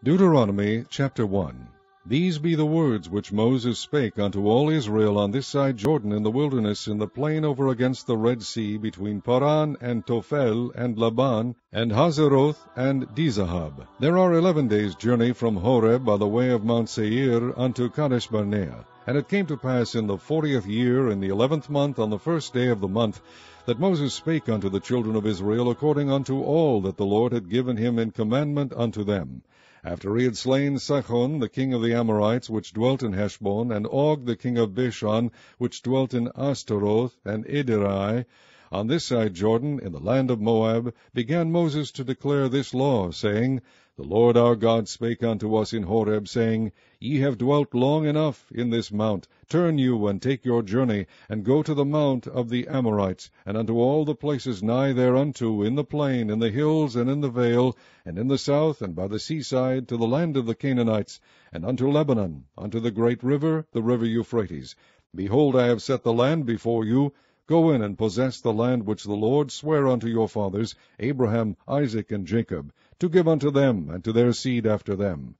Deuteronomy chapter 1. These be the words which Moses spake unto all Israel on this side Jordan in the wilderness, in the plain over against the Red Sea, between Paran and Tophel and Laban, and Hazeroth and Dizahab. There are 11 days' journey from Horeb by the way of Mount Seir unto Kadesh Barnea. And it came to pass in the 40th year, in the 11th month, on the first day of the month, that Moses spake unto the children of Israel according unto all that the Lord had given him in commandment unto them. After he had slain Sihon the king of the Amorites, which dwelt in Heshbon, and Og the king of Bashan, which dwelt in Ashtaroth and Edrei, on this side Jordan, in the land of Moab, began Moses to declare this law, saying, The Lord our God spake unto us in Horeb, saying, Ye have dwelt long enough in this mount. Turn you, and take your journey, and go to the mount of the Amorites, and unto all the places nigh thereunto, in the plain, in the hills, and in the vale, and in the south, and by the seaside, to the land of the Canaanites, and unto Lebanon, unto the great river, the river Euphrates. Behold, I have set the land before you. Go in and possess the land which the Lord sware unto your fathers, Abraham, Isaac, and Jacob, to give unto them, and to their seed after them.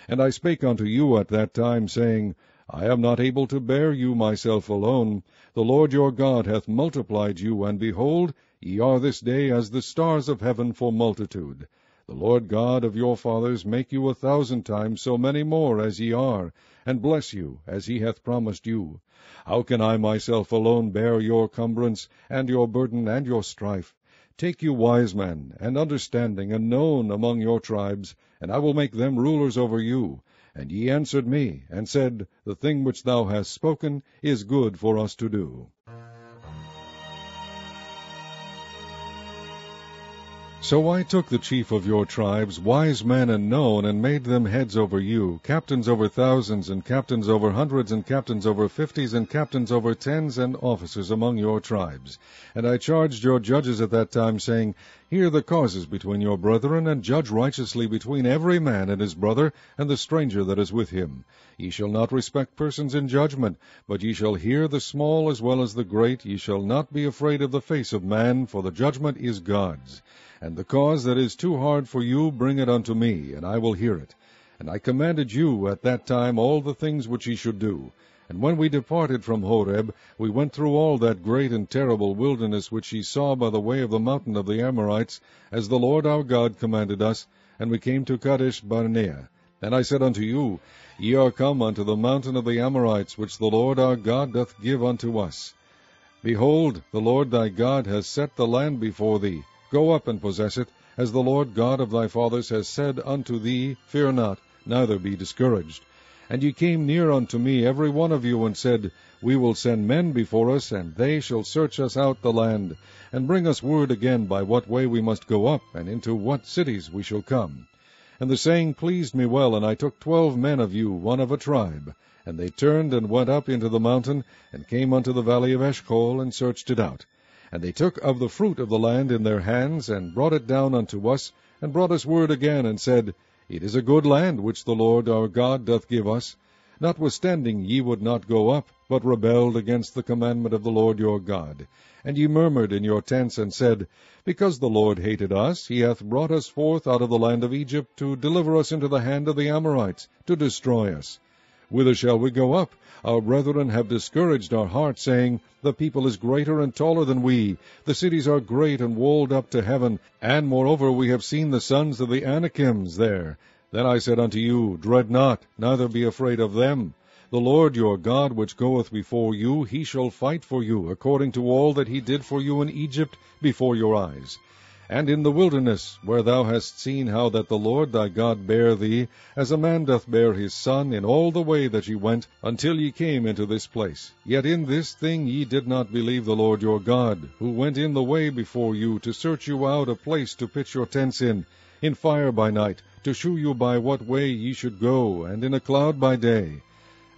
And I spake unto you at that time, saying, I am not able to bear you myself alone. The Lord your God hath multiplied you, and behold, ye are this day as the stars of heaven for multitude. The Lord God of your fathers make you 1,000 times so many more as ye are, and bless you as he hath promised you. How can I myself alone bear your cumbrance, and your burden, and your strife? Take you wise men, and understanding, and known among your tribes, and I will make them rulers over you. And ye answered me, and said, The thing which thou hast spoken is good for us to do. So I took the chief of your tribes, wise men and known, and made them heads over you, captains over thousands, and captains over hundreds, and captains over 50s, and captains over 10s, and officers among your tribes. And I charged your judges at that time, saying, Hear the causes between your brethren, and judge righteously between every man and his brother, and the stranger that is with him. Ye shall not respect persons in judgment, but ye shall hear the small as well as the great. Ye shall not be afraid of the face of man, for the judgment is God's. And the cause that is too hard for you, bring it unto me, and I will hear it. And I commanded you at that time all the things which ye should do. And when we departed from Horeb, we went through all that great and terrible wilderness which ye saw by the way of the mountain of the Amorites, as the Lord our God commanded us, and we came to Kadesh Barnea. And I said unto you, Ye are come unto the mountain of the Amorites, which the Lord our God doth give unto us. Behold, the Lord thy God has set the land before thee. Go up and possess it, as the Lord God of thy fathers has said unto thee, Fear not, neither be discouraged. And ye came near unto me, every one of you, and said, We will send men before us, and they shall search us out the land, and bring us word again by what way we must go up, and into what cities we shall come. And the saying pleased me well, and I took 12 men of you, one of a tribe. And they turned and went up into the mountain, and came unto the valley of Eshcol, and searched it out. And they took of the fruit of the land in their hands, and brought it down unto us, and brought us word again, and said, It is a good land which the Lord our God doth give us. Notwithstanding ye would not go up, but rebelled against the commandment of the Lord your God. And ye murmured in your tents, and said, Because the Lord hated us, he hath brought us forth out of the land of Egypt, to deliver us into the hand of the Amorites, to destroy us. Whither shall we go up? Our brethren have discouraged our heart, saying, The people is greater and taller than we. The cities are great and walled up to heaven. And moreover we have seen the sons of the Anakims there. Then I said unto you, Dread not, neither be afraid of them. The Lord your God, which goeth before you, he shall fight for you, according to all that he did for you in Egypt before your eyes. And in the wilderness, where thou hast seen how that the Lord thy God bare thee, as a man doth bear his son, in all the way that ye went, until ye came into this place. Yet in this thing ye did not believe the Lord your God, who went in the way before you, to search you out a place to pitch your tents in fire by night, to shew you by what way ye should go, and in a cloud by day.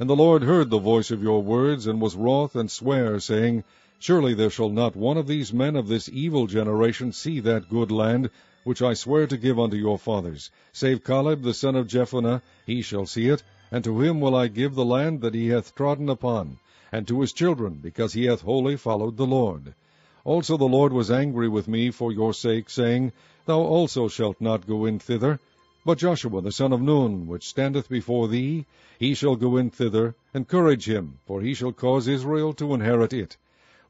And the Lord heard the voice of your words, and was wroth, and sware, saying, Surely there shall not one of these men of this evil generation see that good land, which I swear to give unto your fathers, save Caleb the son of Jephunneh, he shall see it, and to him will I give the land that he hath trodden upon, and to his children, because he hath wholly followed the Lord. Also the Lord was angry with me for your sake, saying, Thou also shalt not go in thither. But Joshua the son of Nun, which standeth before thee, he shall go in thither, encourage him, for he shall cause Israel to inherit it.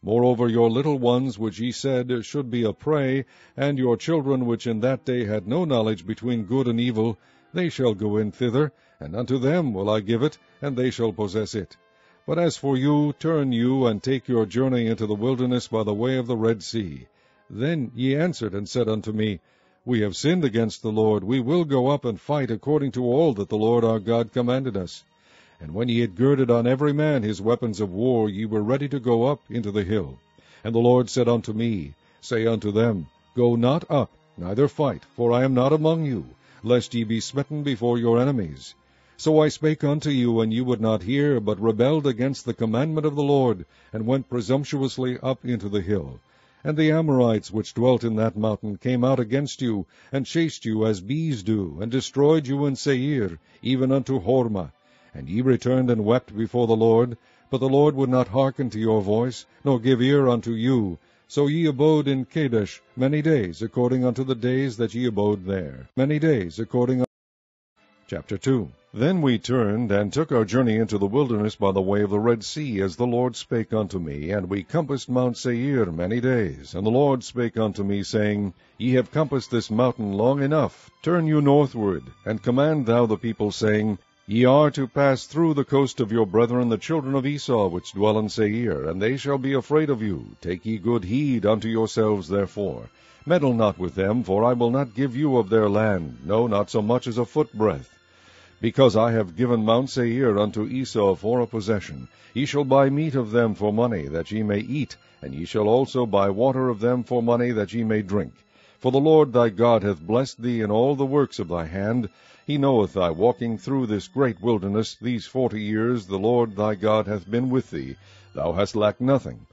Moreover, your little ones, which ye said should be a prey, and your children, which in that day had no knowledge between good and evil, they shall go in thither, and unto them will I give it, and they shall possess it. But as for you, turn you, and take your journey into the wilderness by the way of the Red Sea. Then ye answered and said unto me, We have sinned against the Lord. We will go up and fight according to all that the Lord our God commanded us. And when ye had girded on every man his weapons of war, ye were ready to go up into the hill. And the Lord said unto me, Say unto them, Go not up, neither fight, for I am not among you, lest ye be smitten before your enemies. So I spake unto you, and ye would not hear, but rebelled against the commandment of the Lord, and went presumptuously up into the hill. And the Amorites which dwelt in that mountain came out against you, and chased you as bees do, and destroyed you in Seir, even unto Hormah. And ye returned and wept before the Lord, but the Lord would not hearken to your voice, nor give ear unto you. So ye abode in Kadesh many days, according unto the days that ye abode there. Many days, according unto... Chapter 2. Then we turned, and took our journey into the wilderness by the way of the Red Sea, as the Lord spake unto me, and we compassed Mount Seir many days. And the Lord spake unto me, saying, Ye have compassed this mountain long enough. Turn you northward, and command thou the people, saying, Ye are to pass through the coast of your brethren the children of Esau, which dwell in Seir, and they shall be afraid of you. Take ye good heed unto yourselves therefore. Meddle not with them, for I will not give you of their land, no, not so much as a footbreadth. Because I have given Mount Seir unto Esau for a possession. Ye shall buy meat of them for money, that ye may eat, and ye shall also buy water of them for money, that ye may drink. For the Lord thy God hath blessed thee in all the works of thy hand. He knoweth thy walking through this great wilderness. These 40 years the Lord thy God hath been with thee. Thou hast lacked nothing.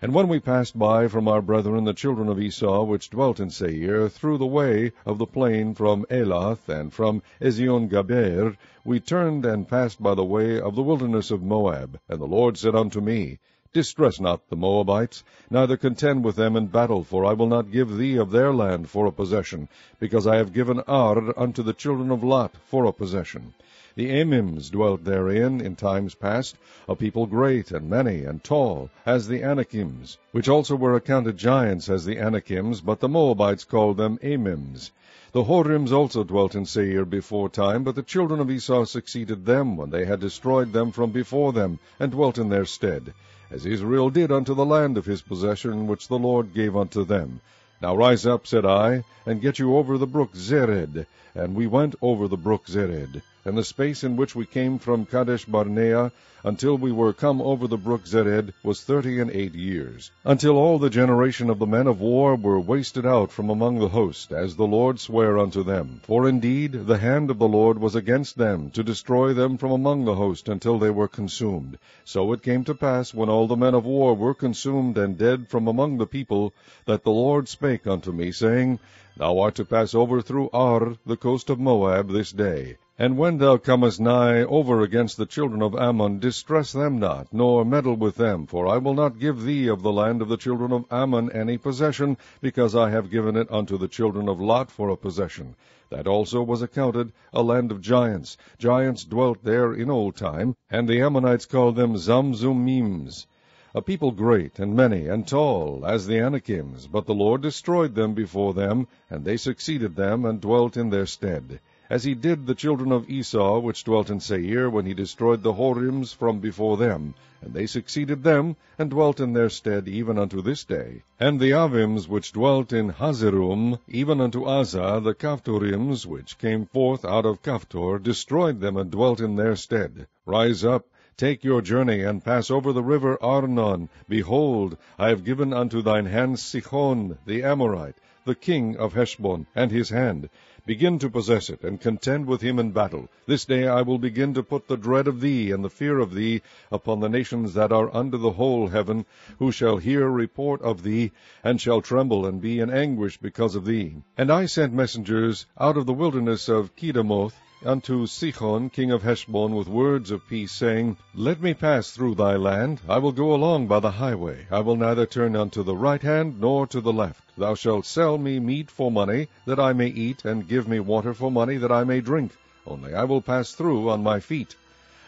And when we passed by from our brethren the children of Esau, which dwelt in Seir, through the way of the plain from Elath and from Ezion-Gaber, we turned and passed by the way of the wilderness of Moab. And the Lord said unto me, Distress not the Moabites, neither contend with them in battle, for I will not give thee of their land for a possession, because I have given Ar unto the children of Lot for a possession. The Amims dwelt therein in times past, a people great and many and tall, as the Anakims, which also were accounted giants as the Anakims, but the Moabites called them Amims. The Horims also dwelt in Seir before time, but the children of Esau succeeded them when they had destroyed them from before them, and dwelt in their stead, as Israel did unto the land of his possession, which the Lord gave unto them. Now rise up, said I, and get you over the brook Zered. And we went over the brook Zered. And the space in which we came from Kadesh Barnea until we were come over the brook Zered was 38 years, until all the generation of the men of war were wasted out from among the host, as the Lord sware unto them. For indeed the hand of the Lord was against them, to destroy them from among the host, until they were consumed. So it came to pass, when all the men of war were consumed and dead from among the people, that the Lord spake unto me, saying, Thou art to pass over through Ar, the coast of Moab, this day. And when thou comest nigh over against the children of Ammon, distress them not, nor meddle with them, for I will not give thee of the land of the children of Ammon any possession, because I have given it unto the children of Lot for a possession. That also was accounted a land of giants. Giants dwelt there in old time, and the Ammonites called them Zamzummims. A people great and many and tall, as the Anakims, but the Lord destroyed them before them, and they succeeded them, and dwelt in their stead. As he did the children of Esau, which dwelt in Seir, when he destroyed the Horims from before them, and they succeeded them, and dwelt in their stead even unto this day. And the Avims, which dwelt in Hazerum, even unto Azah, the Kaphtorims, which came forth out of Kaphtor, destroyed them, and dwelt in their stead. Rise up, take your journey, and pass over the river Arnon. Behold, I have given unto thine hand Sihon the Amorite, the king of Heshbon, and his hand. Begin to possess it, and contend with him in battle. This day I will begin to put the dread of thee and the fear of thee upon the nations that are under the whole heaven, who shall hear report of thee, and shall tremble and be in anguish because of thee. And I sent messengers out of the wilderness of Kedemoth, unto Sihon king of Heshbon with words of peace, saying, Let me pass through thy land. I will go along by the highway. I will neither turn unto the right hand nor to the left. Thou shalt sell me meat for money, that I may eat, and give me water for money, that I may drink. Only I will pass through on my feet.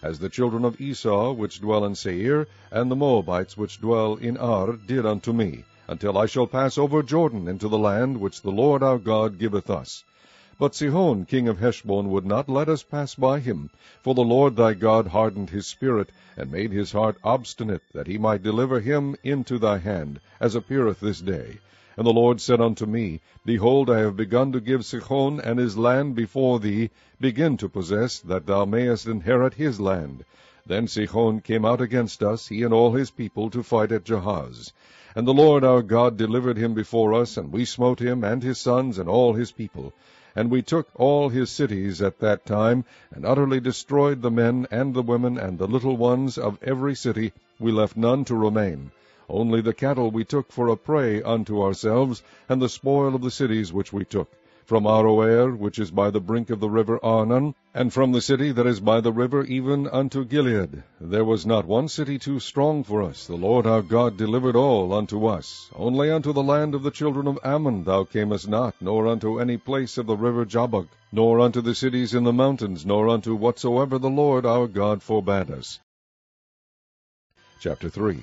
As the children of Esau, which dwell in Seir, and the Moabites, which dwell in Ar, did unto me, until I shall pass over Jordan into the land which the Lord our God giveth us. But Sihon king of Heshbon would not let us pass by him, for the Lord thy God hardened his spirit, and made his heart obstinate, that he might deliver him into thy hand, as appeareth this day. And the Lord said unto me, Behold, I have begun to give Sihon and his land before thee. Begin to possess, that thou mayest inherit his land. Then Sihon came out against us, he and all his people, to fight at Jahaz. And the Lord our God delivered him before us, and we smote him, and his sons, and all his people. And we took all his cities at that time, and utterly destroyed the men, and the women, and the little ones of every city. We left none to remain. Only the cattle we took for a prey unto ourselves, and the spoil of the cities which we took, from Aroer, which is by the brink of the river Arnon, and from the city that is by the river even unto Gilead. There was not one city too strong for us. The Lord our God delivered all unto us. Only unto the land of the children of Ammon thou camest not, nor unto any place of the river Jabbok, nor unto the cities in the mountains, nor unto whatsoever the Lord our God forbade us. Chapter 3.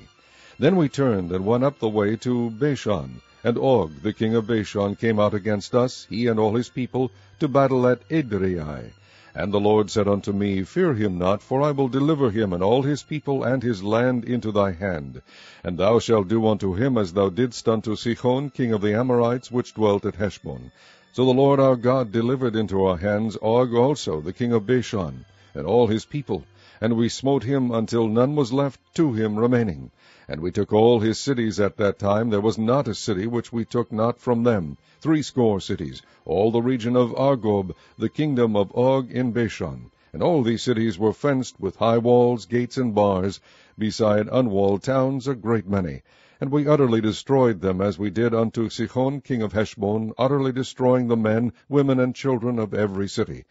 Then we turned and went up the way to Bashan, and Og the king of Bashan came out against us, he and all his people, to battle at Edrei. And the Lord said unto me, Fear him not, for I will deliver him and all his people and his land into thy hand. And thou shalt do unto him as thou didst unto Sihon king of the Amorites, which dwelt at Heshbon. So the Lord our God delivered into our hands Og also the king of Bashan, and all his people, and we smote him until none was left to him remaining. And we took all his cities at that time. There was not a city which we took not from them, 80 cities, all the region of Argob, the kingdom of Og in Bashan. And all these cities were fenced with high walls, gates, and bars, beside unwalled towns a great many. And we utterly destroyed them, as we did unto Sihon king of Heshbon, utterly destroying the men, women, and children of every city.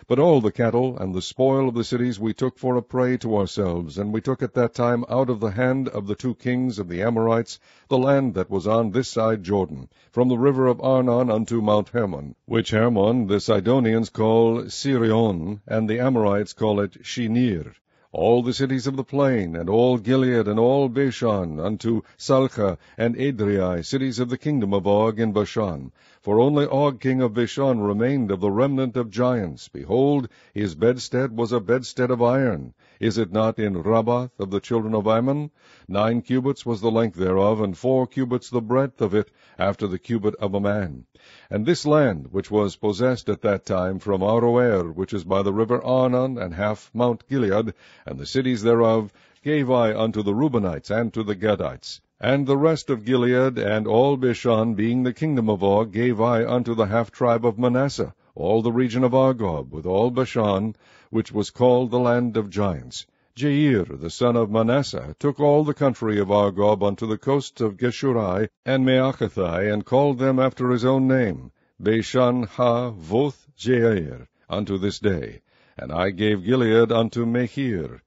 But all the cattle and the spoil of the cities we took for a prey to ourselves, and we took at that time out of the hand of the 2 kings of the Amorites the land that was on this side Jordan, from the river of Arnon unto Mount Hermon, which Hermon the Sidonians call Sirion, and the Amorites call it Shinir. All the cities of the plain, and all Gilead, and all Bashan, unto Salcha and Edrei, cities of the kingdom of Og in Bashan. For only Og king of Bashan remained of the remnant of giants. Behold, his bedstead was a bedstead of iron. Is it not in Rabbath of the children of Ammon? 9 cubits was the length thereof, and 4 cubits the breadth of it, after the cubit of a man. And this land, which was possessed at that time from Aroer, which is by the river Arnon, and half Mount Gilead, and the cities thereof, gave I unto the Reubenites and to the Gadites. And the rest of Gilead, and all Bashan, being the kingdom of Og, gave I unto the half-tribe of Manasseh, all the region of Argob, with all Bashan, which was called the land of giants. Jair, the son of Manasseh, took all the country of Argob unto the coasts of Geshurai and Maachathai, and called them after his own name, Bashan ha-voth Jair, unto this day. And I gave Gilead unto Machir.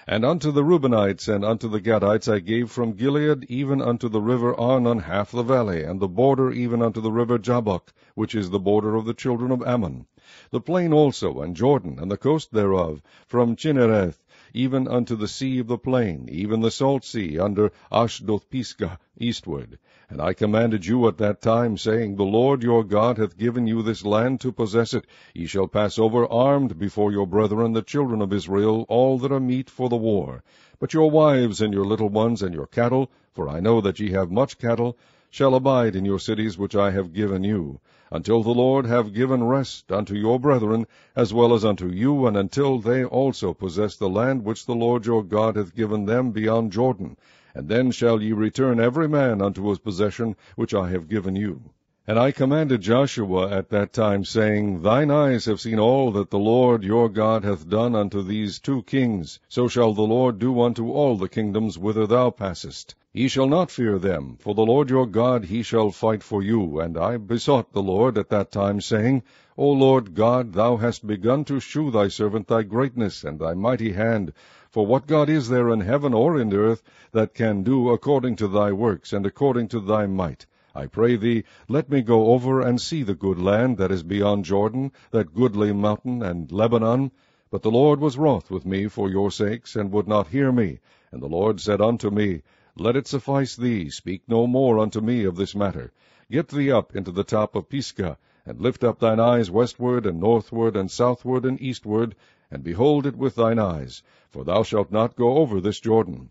And unto the Reubenites and unto the Gadites I gave from Gilead even unto the river Arnon half the valley, and the border even unto the river Jabbok, which is the border of the children of Ammon. The plain also, and Jordan, and the coast thereof, from Chinnereth even unto the sea of the plain, even the salt sea, under Ashdoth-Pisgah, eastward. And I commanded you at that time, saying, The Lord your God hath given you this land to possess it. Ye shall pass over armed before your brethren, the children of Israel, all that are meet for the war. But your wives and your little ones and your cattle, for I know that ye have much cattle, shall abide in your cities which I have given you, until the Lord have given rest unto your brethren, as well as unto you, and until they also possess the land which the Lord your God hath given them beyond Jordan. And then shall ye return every man unto his possession which I have given you. And I commanded Joshua at that time, saying, Thine eyes have seen all that the Lord your God hath done unto these 2 kings. So shall the Lord do unto all the kingdoms whither thou passest. Ye shall not fear them, for the Lord your God he shall fight for you. And I besought the Lord at that time, saying, O Lord God, thou hast begun to shew thy servant thy greatness and thy mighty hand. For what God is there in heaven or in earth that can do according to thy works, and according to thy might? I pray thee, let me go over and see the good land that is beyond Jordan, that goodly mountain and Lebanon. But the Lord was wroth with me for your sakes, and would not hear me. And the Lord said unto me, Let it suffice thee, speak no more unto me of this matter. Get thee up into the top of Pisgah, and lift up thine eyes westward, and northward, and southward, and eastward, and behold it with thine eyes, for thou shalt not go over this Jordan.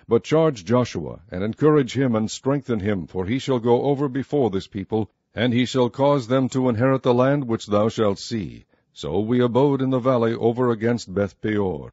But charge Joshua, and encourage him, and strengthen him, for he shall go over before this people, and he shall cause them to inherit the land which thou shalt see. So we abode in the valley over against Beth-peor.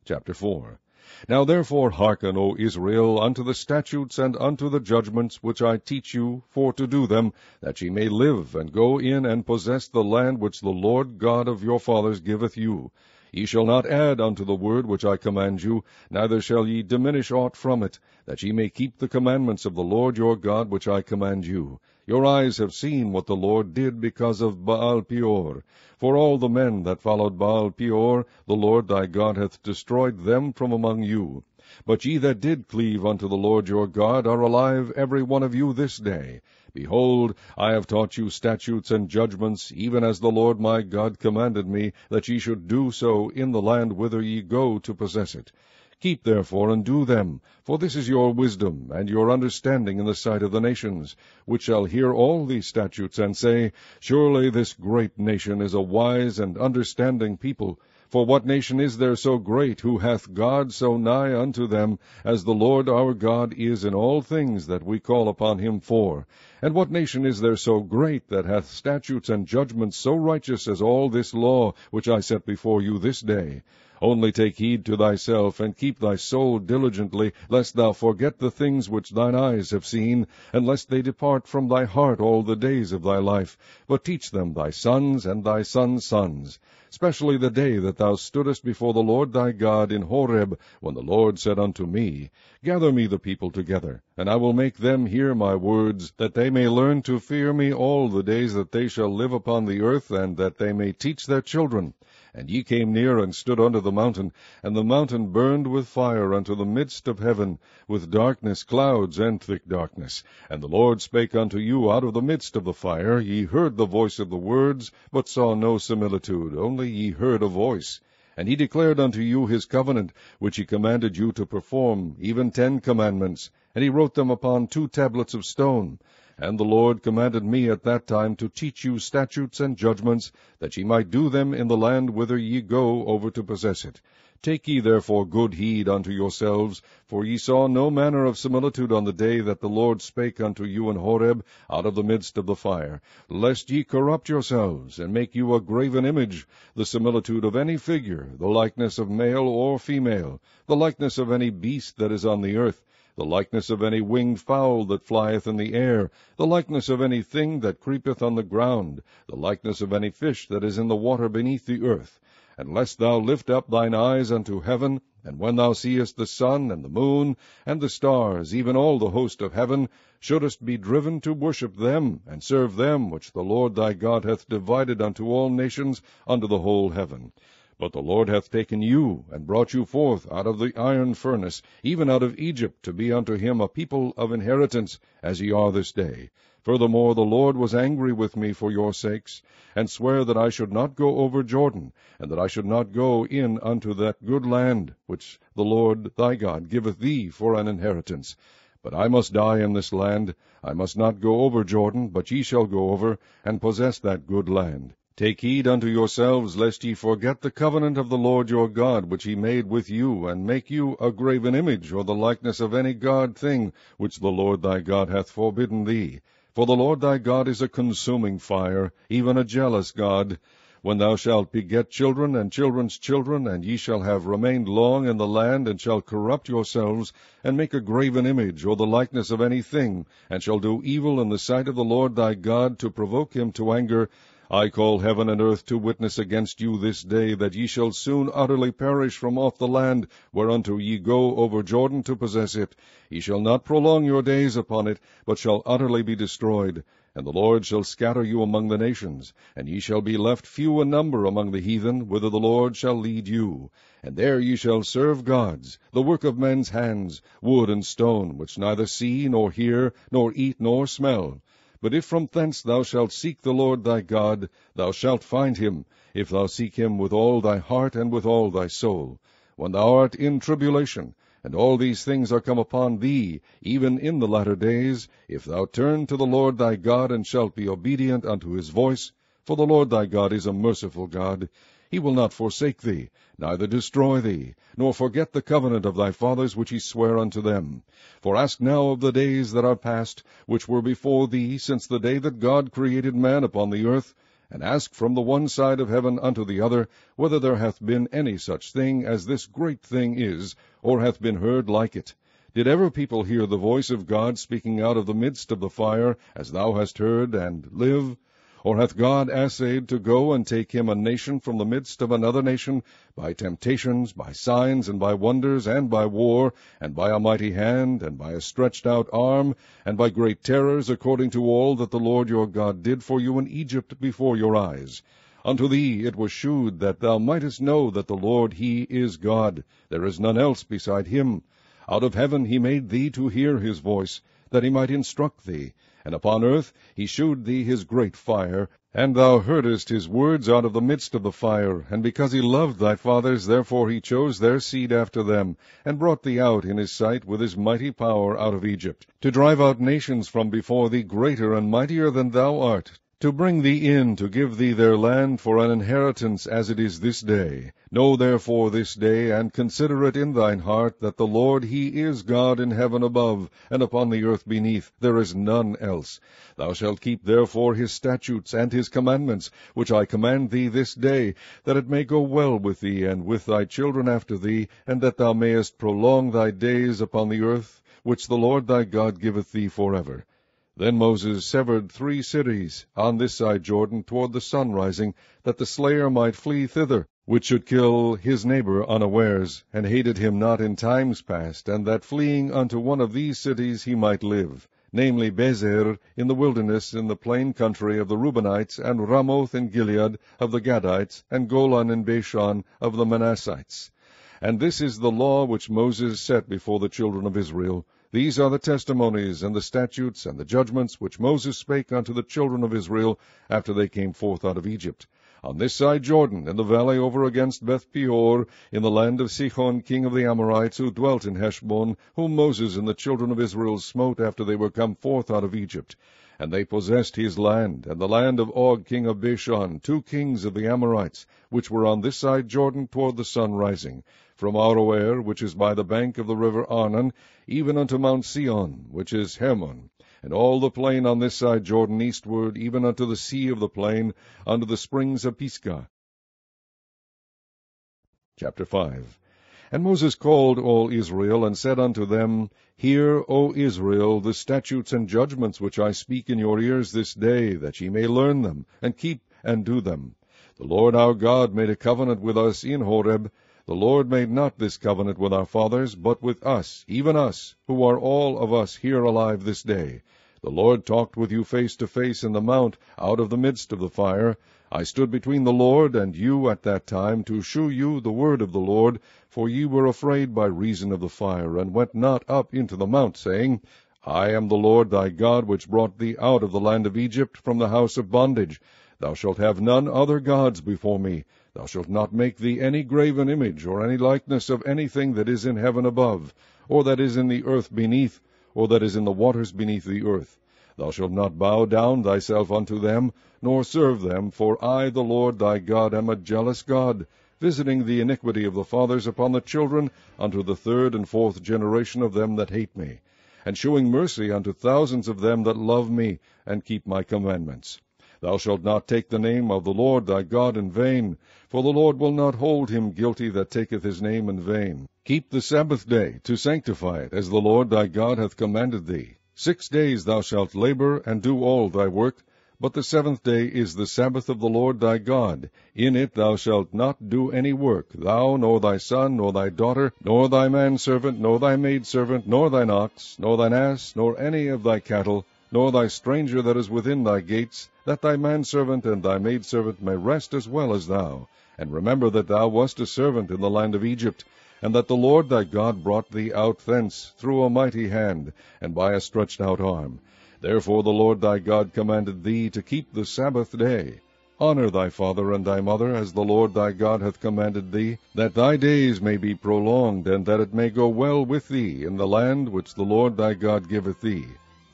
Chapter 4. Now therefore hearken, O Israel, unto the statutes and unto the judgments which I teach you, for to do them, that ye may live, and go in and possess the land which the Lord God of your fathers giveth you. Ye shall not add unto the word which I command you, neither shall ye diminish aught from it, that ye may keep the commandments of the Lord your God which I command you. Your eyes have seen what the Lord did because of Baal-peor. For all the men that followed Baal-peor, the Lord thy God hath destroyed them from among you. But ye that did cleave unto the Lord your God are alive every one of you this day. Behold, I have taught you statutes and judgments, even as the Lord my God commanded me, that ye should do so in the land whither ye go to possess it. Keep therefore and do them, for this is your wisdom and your understanding in the sight of the nations, which shall hear all these statutes, and say, Surely this great nation is a wise and understanding people. For what nation is there so great, who hath God so nigh unto them, as the Lord our God is in all things that we call upon him for? And what nation is there so great, that hath statutes and judgments so righteous as all this law, which I set before you this day? Only take heed to thyself, and keep thy soul diligently, lest thou forget the things which thine eyes have seen, and lest they depart from thy heart all the days of thy life. But teach them thy sons and thy sons' sons, especially the day that thou stoodest before the Lord thy God in Horeb, when the Lord said unto me, Gather me the people together, and I will make them hear my words, that they may learn to fear me all the days that they shall live upon the earth, and that they may teach their children. And ye came near and stood under the mountain, and the mountain burned with fire unto the midst of heaven, with darkness, clouds, and thick darkness. And the Lord spake unto you out of the midst of the fire. Ye heard the voice of the words, but saw no similitude, only ye heard a voice. And he declared unto you his covenant, which he commanded you to perform, even 10 commandments, and he wrote them upon 2 tablets of stone. And the Lord commanded me at that time to teach you statutes and judgments, that ye might do them in the land whither ye go over to possess it. Take ye therefore good heed unto yourselves, for ye saw no manner of similitude on the day that the Lord spake unto you in Horeb out of the midst of the fire, lest ye corrupt yourselves, and make you a graven image, the similitude of any figure, the likeness of male or female, the likeness of any beast that is on the earth, the likeness of any winged fowl that flieth in the air, the likeness of any thing that creepeth on the ground, the likeness of any fish that is in the water beneath the earth. And lest thou lift up thine eyes unto heaven, and when thou seest the sun and the moon and the stars, even all the host of heaven, shouldest be driven to worship them, and serve them which the Lord thy God hath divided unto all nations under the whole heaven. But the Lord hath taken you, and brought you forth out of the iron furnace, even out of Egypt, to be unto him a people of inheritance, as ye are this day. Furthermore, the Lord was angry with me for your sakes, and sware that I should not go over Jordan, and that I should not go in unto that good land, which the Lord thy God giveth thee for an inheritance. But I must die in this land. I must not go over Jordan, but ye shall go over, and possess that good land. Take heed unto yourselves, lest ye forget the covenant of the Lord your God, which he made with you, and make you a graven image, or the likeness of any god thing, which the Lord thy God hath forbidden thee. For the Lord thy God is a consuming fire, even a jealous God. When thou shalt beget children and children's children, and ye shall have remained long in the land, and shall corrupt yourselves, and make a graven image, or the likeness of any thing, and shall do evil in the sight of the Lord thy God, to provoke him to anger, I call heaven and earth to witness against you this day, that ye shall soon utterly perish from off the land, whereunto ye go over Jordan to possess it. Ye shall not prolong your days upon it, but shall utterly be destroyed. And the Lord shall scatter you among the nations, and ye shall be left few in number among the heathen, whither the Lord shall lead you. And there ye shall serve gods, the work of men's hands, wood and stone, which neither see, nor hear, nor eat, nor smell. But if from thence thou shalt seek the Lord thy God, thou shalt find him, if thou seek him with all thy heart and with all thy soul. When thou art in tribulation, and all these things are come upon thee, even in the latter days, if thou turn to the Lord thy God, and shalt be obedient unto his voice, for the Lord thy God is a merciful God, he will not forsake thee, neither destroy thee, nor forget the covenant of thy fathers which he sware unto them. For ask now of the days that are past, which were before thee, since the day that God created man upon the earth, and ask from the one side of heaven unto the other, whether there hath been any such thing as this great thing is, or hath been heard like it. Did ever people hear the voice of God speaking out of the midst of the fire, as thou hast heard, and live? Or hath God assayed to go and take him a nation from the midst of another nation, by temptations, by signs, and by wonders, and by war, and by a mighty hand, and by a stretched out arm, and by great terrors, according to all that the Lord your God did for you in Egypt before your eyes? Unto thee it was shewed that thou mightest know that the Lord he is God, there is none else beside him. Out of heaven he made thee to hear his voice, that he might instruct thee. And upon earth he shewed thee his great fire, and thou heardest his words out of the midst of the fire. And because he loved thy fathers, therefore he chose their seed after them, and brought thee out in his sight with his mighty power out of Egypt, to drive out nations from before thee greater and mightier than thou art, to bring thee in, to give thee their land for an inheritance, as it is this day. Know therefore this day, and consider it in thine heart, that the Lord he is God in heaven above, and upon the earth beneath, there is none else. Thou shalt keep therefore his statutes and his commandments, which I command thee this day, that it may go well with thee, and with thy children after thee, and that thou mayest prolong thy days upon the earth, which the Lord thy God giveth thee forever. Then Moses severed 3 cities on this side Jordan toward the sun rising, that the slayer might flee thither, which should kill his neighbor unawares, and hated him not in times past, and that fleeing unto one of these cities he might live, namely Bezer in the wilderness in the plain country of the Reubenites, and Ramoth in Gilead of the Gadites, and Golan in Bashan of the Manassites. And this is the law which Moses set before the children of Israel. These are the testimonies, and the statutes, and the judgments, which Moses spake unto the children of Israel, after they came forth out of Egypt. On this side Jordan, in the valley over against Beth-peor, in the land of Sihon king of the Amorites, who dwelt in Heshbon, whom Moses and the children of Israel smote after they were come forth out of Egypt. And they possessed his land, and the land of Og king of Bashan, 2 kings of the Amorites, which were on this side Jordan toward the sun rising, from Aroer, which is by the bank of the river Arnon, even unto Mount Sion, which is Hermon, and all the plain on this side Jordan eastward, even unto the sea of the plain, unto the springs of Pisgah. Chapter 5. And Moses called all Israel, and said unto them, Hear, O Israel, the statutes and judgments which I speak in your ears this day, that ye may learn them, and keep and do them. The Lord our God made a covenant with us in Horeb. The Lord made not this covenant with our fathers, but with us, even us, who are all of us here alive this day. The Lord talked with you face to face in the mount, out of the midst of the fire. I stood between the Lord and you at that time, to shew you the word of the Lord, for ye were afraid by reason of the fire, and went not up into the mount, saying, I am the Lord thy God, which brought thee out of the land of Egypt from the house of bondage. Thou shalt have none other gods before me. Thou shalt not make thee any graven image, or any likeness of anything that is in heaven above, or that is in the earth beneath, or that is in the waters beneath the earth. Thou shalt not bow down thyself unto them, nor serve them, for I, the Lord thy God, am a jealous God, visiting the iniquity of the fathers upon the children, unto the 3rd and 4th generation of them that hate me, and shewing mercy unto thousands of them that love me, and keep my commandments. Thou shalt not take the name of the Lord thy God in vain, for the Lord will not hold him guilty that taketh his name in vain. Keep the Sabbath day, to sanctify it, as the Lord thy God hath commanded thee. 6 days thou shalt labor, and do all thy work, But the 7th day is the Sabbath of the Lord thy God. In it thou shalt not do any work, thou, nor thy son, nor thy daughter, nor thy manservant, nor thy maidservant, nor thine ox, nor thine ass, nor any of thy cattle, nor thy stranger that is within thy gates, that thy manservant and thy maidservant may rest as well as thou. And remember that thou wast a servant in the land of Egypt, and that the Lord thy God brought thee out thence through a mighty hand, and by a stretched out arm. Therefore the Lord thy God commanded thee to keep the Sabbath day. Honor thy father and thy mother, as the Lord thy God hath commanded thee, that thy days may be prolonged, and that it may go well with thee in the land which the Lord thy God giveth thee.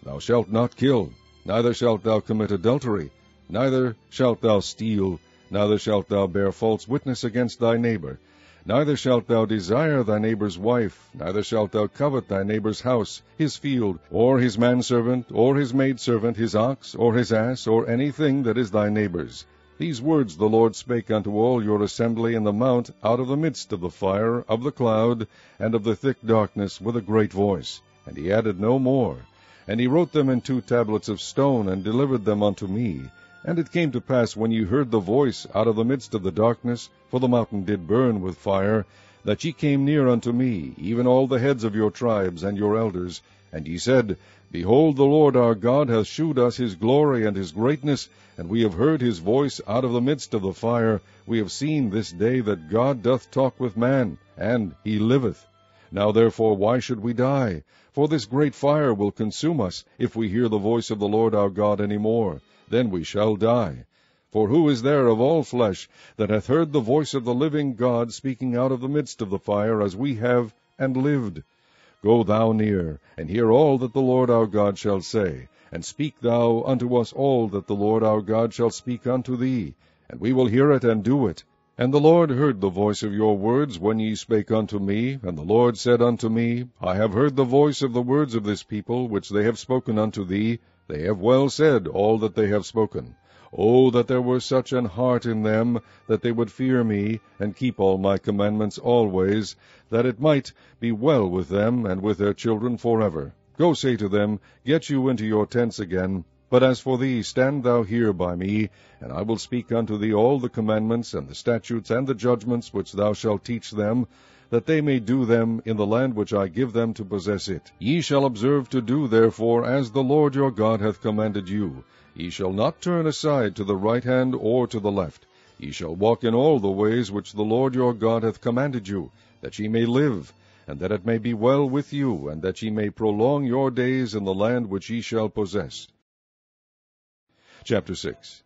Thou shalt not kill, neither shalt thou commit adultery, neither shalt thou steal, neither shalt thou bear false witness against thy neighbor. Neither shalt thou desire thy neighbor's wife, neither shalt thou covet thy neighbor's house, his field, or his manservant, or his maidservant, his ox, or his ass, or anything that is thy neighbor's. These words the Lord spake unto all your assembly in the mount, out of the midst of the fire, of the cloud, and of the thick darkness, with a great voice. And he added no more. And he wrote them in 2 tablets of stone, and delivered them unto me. And it came to pass, when ye heard the voice out of the midst of the darkness, for the mountain did burn with fire, that ye came near unto me, even all the heads of your tribes and your elders. And ye said, Behold, the Lord our God hath shewed us his glory and his greatness, and we have heard his voice out of the midst of the fire. We have seen this day that God doth talk with man, and he liveth. Now therefore why should we die? For this great fire will consume us, if we hear the voice of the Lord our God any more. Then we shall die. For who is there of all flesh that hath heard the voice of the living God speaking out of the midst of the fire, as we have, and lived? Go thou near, and hear all that the Lord our God shall say, and speak thou unto us all that the Lord our God shall speak unto thee, and we will hear it and do it. And the Lord heard the voice of your words when ye spake unto me, and the Lord said unto me, I have heard the voice of the words of this people, which they have spoken unto thee. They have well said all that they have spoken. O that there were such an heart in them, that they would fear me, and keep all my commandments always, that it might be well with them and with their children forever. Go say to them, Get you into your tents again. But as for thee, stand thou here by me, and I will speak unto thee all the commandments, and the statutes, and the judgments, which thou shalt teach them, that they may do them in the land which I give them to possess it. Ye shall observe to do, therefore, as the Lord your God hath commanded you. Ye shall not turn aside to the right hand or to the left. Ye shall walk in all the ways which the Lord your God hath commanded you, that ye may live, and that it may be well with you, and that ye may prolong your days in the land which ye shall possess. Chapter 6.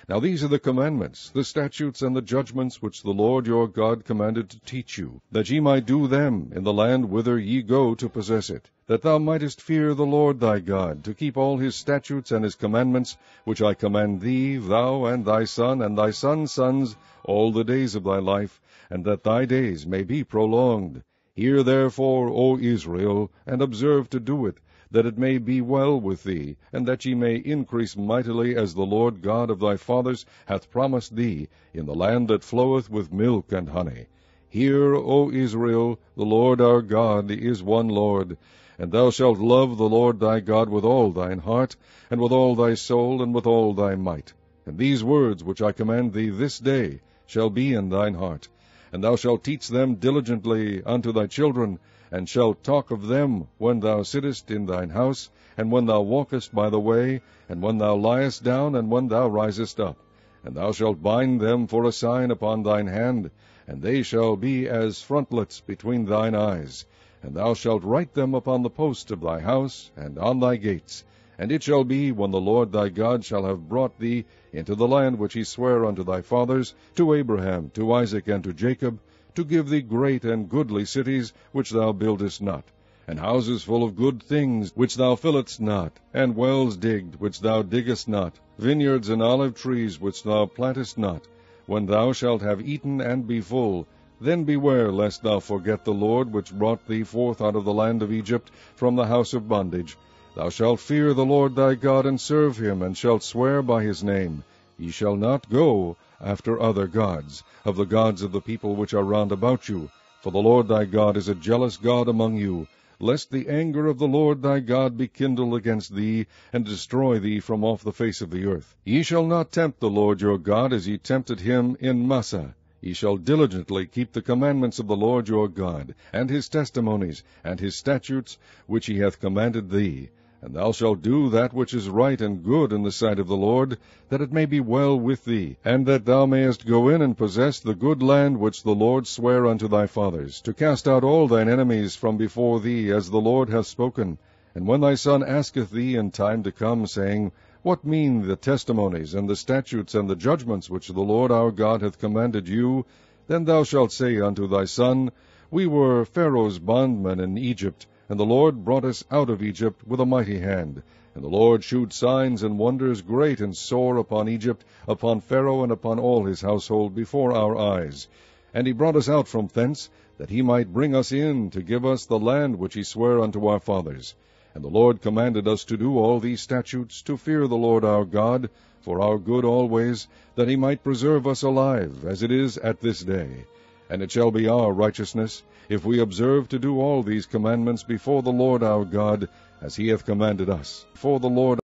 Now these are the commandments, the statutes, and the judgments, which the Lord your God commanded to teach you, that ye might do them in the land whither ye go to possess it, that thou mightest fear the Lord thy God, to keep all his statutes and his commandments, which I command thee, thou and thy son and thy sons' sons, all the days of thy life, and that thy days may be prolonged. Hear therefore, O Israel, and observe to do it, that it may be well with thee, and that ye may increase mightily, as the Lord God of thy fathers hath promised thee, in the land that floweth with milk and honey. Hear, O Israel, the Lord our God is one Lord, and thou shalt love the Lord thy God with all thine heart, and with all thy soul, and with all thy might. And these words which I command thee this day shall be in thine heart, and thou shalt teach them diligently unto thy children, and shalt talk of them when thou sittest in thine house, and when thou walkest by the way, and when thou liest down, and when thou risest up. And thou shalt bind them for a sign upon thine hand, and they shall be as frontlets between thine eyes. And thou shalt write them upon the posts of thy house, and on thy gates. And it shall be, when the Lord thy God shall have brought thee into the land which he sware unto thy fathers, to Abraham, to Isaac, and to Jacob, to give thee great and goodly cities, which thou buildest not, and houses full of good things, which thou fillest not, and wells digged, which thou diggest not, vineyards and olive trees, which thou plantest not. When thou shalt have eaten and be full, then beware lest thou forget the Lord, which brought thee forth out of the land of Egypt, from the house of bondage. Thou shalt fear the Lord thy God, and serve him, and shalt swear by his name. Ye shall not go after other gods, of the gods of the people which are round about you. For the Lord thy God is a jealous God among you. lest the anger of the Lord thy God be kindled against thee, and destroy thee from off the face of the earth. Ye shall not tempt the Lord your God as ye tempted him in Massah. Ye shall diligently keep the commandments of the Lord your God, and his testimonies, and his statutes, which he hath commanded thee. And thou shalt do that which is right and good in the sight of the Lord, that it may be well with thee, and that thou mayest go in and possess the good land which the Lord sware unto thy fathers, to cast out all thine enemies from before thee, as the Lord hath spoken. And when thy son asketh thee in time to come, saying, What mean the testimonies, and the statutes, and the judgments which the Lord our God hath commanded you? Then thou shalt say unto thy son, We were Pharaoh's bondmen in Egypt, and the Lord brought us out of Egypt with a mighty hand. And the Lord shewed signs and wonders great and sore upon Egypt, upon Pharaoh, and upon all his household, before our eyes. And he brought us out from thence, that he might bring us in, to give us the land which he sware unto our fathers. And the Lord commanded us to do all these statutes, to fear the Lord our God, for our good always, that he might preserve us alive, as it is at this day. And it shall be our righteousness, if we observe to do all these commandments before the Lord our God, as he hath commanded us. For the Lord.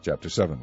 Chapter 7.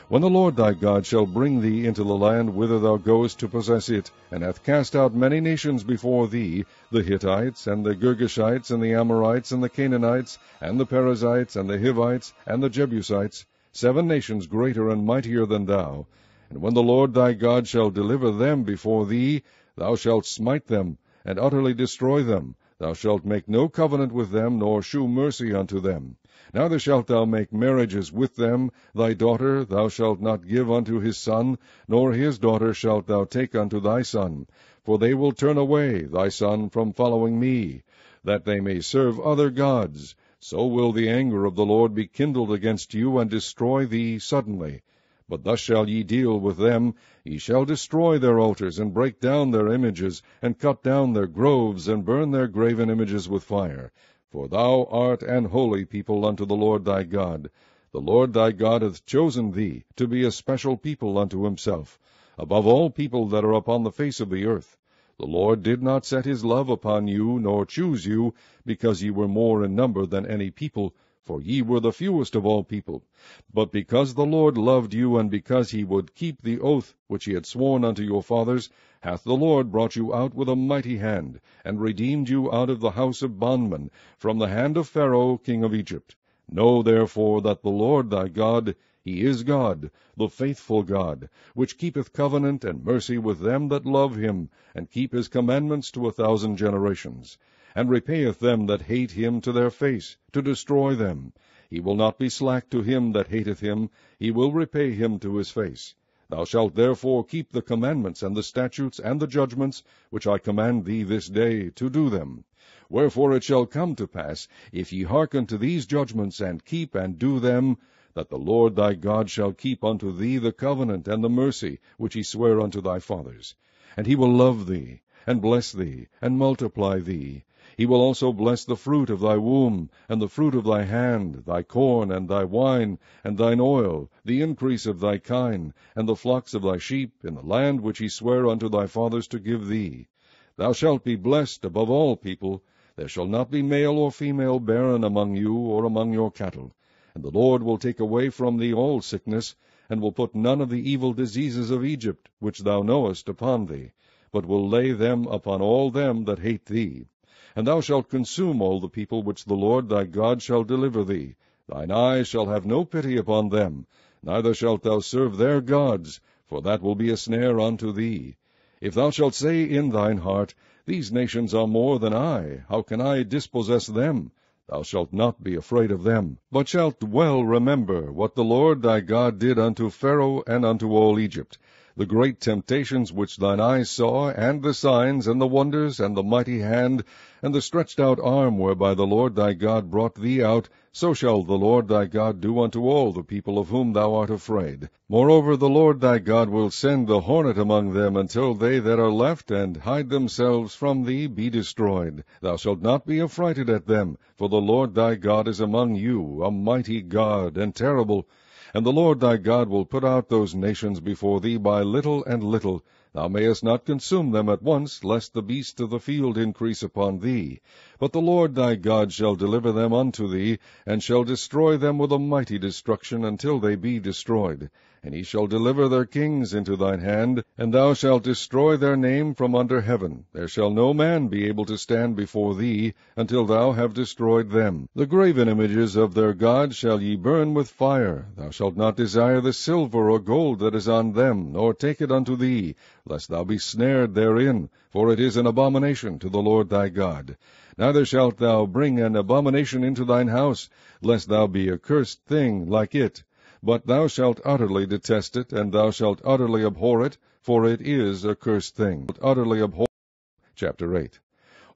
When the Lord thy God shall bring thee into the land whither thou goest to possess it, and hath cast out many nations before thee, the Hittites, and the Girgashites, and the Amorites, and the Canaanites, and the Perizzites, and the Hivites, and the Jebusites, 7 nations greater and mightier than thou, and when the Lord thy God shall deliver them before thee, thou shalt smite them, and utterly destroy them. Thou shalt make no covenant with them, nor shew mercy unto them. Neither shalt thou make marriages with them. Thy daughter thou shalt not give unto his son, nor his daughter shalt thou take unto thy son. For they will turn away thy son from following me, that they may serve other gods. So will the anger of the Lord be kindled against you, and destroy thee suddenly. But thus shall ye deal with them. Ye shall destroy their altars, and break down their images, and cut down their groves, and burn their graven images with fire. For thou art an holy people unto the Lord thy God. The Lord thy God hath chosen thee to be a special people unto himself, above all people that are upon the face of the earth. The Lord did not set his love upon you, nor choose you, because ye were more in number than any people, for ye were the fewest of all people. But because the Lord loved you, and because he would keep the oath which he had sworn unto your fathers, hath the Lord brought you out with a mighty hand, and redeemed you out of the house of bondmen, from the hand of Pharaoh king of Egypt. Know therefore that the Lord thy God, he is God, the faithful God, which keepeth covenant and mercy with them that love him, and keep his commandments to 1,000 generations, and repayeth them that hate him to their face, to destroy them. He will not be slack to him that hateth him, he will repay him to his face. Thou shalt therefore keep the commandments, and the statutes, and the judgments, which I command thee this day, to do them. Wherefore it shall come to pass, if ye hearken to these judgments, and keep and do them, that the Lord thy God shall keep unto thee the covenant and the mercy which he sware unto thy fathers. And he will love thee, and bless thee, and multiply thee. He will also bless the fruit of thy womb, and the fruit of thy hand, thy corn, and thy wine, and thine oil, the increase of thy kine, and the flocks of thy sheep, in the land which he sware unto thy fathers to give thee. Thou shalt be blessed above all people. There shall not be male or female barren among you, or among your cattle. And the Lord will take away from thee all sickness, and will put none of the evil diseases of Egypt, which thou knowest, upon thee, but will lay them upon all them that hate thee. And thou shalt consume all the people which the Lord thy God shall deliver thee. Thine eyes shall have no pity upon them, neither shalt thou serve their gods, for that will be a snare unto thee. If thou shalt say in thine heart, These nations are more than I, how can I dispossess them? Thou shalt not be afraid of them, but shalt well remember what the Lord thy God did unto Pharaoh and unto all Egypt, the great temptations which thine eyes saw, and the signs, and the wonders, and the mighty hand, and the stretched out arm whereby the Lord thy God brought thee out, so shall the Lord thy God do unto all the people of whom thou art afraid. Moreover, the Lord thy God will send the hornet among them, until they that are left and hide themselves from thee be destroyed. Thou shalt not be affrighted at them, for the Lord thy God is among you, a mighty God, and terrible. And the Lord thy God will put out those nations before thee by little and little, Thou mayest not consume them at once, lest the beasts of the field increase upon thee. But the Lord thy God shall deliver them unto thee, and shall destroy them with a mighty destruction until they be destroyed. And he shall deliver their kings into thine hand, and thou shalt destroy their name from under heaven. There shall no man be able to stand before thee, until thou have destroyed them. The graven images of their gods shall ye burn with fire. Thou shalt not desire the silver or gold that is on them, nor take it unto thee, lest thou be snared therein, for it is an abomination to the Lord thy God. Neither shalt thou bring an abomination into thine house, lest thou be a cursed thing like it. But thou shalt utterly detest it, and thou shalt utterly abhor it, for it is a cursed thing. Utterly abhor. Chapter 8.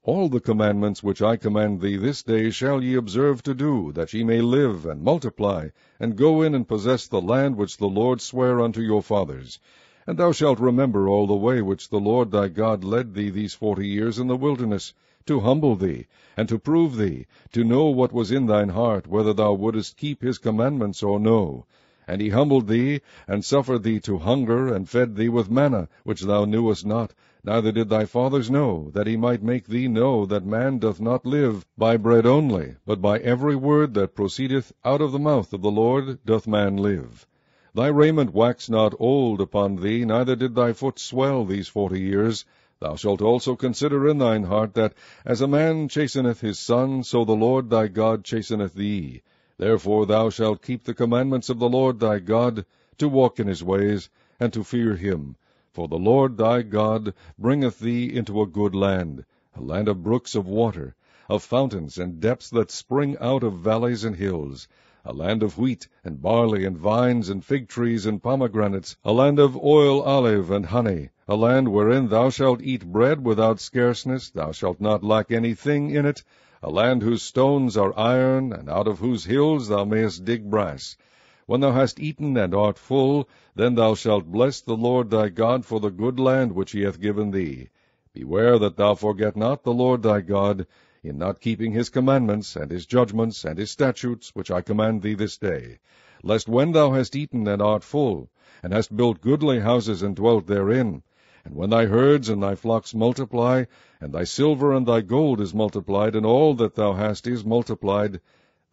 All the commandments which I command thee this day shall ye observe to do, that ye may live and multiply, and go in and possess the land which the Lord sware unto your fathers. And thou shalt remember all the way which the Lord thy God led thee these 40 years in the wilderness, to humble thee, and to prove thee, to know what was in thine heart, whether thou wouldest keep his commandments or no. And he humbled thee, and suffered thee to hunger, and fed thee with manna, which thou knewest not, neither did thy fathers know, that he might make thee know that man doth not live by bread only, but by every word that proceedeth out of the mouth of the Lord doth man live. Thy raiment waxed not old upon thee, neither did thy foot swell these 40 years. Thou shalt also consider in thine heart that, as a man chasteneth his son, so the Lord thy God chasteneth thee. Therefore thou shalt keep the commandments of the Lord thy God, to walk in his ways, and to fear him. For the Lord thy God bringeth thee into a good land, a land of brooks of water, of fountains and depths that spring out of valleys and hills, a land of wheat and barley and vines and fig trees and pomegranates, a land of oil, olive, and honey, a land wherein thou shalt eat bread without scarceness, thou shalt not lack anything in it, a land whose stones are iron, and out of whose hills thou mayest dig brass. When thou hast eaten and art full, then thou shalt bless the Lord thy God for the good land which he hath given thee. Beware that thou forget not the Lord thy God, in not keeping his commandments, and his judgments, and his statutes, which I command thee this day. Lest when thou hast eaten and art full, and hast built goodly houses and dwelt therein, and when thy herds and thy flocks multiply, and thy silver and thy gold is multiplied, and all that thou hast is multiplied,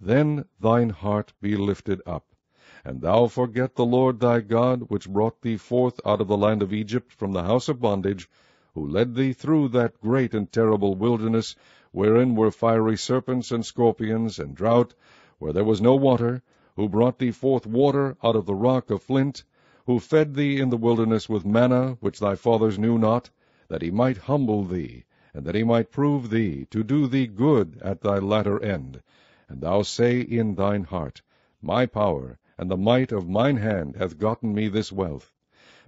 then thine heart be lifted up, and thou forget the Lord thy God, which brought thee forth out of the land of Egypt from the house of bondage, who led thee through that great and terrible wilderness, wherein were fiery serpents and scorpions, and drought, where there was no water, who brought thee forth water out of the rock of flint, who fed thee in the wilderness with manna, which thy fathers knew not, that he might humble thee, and that he might prove thee, to do thee good at thy latter end. And thou say in thine heart, My power and the might of mine hand hath gotten me this wealth.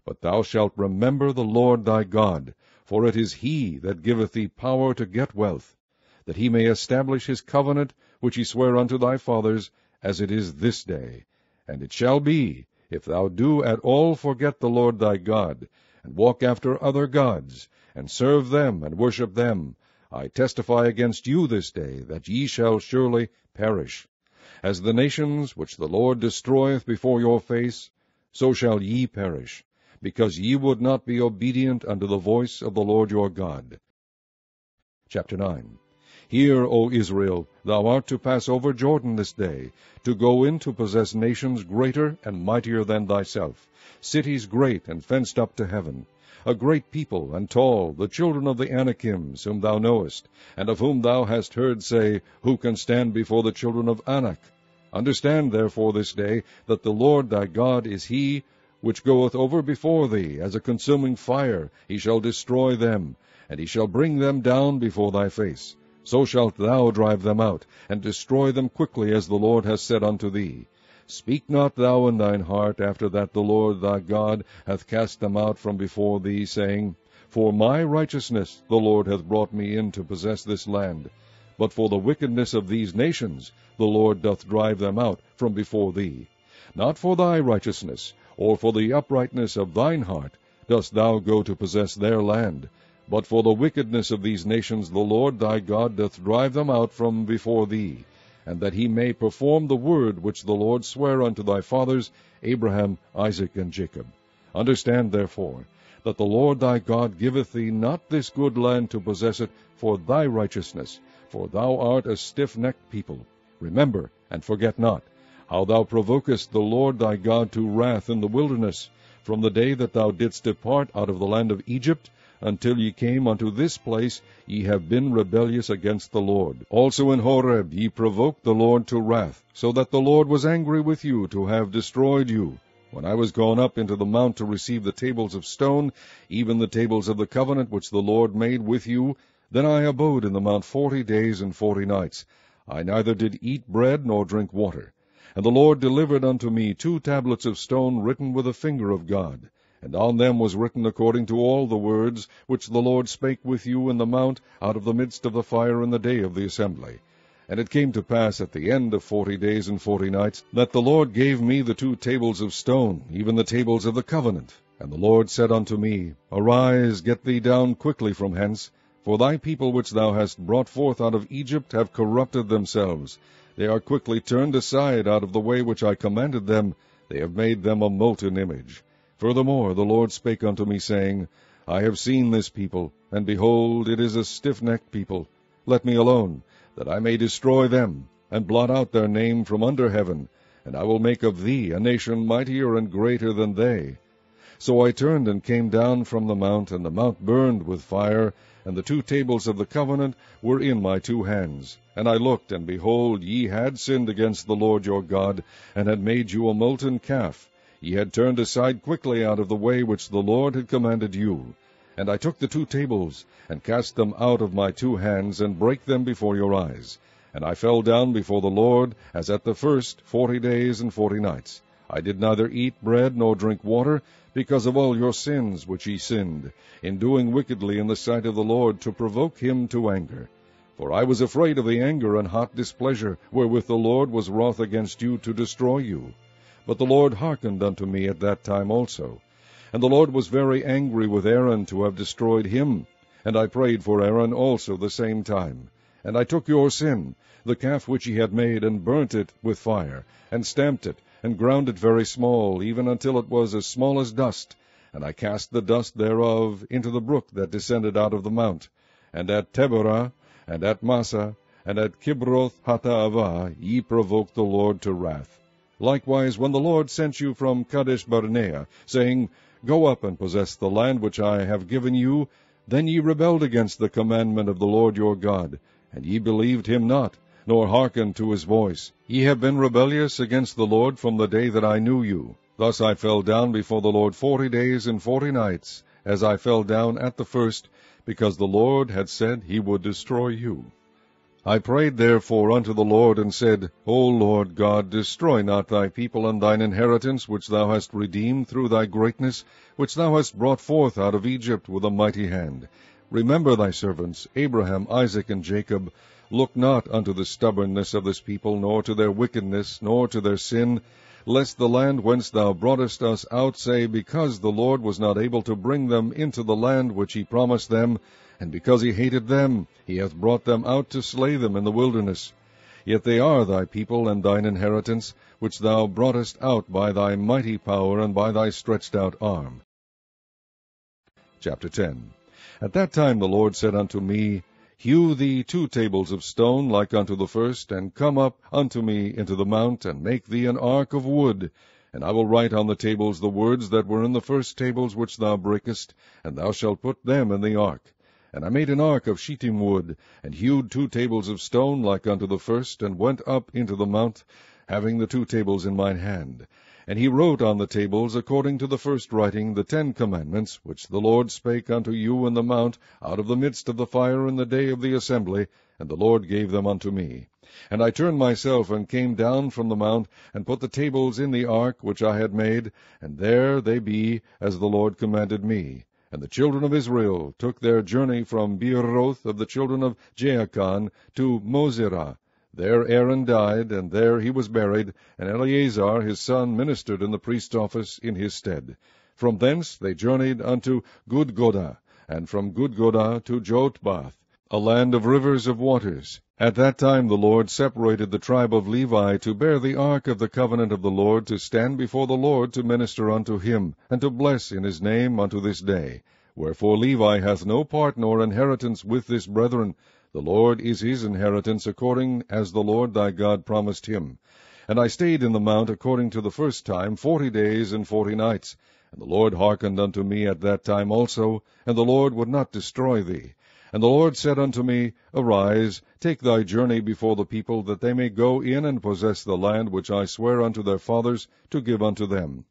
But thou shalt remember the Lord thy God, for it is he that giveth thee power to get wealth, that he may establish his covenant, which he sware unto thy fathers, as it is this day. And it shall be, if thou do at all forget the Lord thy God, and walk after other gods, and serve them, and worship them, I testify against you this day, that ye shall surely perish. As the nations which the Lord destroyeth before your face, so shall ye perish, because ye would not be obedient unto the voice of the Lord your God. Chapter 9. Hear, O Israel, thou art to pass over Jordan this day, to go in to possess nations greater and mightier than thyself, cities great and fenced up to heaven, a great people and tall, the children of the Anakims, whom thou knowest, and of whom thou hast heard say, Who can stand before the children of Anak? Understand therefore this day, that the Lord thy God is he, which goeth over before thee, as a consuming fire. He shall destroy them, and he shall bring them down before thy face. So shalt thou drive them out, and destroy them quickly, as the Lord has said unto thee. Speak not thou in thine heart, after that the Lord thy God hath cast them out from before thee, saying, For my righteousness the Lord hath brought me in to possess this land. But for the wickedness of these nations the Lord doth drive them out from before thee. Not for thy righteousness, or for the uprightness of thine heart, dost thou go to possess their land, but for the wickedness of these nations the Lord thy God doth drive them out from before thee, and that he may perform the word which the Lord sware unto thy fathers, Abraham, Isaac, and Jacob. Understand therefore, that the Lord thy God giveth thee not this good land to possess it for thy righteousness, for thou art a stiff-necked people. Remember, and forget not, how thou provokest the Lord thy God to wrath in the wilderness, from the day that thou didst depart out of the land of Egypt, until ye came unto this place. Ye have been rebellious against the Lord. Also in Horeb ye provoked the Lord to wrath, so that the Lord was angry with you to have destroyed you. When I was gone up into the mount to receive the tables of stone, even the tables of the covenant which the Lord made with you, then I abode in the mount 40 days and 40 nights. I neither did eat bread nor drink water. And the Lord delivered unto me 2 tablets of stone written with the finger of God. And on them was written according to all the words which the Lord spake with you in the mount out of the midst of the fire in the day of the assembly. And it came to pass at the end of 40 days and 40 nights, that the Lord gave me the 2 tables of stone, even the tables of the covenant. And the Lord said unto me, Arise, get thee down quickly from hence, for thy people which thou hast brought forth out of Egypt have corrupted themselves. They are quickly turned aside out of the way which I commanded them. They have made them a molten image. Furthermore the Lord spake unto me, saying, I have seen this people, and behold, it is a stiff-necked people. Let me alone, that I may destroy them, and blot out their name from under heaven, and I will make of thee a nation mightier and greater than they. So I turned and came down from the mount, and the mount burned with fire, and the 2 tables of the covenant were in my 2 hands. And I looked, and behold, ye had sinned against the Lord your God, and had made you a molten calf. Ye had turned aside quickly out of the way which the Lord had commanded you. And I took the 2 tables, and cast them out of my 2 hands, and brake them before your eyes. And I fell down before the Lord, as at the first 40 days and 40 nights. I did neither eat bread nor drink water, because of all your sins which ye sinned, in doing wickedly in the sight of the Lord, to provoke him to anger. For I was afraid of the anger and hot displeasure, wherewith the Lord was wroth against you to destroy you. But the Lord hearkened unto me at that time also. And the Lord was very angry with Aaron to have destroyed him. And I prayed for Aaron also the same time. And I took your sin, the calf which ye had made, and burnt it with fire, and stamped it, and ground it very small, even until it was as small as dust. And I cast the dust thereof into the brook that descended out of the mount. And at Teberah, and at Massa, and at Kibroth-Hattaavah ye provoked the Lord to wrath. Likewise, when the Lord sent you from Kadesh-barnea, saying, Go up and possess the land which I have given you, then ye rebelled against the commandment of the Lord your God, and ye believed him not, nor hearkened to his voice. Ye have been rebellious against the Lord from the day that I knew you. Thus I fell down before the Lord 40 days and 40 nights, as I fell down at the first, because the Lord had said he would destroy you. I prayed therefore unto the Lord, and said, O Lord God, destroy not thy people and thine inheritance, which thou hast redeemed through thy greatness, which thou hast brought forth out of Egypt with a mighty hand. Remember thy servants, Abraham, Isaac, and Jacob. Look not unto the stubbornness of this people, nor to their wickedness, nor to their sin, lest the land whence thou broughtest us out say, Because the Lord was not able to bring them into the land which he promised them, and because he hated them, he hath brought them out to slay them in the wilderness. Yet they are thy people and thine inheritance, which thou broughtest out by thy mighty power and by thy stretched out arm. Chapter 10. At that time the Lord said unto me, Hew thee 2 tables of stone like unto the first, and come up unto me into the mount, and make thee an ark of wood. And I will write on the tables the words that were in the first tables which thou breakest, and thou shalt put them in the ark. And I made an ark of shittim wood, and hewed 2 tables of stone like unto the first, and went up into the mount, having the 2 tables in mine hand. And he wrote on the tables, according to the first writing, the 10 commandments, which the Lord spake unto you in the mount, out of the midst of the fire in the day of the assembly, and the Lord gave them unto me. And I turned myself, and came down from the mount, and put the tables in the ark which I had made, and there they be, as the Lord commanded me. And the children of Israel took their journey from Beeroth of the children of Jaachan to Mosera. There Aaron died, and there he was buried, and Eleazar his son ministered in the priest's office in his stead. From thence they journeyed unto Gudgodah, and from Gudgodah to Jotbath, a land of rivers of waters. At that time the Lord separated the tribe of Levi to bear the ark of the covenant of the Lord, to stand before the Lord to minister unto him, and to bless in his name unto this day. Wherefore Levi hath no part nor inheritance with this brethren. The Lord is his inheritance, according as the Lord thy God promised him. And I stayed in the mount according to the first time 40 days and 40 nights. And the Lord hearkened unto me at that time also, and the Lord would not destroy thee. And the Lord said unto me, Arise, take thy journey before the people, that they may go in and possess the land which I swear unto their fathers to give unto them.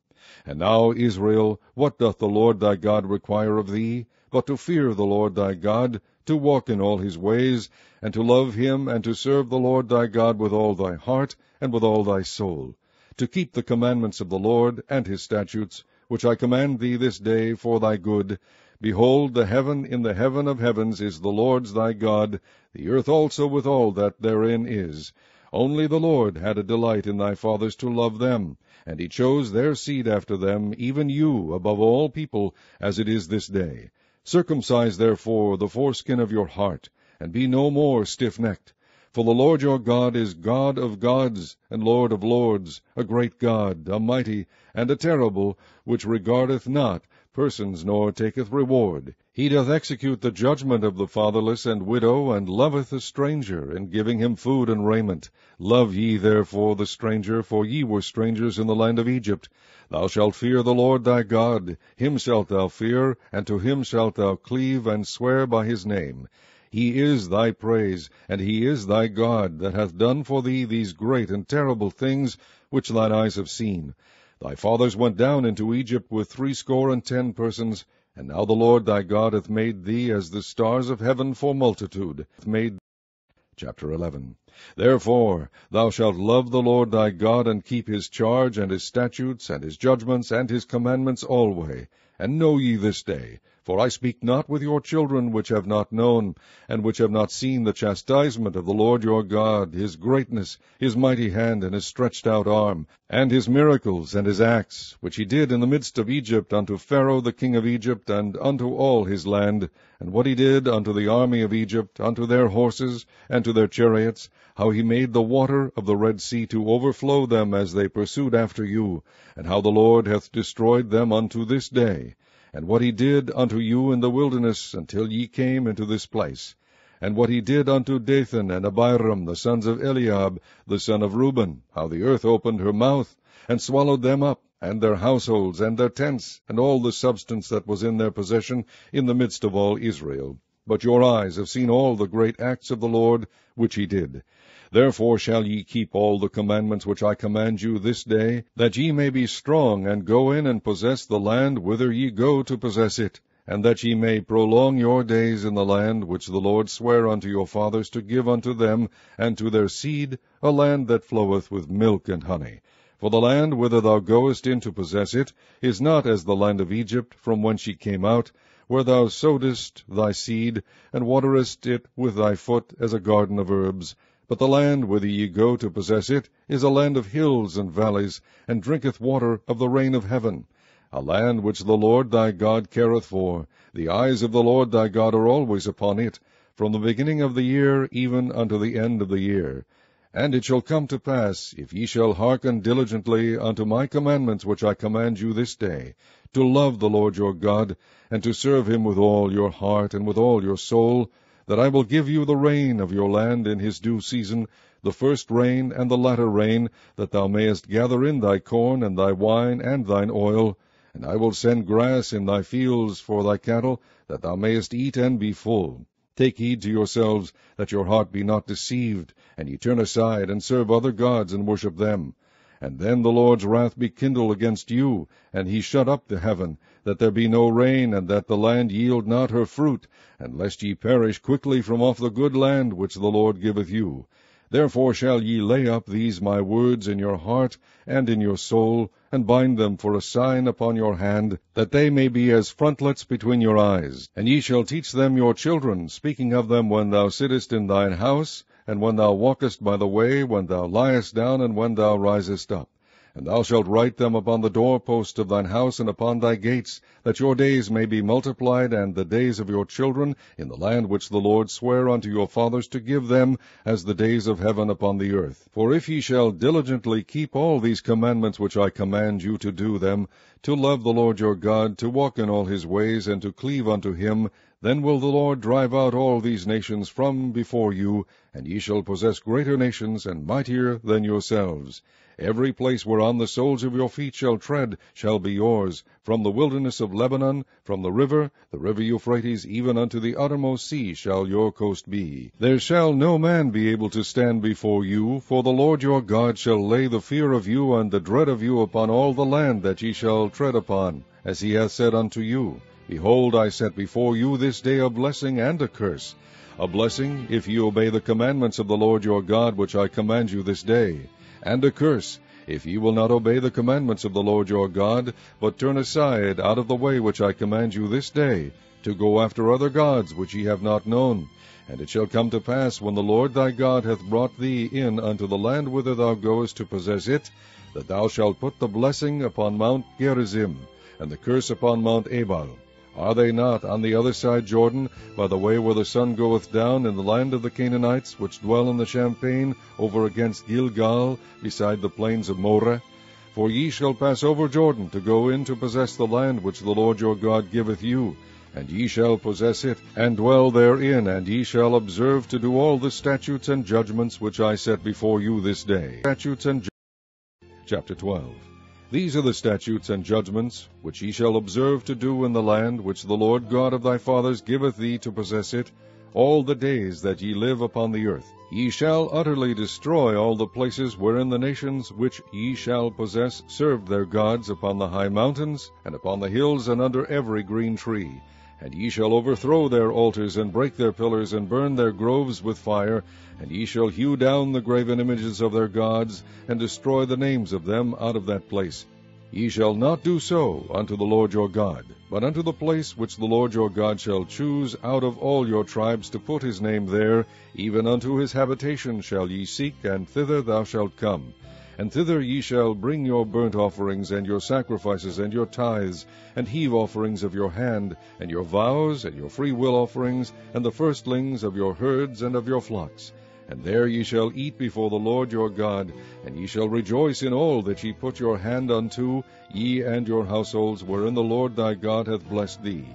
And now, Israel, what doth the Lord thy God require of thee, but to fear the Lord thy God, to walk in all his ways, and to love him, and to serve the Lord thy God with all thy heart, and with all thy soul, to keep the commandments of the Lord, and his statutes, which I command thee this day for thy good. Behold, the heaven in the heaven of heavens is the Lord's thy God, the earth also with all that therein is. Only the Lord had a delight in thy fathers to love them, and he chose their seed after them, even you, above all people, as it is this day. Circumcise therefore the foreskin of your heart, and be no more stiff-necked. For the Lord your God is God of gods, and Lord of lords, a great God, a mighty, and a terrible, which regardeth not persons, nor taketh reward. He doth execute the judgment of the fatherless and widow, and loveth the stranger, in giving him food and raiment. Love ye therefore the stranger, for ye were strangers in the land of Egypt. Thou shalt fear the Lord thy God, him shalt thou fear, and to him shalt thou cleave, and swear by his name. He is thy praise, and he is thy God, that hath done for thee these great and terrible things, which thine eyes have seen. Thy fathers went down into Egypt with 60 persons, and now the Lord thy God hath made thee as the stars of heaven for multitude. Chapter 11. Therefore thou shalt love the Lord thy God, and keep his charge, and his statutes, and his judgments, and his commandments alway. And know ye this day, for I speak not with your children which have not known, and which have not seen the chastisement of the Lord your God, his greatness, his mighty hand, and his stretched out arm, and his miracles, and his acts, which he did in the midst of Egypt unto Pharaoh the king of Egypt, and unto all his land, and what he did unto the army of Egypt, unto their horses, and to their chariots, how he made the water of the Red Sea to overflow them as they pursued after you, and how the Lord hath destroyed them unto this day, and what he did unto you in the wilderness until ye came into this place, and what he did unto Dathan and Abiram, the sons of Eliab, the son of Reuben, how the earth opened her mouth, and swallowed them up, and their households, and their tents, and all the substance that was in their possession, in the midst of all Israel. But your eyes have seen all the great acts of the Lord, which he did. Therefore shall ye keep all the commandments which I command you this day, that ye may be strong, and go in and possess the land whither ye go to possess it, and that ye may prolong your days in the land which the Lord sware unto your fathers to give unto them and to their seed, a land that floweth with milk and honey. For the land whither thou goest in to possess it is not as the land of Egypt, from whence ye came out, where thou sowedest thy seed, and waterest it with thy foot as a garden of herbs. But the land whither ye go to possess it is a land of hills and valleys, and drinketh water of the rain of heaven, a land which the Lord thy God careth for. The eyes of the Lord thy God are always upon it, from the beginning of the year even unto the end of the year. And it shall come to pass, if ye shall hearken diligently unto my commandments which I command you this day, to love the Lord your God, and to serve him with all your heart and with all your soul, that I will give you the rain of your land in his due season, the first rain and the latter rain, that thou mayest gather in thy corn and thy wine and thine oil. And I will send grass in thy fields for thy cattle, that thou mayest eat and be full. Take heed to yourselves, that your heart be not deceived, and ye turn aside, and serve other gods, and worship them. And then the Lord's wrath be kindled against you, and he shut up the heaven, that there be no rain, and that the land yield not her fruit, and lest ye perish quickly from off the good land which the Lord giveth you. Therefore shall ye lay up these my words in your heart and in your soul, and bind them for a sign upon your hand, that they may be as frontlets between your eyes. And ye shall teach them your children, speaking of them when thou sittest in thine house, and when thou walkest by the way, when thou liest down, and when thou risest up. And thou shalt write them upon the doorpost of thine house and upon thy gates, that your days may be multiplied, and the days of your children, in the land which the Lord sware unto your fathers to give them, as the days of heaven upon the earth. For if ye shall diligently keep all these commandments which I command you to do them, to love the Lord your God, to walk in all his ways, and to cleave unto him, then will the Lord drive out all these nations from before you, and ye shall possess greater nations and mightier than yourselves. Every place whereon the soles of your feet shall tread shall be yours, from the wilderness of Lebanon, from the river Euphrates, even unto the uttermost sea shall your coast be. There shall no man be able to stand before you, for the Lord your God shall lay the fear of you and the dread of you upon all the land that ye shall tread upon, as he hath said unto you. Behold, I set before you this day a blessing and a curse. A blessing, if ye obey the commandments of the Lord your God, which I command you this day. And a curse, if ye will not obey the commandments of the Lord your God, but turn aside out of the way which I command you this day, to go after other gods which ye have not known. And it shall come to pass, when the Lord thy God hath brought thee in unto the land whither thou goest to possess it, that thou shalt put the blessing upon Mount Gerizim, and the curse upon Mount Ebal. Are they not on the other side Jordan, by the way where the sun goeth down, in the land of the Canaanites, which dwell in the champaign, over against Gilgal, beside the plains of Moreh? For ye shall pass over Jordan, to go in to possess the land which the Lord your God giveth you. And ye shall possess it, and dwell therein, and ye shall observe to do all the statutes and judgments which I set before you this day. Statutes and Chapter 12. These are the statutes and judgments which ye shall observe to do in the land which the Lord God of thy fathers giveth thee to possess it, all the days that ye live upon the earth. Ye shall utterly destroy all the places wherein the nations which ye shall possess served their gods, upon the high mountains, and upon the hills, and under every green tree. And ye shall overthrow their altars, and break their pillars, and burn their groves with fire, and ye shall hew down the graven images of their gods, and destroy the names of them out of that place. Ye shall not do so unto the Lord your God, but unto the place which the Lord your God shall choose out of all your tribes to put his name there, even unto his habitation shall ye seek, and thither thou shalt come. And thither ye shall bring your burnt offerings, and your sacrifices, and your tithes, and heave offerings of your hand, and your vows, and your freewill offerings, and the firstlings of your herds and of your flocks. And there ye shall eat before the Lord your God, and ye shall rejoice in all that ye put your hand unto, ye and your households, wherein the Lord thy God hath blessed thee.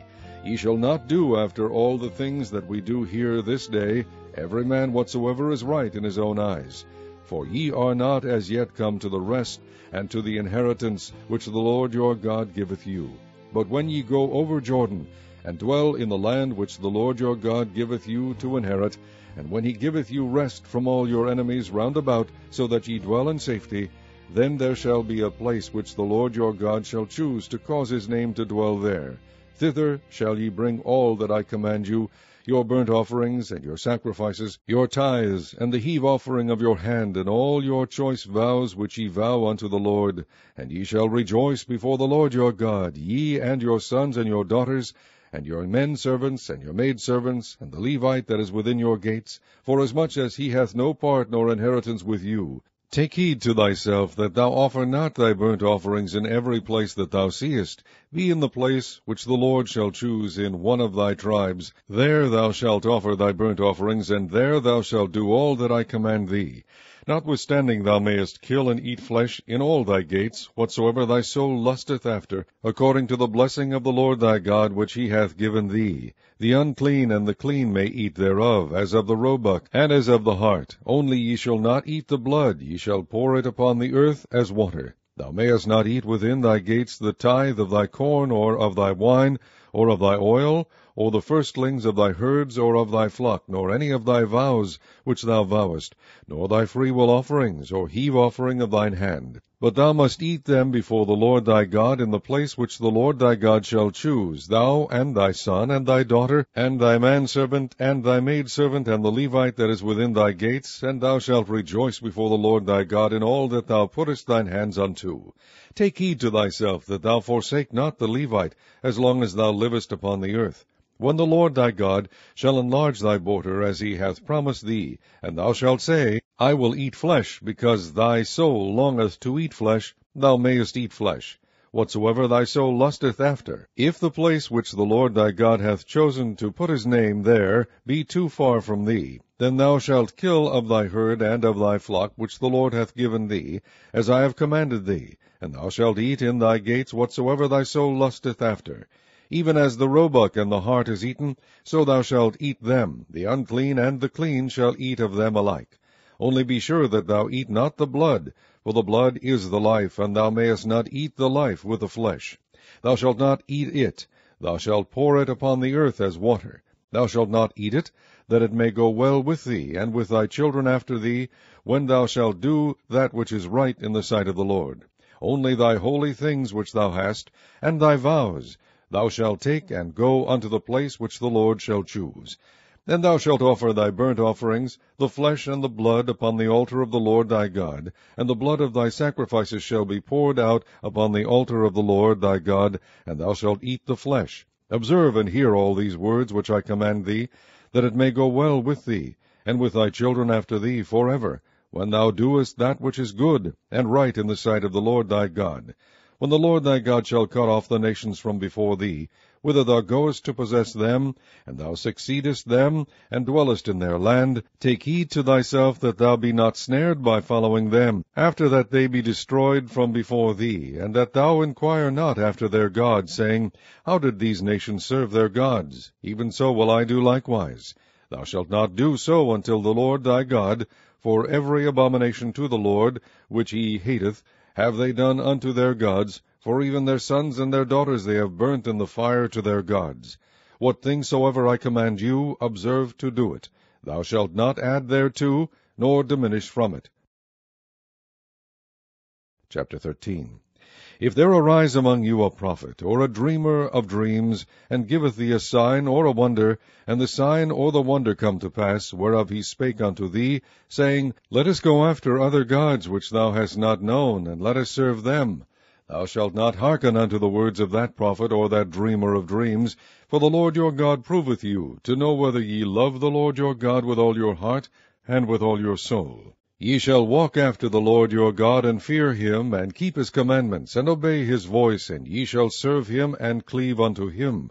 Ye shall not do after all the things that we do here this day, every man whatsoever is right in his own eyes. For ye are not as yet come to the rest, and to the inheritance which the Lord your God giveth you. But when ye go over Jordan, and dwell in the land which the Lord your God giveth you to inherit, and when he giveth you rest from all your enemies round about, so that ye dwell in safety, then there shall be a place which the Lord your God shall choose to cause his name to dwell there. Thither shall ye bring all that I command you, your burnt offerings, and your sacrifices, your tithes, and the heave offering of your hand, and all your choice vows which ye vow unto the Lord. And ye shall rejoice before the Lord your God, ye and your sons and your daughters, and your men servants, and your maid servants, and the Levite that is within your gates, forasmuch as he hath no part nor inheritance with you. Take heed to thyself that thou offer not thy burnt offerings in every place that thou seest. Be in the place which the Lord shall choose in one of thy tribes. There thou shalt offer thy burnt offerings, and there thou shalt do all that I command thee. Notwithstanding thou mayest kill and eat flesh in all thy gates, whatsoever thy soul lusteth after, according to the blessing of the Lord thy God which he hath given thee. The unclean and the clean may eat thereof, as of the roebuck, and as of the hart. Only ye shall not eat the blood, ye shall pour it upon the earth as water. Thou mayest not eat within thy gates the tithe of thy corn, or of thy wine, or of thy oil, or the firstlings of thy herds, or of thy flock, nor any of thy vows which thou vowest, nor thy freewill offerings, or heave offering of thine hand. But thou must eat them before the Lord thy God in the place which the Lord thy God shall choose, thou and thy son, and thy daughter, and thy manservant, and thy maidservant, and the Levite that is within thy gates, and thou shalt rejoice before the Lord thy God in all that thou puttest thine hands unto. Take heed to thyself that thou forsake not the Levite, as long as thou livest upon the earth. When the Lord thy God shall enlarge thy border, as he hath promised thee, and thou shalt say, I will eat flesh, because thy soul longeth to eat flesh, thou mayest eat flesh, whatsoever thy soul lusteth after. If the place which the Lord thy God hath chosen to put his name there be too far from thee, then thou shalt kill of thy herd and of thy flock which the Lord hath given thee, as I have commanded thee, and thou shalt eat in thy gates whatsoever thy soul lusteth after. Even as the roebuck and the hart is eaten, so thou shalt eat them. The unclean and the clean shall eat of them alike. Only be sure that thou eat not the blood, for the blood is the life, and thou mayest not eat the life with the flesh. Thou shalt not eat it. Thou shalt pour it upon the earth as water. Thou shalt not eat it, that it may go well with thee, and with thy children after thee, when thou shalt do that which is right in the sight of the Lord. Only thy holy things which thou hast, and thy vows, thou shalt take and go unto the place which the Lord shall choose. And thou shalt offer thy burnt offerings, the flesh and the blood, upon the altar of the Lord thy God, and the blood of thy sacrifices shall be poured out upon the altar of the Lord thy God, and thou shalt eat the flesh. Observe and hear all these words which I command thee, that it may go well with thee, and with thy children after thee forever, when thou doest that which is good and right in the sight of the Lord thy God. When the Lord thy God shall cut off the nations from before thee, whither thou goest to possess them, and thou succeedest them, and dwellest in their land, take heed to thyself that thou be not snared by following them, after that they be destroyed from before thee, and that thou inquire not after their gods, saying, How did these nations serve their gods? Even so will I do likewise. Thou shalt not do so until the Lord thy God, for every abomination to the Lord, which he hateth, have they done unto their gods, for even their sons and their daughters they have burnt in the fire to their gods. What thing soever I command you, observe to do it. Thou shalt not add thereto, nor diminish from it. Chapter 13. If there arise among you a prophet, or a dreamer of dreams, and giveth thee a sign or a wonder, and the sign or the wonder come to pass, whereof he spake unto thee, saying, Let us go after other gods which thou hast not known, and let us serve them, thou shalt not hearken unto the words of that prophet or that dreamer of dreams, for the Lord your God proveth you, to know whether ye love the Lord your God with all your heart and with all your soul. Ye shall walk after the Lord your God, and fear him, and keep his commandments, and obey his voice, and ye shall serve him, and cleave unto him.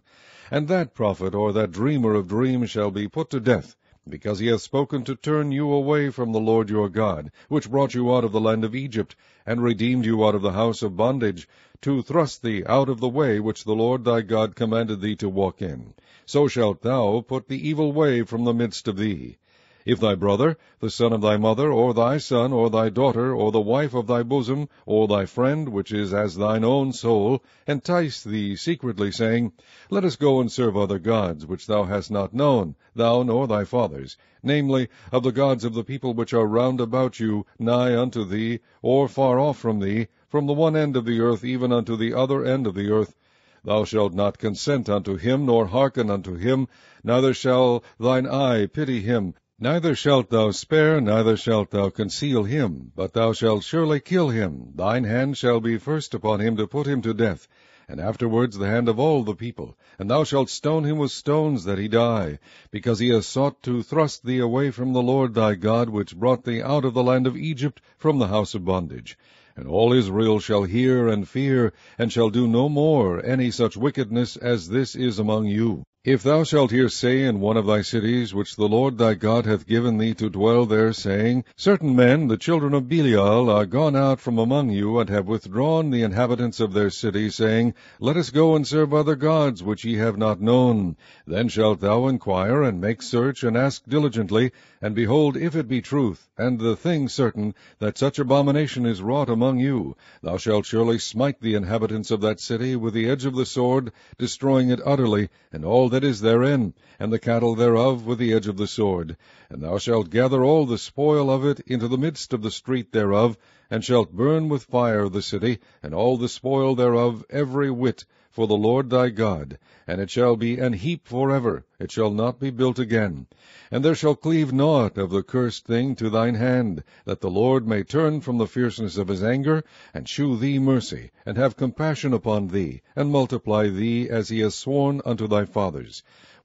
And that prophet or that dreamer of dreams shall be put to death, because he hath spoken to turn you away from the Lord your God, which brought you out of the land of Egypt, and redeemed you out of the house of bondage, to thrust thee out of the way which the Lord thy God commanded thee to walk in. So shalt thou put the evil way from the midst of thee. If thy brother, the son of thy mother, or thy son, or thy daughter, or the wife of thy bosom, or thy friend, which is as thine own soul, entice thee secretly, saying, Let us go and serve other gods, which thou hast not known, thou nor thy fathers, namely, of the gods of the people which are round about you, nigh unto thee, or far off from thee, from the one end of the earth even unto the other end of the earth, thou shalt not consent unto him, nor hearken unto him, neither shall thine eye pity him, neither shalt thou spare, neither shalt thou conceal him, but thou shalt surely kill him. Thine hand shall be first upon him to put him to death, and afterwards the hand of all the people. And thou shalt stone him with stones that he die, because he has sought to thrust thee away from the Lord thy God, which brought thee out of the land of Egypt, from the house of bondage. And all Israel shall hear and fear, and shall do no more any such wickedness as this is among you. If thou shalt hear say in one of thy cities, which the Lord thy God hath given thee to dwell there, saying, Certain men, the children of Belial, are gone out from among you, and have withdrawn the inhabitants of their city, saying, Let us go and serve other gods, which ye have not known. Then shalt thou inquire, and make search, and ask diligently, and behold, if it be truth, and the thing certain, that such abomination is wrought among you, thou shalt surely smite the inhabitants of that city with the edge of the sword, destroying it utterly, and all that is therein, and the cattle thereof with the edge of the sword. And thou shalt gather all the spoil of it into the midst of the street thereof, and shalt burn with fire the city, and all the spoil thereof, every whit, for the Lord thy God. And it shall be an heap forever, it shall not be built again. And there shall cleave naught of the cursed thing to thine hand, that the Lord may turn from the fierceness of his anger, and shew thee mercy, and have compassion upon thee, and multiply thee, as he has sworn unto thy fathers.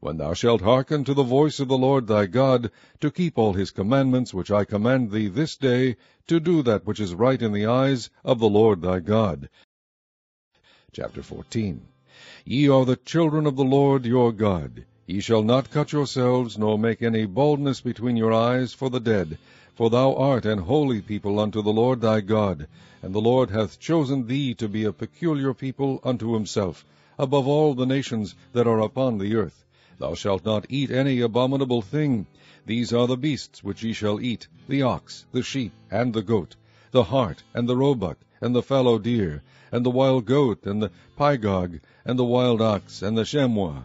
when thou shalt hearken to the voice of the Lord thy God, to keep all his commandments which I command thee this day, to do that which is right in the eyes of the Lord thy God. Chapter 14. Ye are the children of the Lord your God. Ye shall not cut yourselves, nor make any baldness between your eyes for the dead, for thou art an holy people unto the Lord thy God, and the Lord hath chosen thee to be a peculiar people unto himself, above all the nations that are upon the earth. Thou shalt not eat any abominable thing. These are the beasts which ye shall eat, the ox, the sheep, and the goat, the hart, and the roebuck, and the fallow deer, and the wild goat, and the pygog, and the wild ox, and the chamois,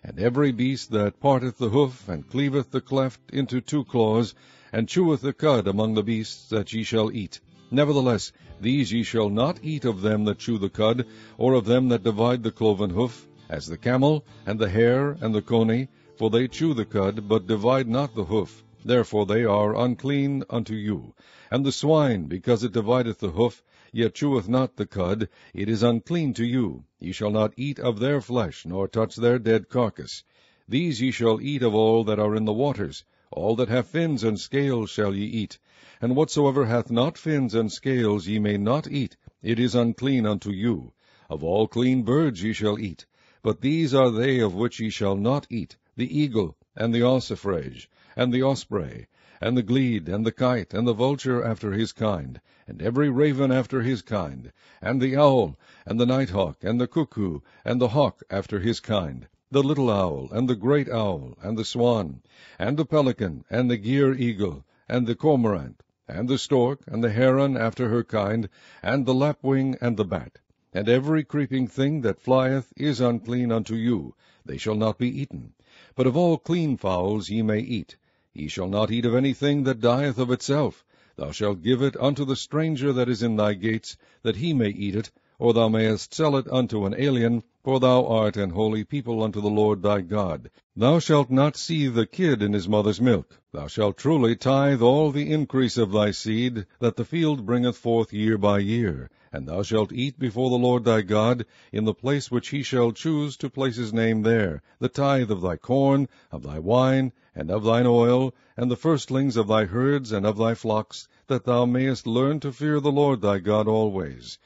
and every beast that parteth the hoof, and cleaveth the cleft into two claws, and cheweth the cud among the beasts that ye shall eat. Nevertheless, these ye shall not eat of them that chew the cud, or of them that divide the cloven hoof, as the camel, and the hare, and the coney, for they chew the cud, but divide not the hoof. Therefore they are unclean unto you. And the swine, because it divideth the hoof, yet cheweth not the cud, it is unclean to you. Ye shall not eat of their flesh, nor touch their dead carcass. These ye shall eat of all that are in the waters. All that have fins and scales shall ye eat. And whatsoever hath not fins and scales ye may not eat, it is unclean unto you. Of all clean birds ye shall eat. But these are they of which ye shall not eat, the eagle, and the ossifrage, and the osprey, and the glede, and the kite, and the vulture after his kind, and every raven after his kind, and the owl, and the nighthawk, and the cuckoo, and the hawk after his kind, the little owl, and the great owl, and the swan, and the pelican, and the gier eagle, and the cormorant, and the stork, and the heron after her kind, and the lapwing, and the bat. And every creeping thing that flieth is unclean unto you, they shall not be eaten. But of all clean fowls ye may eat. Ye shall not eat of anything that dieth of itself. Thou shalt give it unto the stranger that is in thy gates, that he may eat it, or thou mayest sell it unto an alien, for thou art an holy people unto the Lord thy God. Thou shalt not seethe the kid in his mother's milk. Thou shalt truly tithe all the increase of thy seed, that the field bringeth forth year by year. And thou shalt eat before the Lord thy God, in the place which he shall choose to place his name there, the tithe of thy corn, of thy wine, and of thine oil, and the firstlings of thy herds and of thy flocks, that thou mayest learn to fear the Lord thy God always.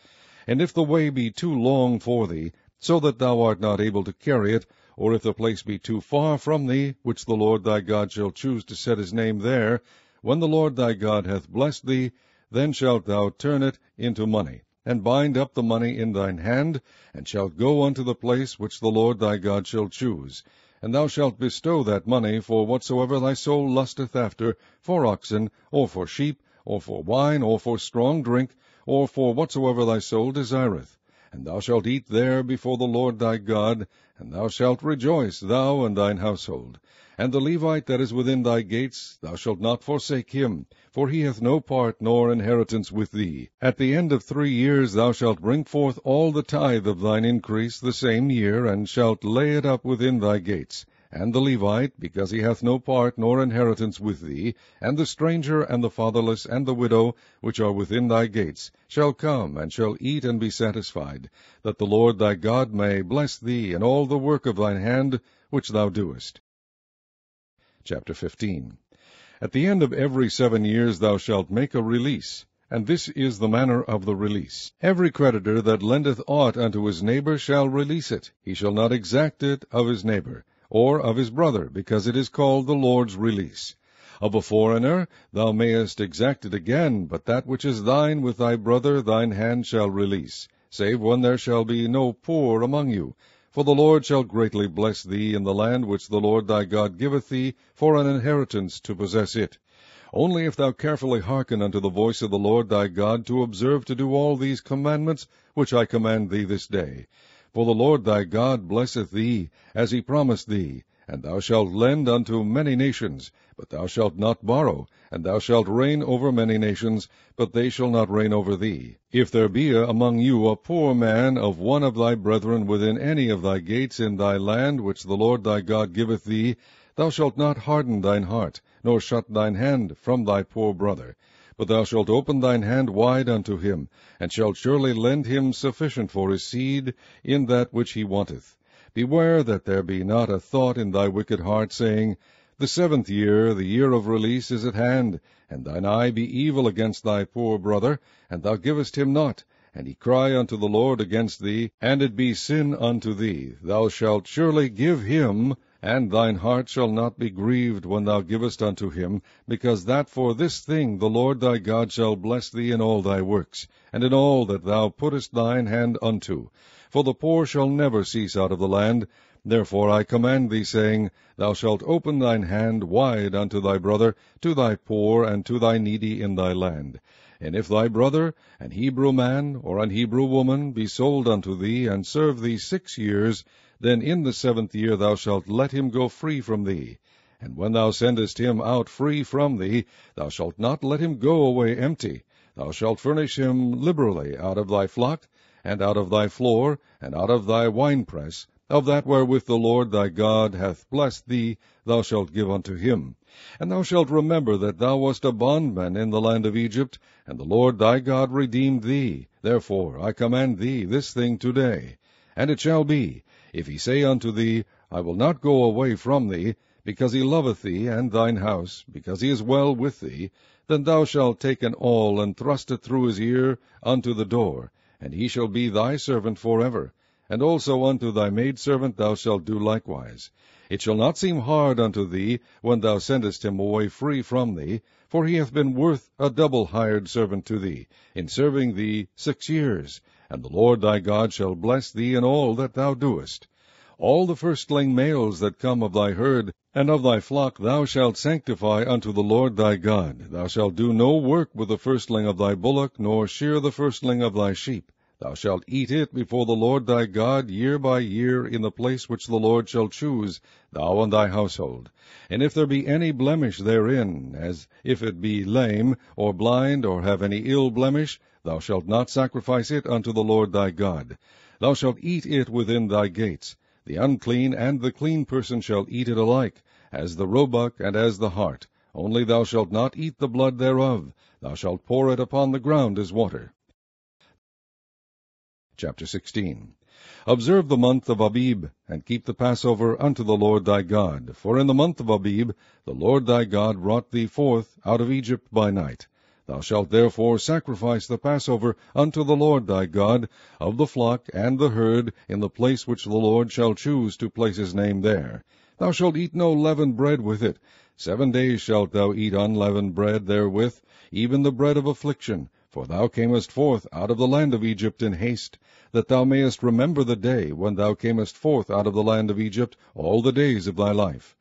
And if the way be too long for thee, so that thou art not able to carry it, or if the place be too far from thee, which the Lord thy God shall choose to set his name there, when the Lord thy God hath blessed thee, then shalt thou turn it into money, and bind up the money in thine hand, and shalt go unto the place which the Lord thy God shall choose. And thou shalt bestow that money for whatsoever thy soul lusteth after, for oxen, or for sheep, or for wine, or for strong drink, or for whatsoever thy soul desireth. And thou shalt eat there before the Lord thy God, and thou shalt rejoice, thou and thine household. And the Levite that is within thy gates, thou shalt not forsake him, for he hath no part nor inheritance with thee. At the end of 3 years thou shalt bring forth all the tithe of thine increase the same year, and shalt lay it up within thy gates. And the Levite, because he hath no part nor inheritance with thee, and the stranger, and the fatherless, and the widow, which are within thy gates, shall come, and shall eat and be satisfied, that the Lord thy God may bless thee in all the work of thine hand which thou doest. Chapter 15. At the end of every 7 years thou shalt make a release, and this is the manner of the release. Every creditor that lendeth aught unto his neighbor shall release it. He shall not exact it of his neighbor, or of his brother, because it is called the Lord's release. Of a foreigner thou mayest exact it again, but that which is thine with thy brother thine hand shall release, save when there shall be no poor among you. For the Lord shall greatly bless thee in the land which the Lord thy God giveth thee for an inheritance to possess it. Only if thou carefully hearken unto the voice of the Lord thy God, to observe to do all these commandments which I command thee this day. For the Lord thy God blesseth thee, as he promised thee, and thou shalt lend unto many nations, but thou shalt not borrow, and thou shalt reign over many nations, but they shall not reign over thee. If there be among you a poor man of one of thy brethren within any of thy gates in thy land which the Lord thy God giveth thee, thou shalt not harden thine heart, nor shut thine hand from thy poor brother, but thou shalt open thine hand wide unto him, and shalt surely lend him sufficient for his seed in that which he wanteth. Beware that there be not a thought in thy wicked heart, saying, The 7th year, the year of release, is at hand, and thine eye be evil against thy poor brother, and thou givest him not, and he cry unto the Lord against thee, and it be sin unto thee. Thou shalt surely give him, and thine heart shall not be grieved when thou givest unto him, because that for this thing the Lord thy God shall bless thee in all thy works, and in all that thou puttest thine hand unto. For the poor shall never cease out of the land. Therefore I command thee, saying, Thou shalt open thine hand wide unto thy brother, to thy poor, and to thy needy in thy land. And if thy brother, an Hebrew man, or an Hebrew woman, be sold unto thee, and serve thee 6 years, then in the 7th year thou shalt let him go free from thee. And when thou sendest him out free from thee, thou shalt not let him go away empty. Thou shalt furnish him liberally out of thy flock, and out of thy floor, and out of thy winepress, of that wherewith the Lord thy God hath blessed thee, thou shalt give unto him. And thou shalt remember that thou wast a bondman in the land of Egypt, and the Lord thy God redeemed thee. Therefore I command thee this thing today. And it shall be, if he say unto thee, I will not go away from thee, because he loveth thee and thine house, because he is well with thee, then thou shalt take an awl, and thrust it through his ear unto the door, and he shall be thy servant forever. And also unto thy maidservant thou shalt do likewise. It shall not seem hard unto thee, when thou sendest him away free from thee, for he hath been worth a double hired servant to thee, in serving thee 6 years. And the Lord thy God shall bless thee in all that thou doest. All the firstling males that come of thy herd and of thy flock thou shalt sanctify unto the Lord thy God. Thou shalt do no work with the firstling of thy bullock, nor shear the firstling of thy sheep. Thou shalt eat it before the Lord thy God year by year in the place which the Lord shall choose, thou and thy household. And if there be any blemish therein, as if it be lame, or blind, or have any ill blemish, thou shalt not sacrifice it unto the Lord thy God. Thou shalt eat it within thy gates. The unclean and the clean person shall eat it alike, as the roebuck and as the hart. Only thou shalt not eat the blood thereof. Thou shalt pour it upon the ground as water. Chapter 16. Observe the month of Abib, and keep the Passover unto the Lord thy God. For in the month of Abib the Lord thy God brought thee forth out of Egypt by night. Thou shalt therefore sacrifice the Passover unto the Lord thy God, of the flock and the herd, in the place which the Lord shall choose to place his name there. Thou shalt eat no leavened bread with it. 7 days shalt thou eat unleavened bread therewith, even the bread of affliction. For thou camest forth out of the land of Egypt in haste, that thou mayest remember the day when thou camest forth out of the land of Egypt all the days of thy life.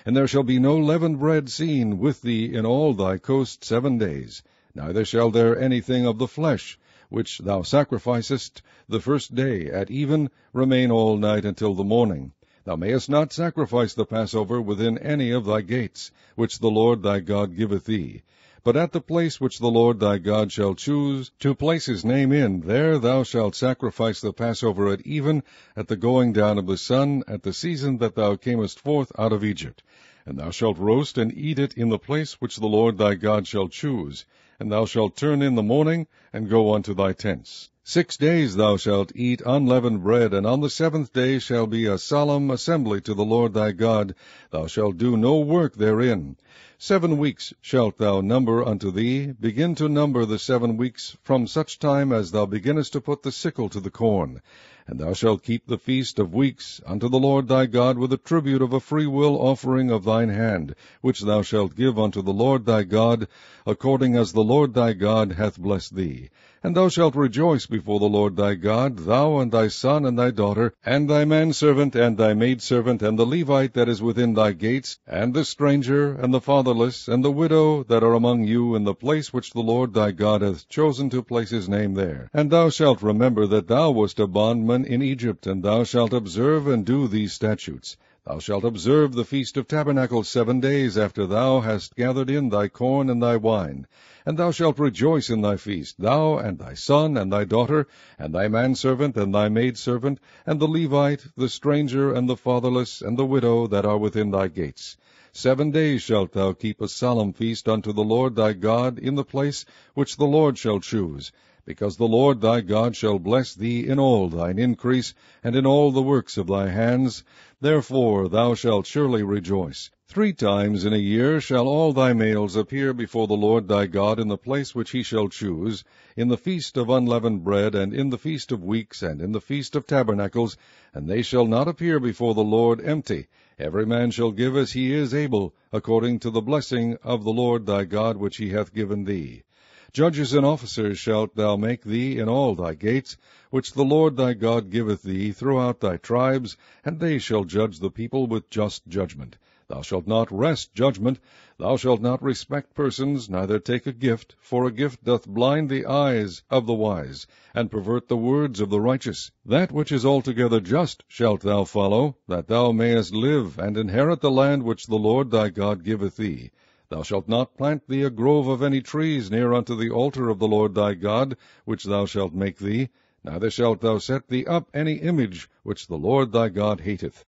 And there shall be no leavened bread seen with thee in all thy coast 7 days, neither shall there anything of the flesh, which thou sacrificest the first day at even, remain all night until the morning. Thou mayest not sacrifice the Passover within any of thy gates, which the Lord thy God giveth thee. But at the place which the Lord thy God shall choose to place his name in, there thou shalt sacrifice the Passover at even, at the going down of the sun, at the season that thou camest forth out of Egypt. And thou shalt roast and eat it in the place which the Lord thy God shall choose. And thou shalt turn in the morning, and go unto thy tents. 6 days thou shalt eat unleavened bread, and on the 7th day shall be a solemn assembly to the Lord thy God. Thou shalt do no work therein. 7 weeks shalt thou number unto thee. Begin to number the 7 weeks from such time as thou beginnest to put the sickle to the corn. And thou shalt keep the feast of weeks unto the Lord thy God with a tribute of a freewill offering of thine hand, which thou shalt give unto the Lord thy God, according as the Lord thy God hath blessed thee. And thou shalt rejoice before the Lord thy God, thou and thy son and thy daughter, and thy manservant and thy maidservant, and the Levite that is within thy gates, and the stranger, and the fatherless, and the widow that are among you, in the place which the Lord thy God hath chosen to place his name there. And thou shalt remember that thou wast a bondman in Egypt, and thou shalt observe and do these statutes. Thou shalt observe the Feast of Tabernacles 7 days after thou hast gathered in thy corn and thy wine. And thou shalt rejoice in thy feast, thou and thy son and thy daughter, and thy manservant and thy maidservant, and the Levite, the stranger, and the fatherless, and the widow that are within thy gates. 7 days shalt thou keep a solemn feast unto the Lord thy God in the place which the Lord shall choose. because the Lord thy God shall bless thee in all thine increase, and in all the works of thy hands. Therefore thou shalt surely rejoice. 3 times in a year shall all thy males appear before the Lord thy God in the place which he shall choose, in the feast of unleavened bread, and in the feast of weeks, and in the feast of tabernacles, and they shall not appear before the Lord empty. Every man shall give as he is able, according to the blessing of the Lord thy God which he hath given thee. Judges and officers shalt thou make thee in all thy gates, which the Lord thy God giveth thee throughout thy tribes, and they shall judge the people with just judgment. Thou shalt not wrest judgment. Thou shalt not respect persons, neither take a gift, for a gift doth blind the eyes of the wise, and pervert the words of the righteous. That which is altogether just shalt thou follow, that thou mayest live, and inherit the land which the Lord thy God giveth thee. Thou shalt not plant thee a grove of any trees near unto the altar of the Lord thy God, which thou shalt make thee, neither shalt thou set thee up any image which the Lord thy God hateth.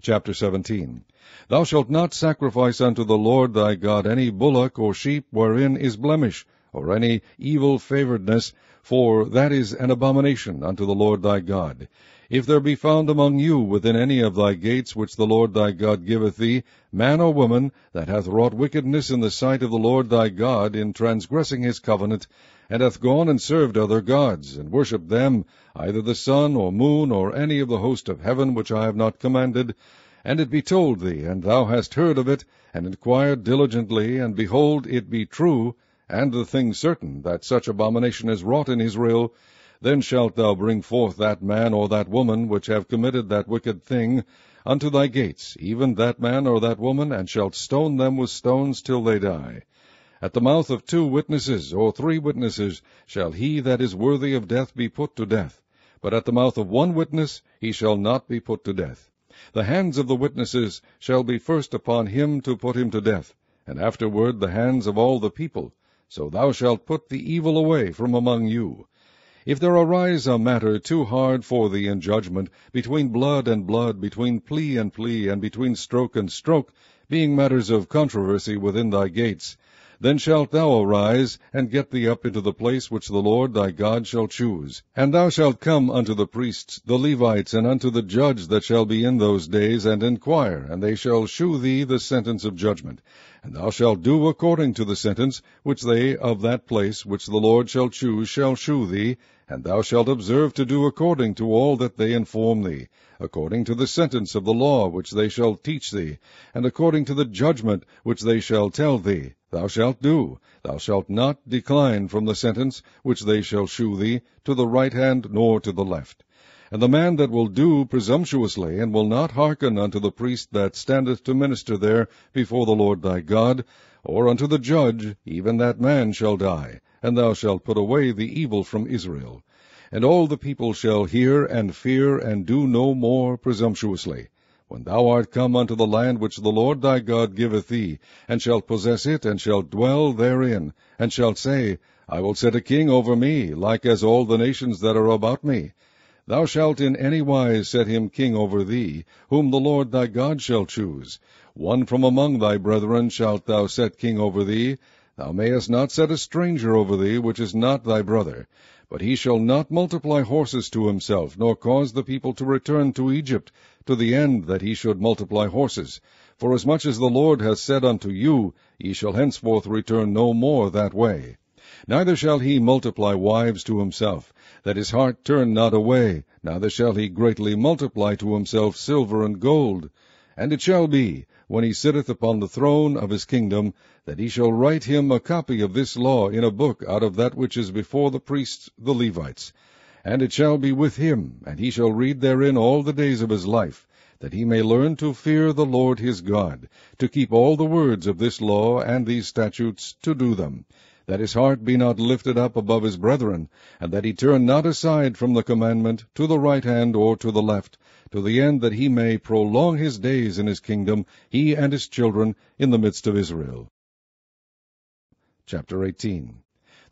Chapter 17. Thou shalt not sacrifice unto the Lord thy God any bullock or sheep wherein is blemish, or any evil favouredness, for that is an abomination unto the Lord thy God. If there be found among you within any of thy gates which the Lord thy God giveth thee, man or woman, that hath wrought wickedness in the sight of the Lord thy God, in transgressing his covenant, and hath gone and served other gods, and worshipped them, either the sun or moon, or any of the host of heaven which I have not commanded, and it be told thee, and thou hast heard of it, and inquired diligently, and behold, it be true, and the thing certain, that such abomination is wrought in Israel, then shalt thou bring forth that man or that woman which have committed that wicked thing unto thy gates, even that man or that woman, and shalt stone them with stones till they die. At the mouth of 2 witnesses or 3 witnesses shall he that is worthy of death be put to death, but at the mouth of 1 witness he shall not be put to death. The hands of the witnesses shall be first upon him to put him to death, and afterward the hands of all the people. So thou shalt put the evil away from among you. If there arise a matter too hard for thee in judgment, between blood and blood, between plea, and between stroke and stroke, being matters of controversy within thy gates, then shalt thou arise, and get thee up into the place which the Lord thy God shall choose. And thou shalt come unto the priests, the Levites, and unto the judge that shall be in those days, and inquire, and they shall shew thee the sentence of judgment. And thou shalt do according to the sentence which they of that place which the Lord shall choose shall shew thee, and thou shalt observe to do according to all that they inform thee, according to the sentence of the law which they shall teach thee, and according to the judgment which they shall tell thee. Thou shalt do. Thou shalt not decline from the sentence which they shall shew thee, to the right hand nor to the left. And the man that will do presumptuously, and will not hearken unto the priest that standeth to minister there before the Lord thy God, or unto the judge, even that man shall die, and thou shalt put away the evil from Israel. And all the people shall hear and fear, and do no more presumptuously. When thou art come unto the land which the Lord thy God giveth thee, and shalt possess it, and shalt dwell therein, and shalt say, I will set a king over me, like as all the nations that are about me. Thou shalt in any wise set him king over thee, whom the Lord thy God shall choose. One from among thy brethren shalt thou set king over thee. Thou mayest not set a stranger over thee, which is not thy brother. But he shall not multiply horses to himself, nor cause the people to return to Egypt, to the end that he should multiply horses. Forasmuch as the Lord hath said unto you, Ye shall henceforth return no more that way. Neither shall he multiply wives to himself, that his heart turn not away, neither shall he greatly multiply to himself silver and gold. And it shall be, when he sitteth upon the throne of his kingdom, that he shall write him a copy of this law in a book out of that which is before the priests the Levites. And it shall be with him, and he shall read therein all the days of his life, that he may learn to fear the Lord his God, to keep all the words of this law and these statutes, to do them, that his heart be not lifted up above his brethren, and that he turn not aside from the commandment to the right hand or to the left, to the end that he may prolong his days in his kingdom, he and his children, in the midst of Israel. Chapter 18.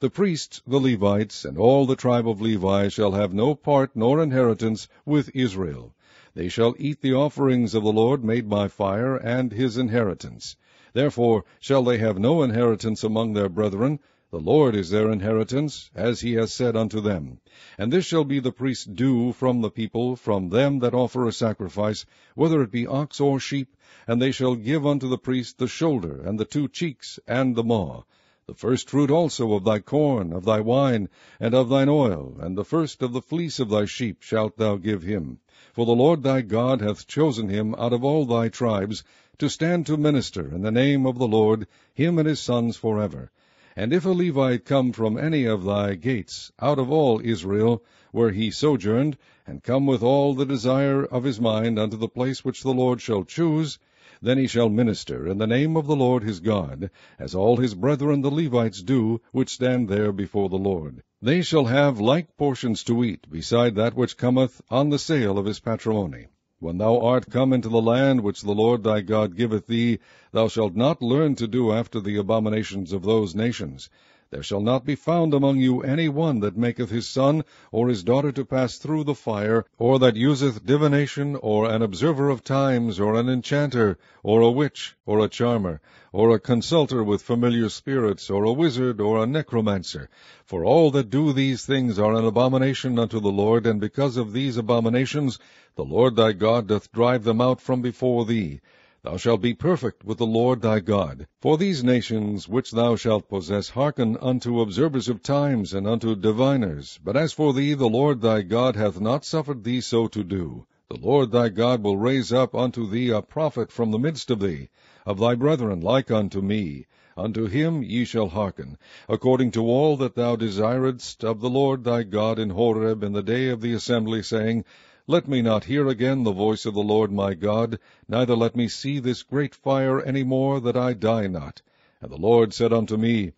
The priests, the Levites, and all the tribe of Levi shall have no part nor inheritance with Israel. They shall eat the offerings of the Lord made by fire, and his inheritance. Therefore shall they have no inheritance among their brethren. The Lord is their inheritance, as he has said unto them. And this shall be the priest's due from the people, from them that offer a sacrifice, whether it be ox or sheep, and they shall give unto the priest the shoulder, and the 2 cheeks, and the maw. The first fruit also of thy corn, of thy wine, and of thine oil, and the first of the fleece of thy sheep shalt thou give him. For the Lord thy God hath chosen him out of all thy tribes, to stand to minister in the name of the Lord, him and his sons forever. And if a Levite come from any of thy gates, out of all Israel, where he sojourned, and come with all the desire of his mind unto the place which the Lord shall choose, then he shall minister in the name of the Lord his God, as all his brethren the Levites do, which stand there before the Lord. They shall have like portions to eat, beside that which cometh on the sale of his patrimony. When thou art come into the land which the Lord thy God giveth thee, thou shalt not learn to do after the abominations of those nations. There shall not be found among you any one that maketh his son or his daughter to pass through the fire, or that useth divination, or an observer of times, or an enchanter, or a witch, or a charmer, or a consulter with familiar spirits, or a wizard, or a necromancer. For all that do these things are an abomination unto the Lord, and because of these abominations the Lord thy God doth drive them out from before thee. Thou shalt be perfect with the Lord thy God. For these nations which thou shalt possess hearken unto observers of times, and unto diviners. But as for thee, the Lord thy God hath not suffered thee so to do. The Lord thy God will raise up unto thee a prophet from the midst of thee, of thy brethren like unto me. Unto him ye shall hearken, according to all that thou desiredst of the Lord thy God in Horeb in the day of the assembly, saying, Let me not hear again the voice of the Lord my God, neither let me see this great fire any more, that I die not. And the Lord said unto me,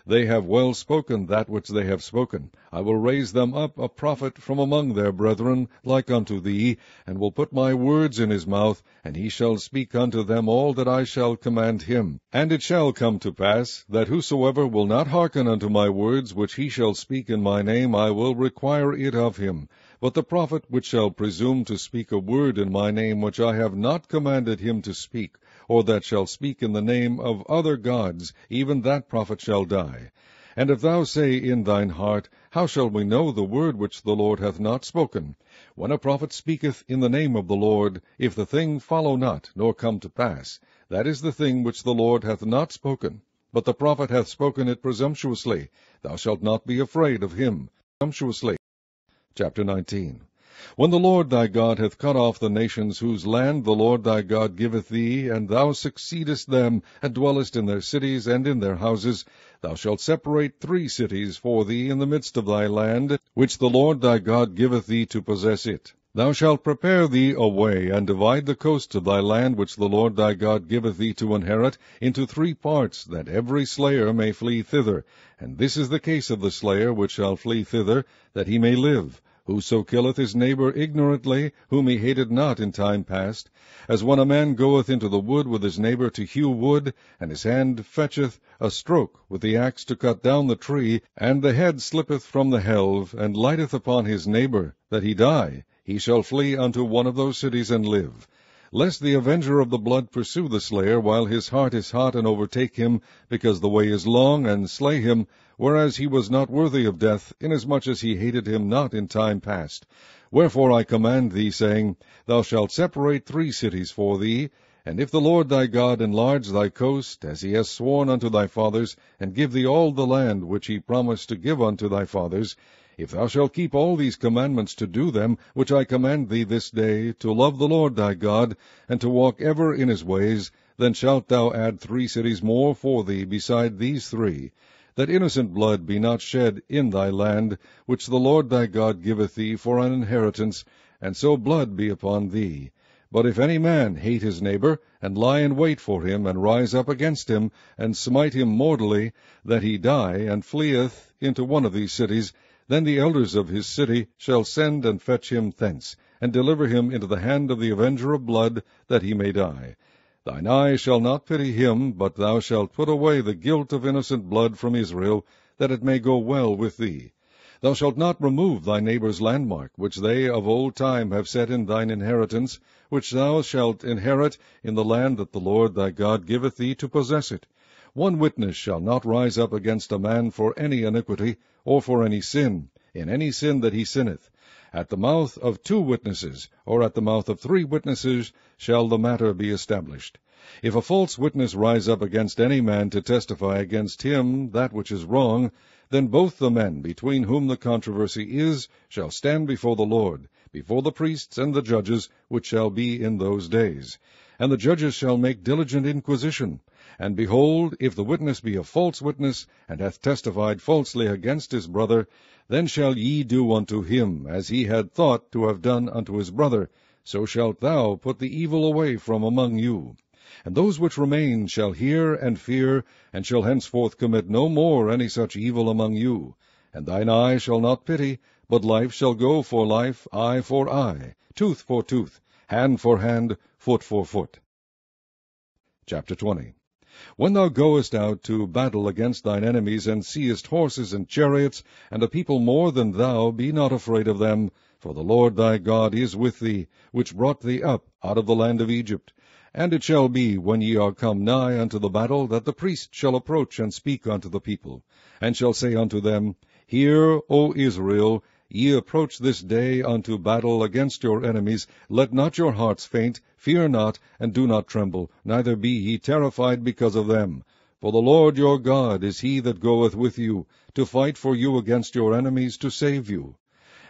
They have well spoken that which they have spoken. I will raise them up a prophet from among their brethren, like unto thee, and will put my words in his mouth, and he shall speak unto them all that I shall command him. And it shall come to pass, that whosoever will not hearken unto my words, which he shall speak in my name, I will require it of him. But the prophet which shall presume to speak a word in my name which I have not commanded him to speak, or that shall speak in the name of other gods, even that prophet shall die. And if thou say in thine heart, How shall we know the word which the Lord hath not spoken? When a prophet speaketh in the name of the Lord, if the thing follow not, nor come to pass, that is the thing which the Lord hath not spoken. But the prophet hath spoken it presumptuously. Thou shalt not be afraid of him. Presumptuously. Chapter 19. When the Lord thy God hath cut off the nations whose land the Lord thy God giveth thee, and thou succeedest them, and dwellest in their cities and in their houses, thou shalt separate 3 cities for thee in the midst of thy land, which the Lord thy God giveth thee to possess it. Thou shalt prepare thee a way, and divide the coasts of thy land which the Lord thy God giveth thee to inherit, into 3 parts, that every slayer may flee thither. And this is the case of the slayer which shall flee thither, that he may live. Whoso killeth his neighbor ignorantly, whom he hated not in time past, as when a man goeth into the wood with his neighbor to hew wood, and his hand fetcheth a stroke with the axe to cut down the tree, and the head slippeth from the helve, and lighteth upon his neighbor, that he die, he shall flee unto one of those cities and live. Lest the avenger of the blood pursue the slayer while his heart is hot, and overtake him, because the way is long, and slay him, whereas he was not worthy of death, inasmuch as he hated him not in time past. Wherefore I command thee, saying, Thou shalt separate 3 cities for thee, and if the Lord thy God enlarge thy coast, as he has sworn unto thy fathers, and give thee all the land which he promised to give unto thy fathers, if thou shalt keep all these commandments to do them, which I command thee this day, to love the Lord thy God, and to walk ever in his ways, then shalt thou add 3 cities more for thee beside these 3, that innocent blood be not shed in thy land, which the Lord thy God giveth thee for an inheritance, and so blood be upon thee. But if any man hate his neighbor, and lie in wait for him, and rise up against him, and smite him mortally, that he die, and fleeth into one of these cities, then the elders of his city shall send and fetch him thence, and deliver him into the hand of the avenger of blood, that he may die. Thine eye shall not pity him, but thou shalt put away the guilt of innocent blood from Israel, that it may go well with thee. Thou shalt not remove thy neighbor's landmark, which they of old time have set in thine inheritance, which thou shalt inherit in the land that the Lord thy God giveth thee to possess it. One witness shall not rise up against a man for any iniquity, or for any sin, in any sin that he sinneth. At the mouth of 2 witnesses, or at the mouth of 3 witnesses, shall the matter be established. If a false witness rise up against any man to testify against him that which is wrong, then both the men between whom the controversy is shall stand before the Lord, before the priests and the judges, which shall be in those days. And the judges shall make diligent inquisition. And behold, if the witness be a false witness, and hath testified falsely against his brother, then shall ye do unto him as he had thought to have done unto his brother. So shalt thou put the evil away from among you. And those which remain shall hear and fear, and shall henceforth commit no more any such evil among you. And thine eye shall not pity, but life shall go for life, eye for eye, tooth for tooth, hand for hand, foot for foot. Chapter 20. When thou goest out to battle against thine enemies, and seest horses and chariots, and a people more than thou, be not afraid of them, for the Lord thy God is with thee, which brought thee up out of the land of Egypt. And it shall be, when ye are come nigh unto the battle, that the priest shall approach and speak unto the people, and shall say unto them, Hear, O Israel, ye approach this day unto battle against your enemies. Let not your hearts faint, fear not, and do not tremble, neither be ye terrified because of them. For the Lord your God is he that goeth with you, to fight for you against your enemies, to save you.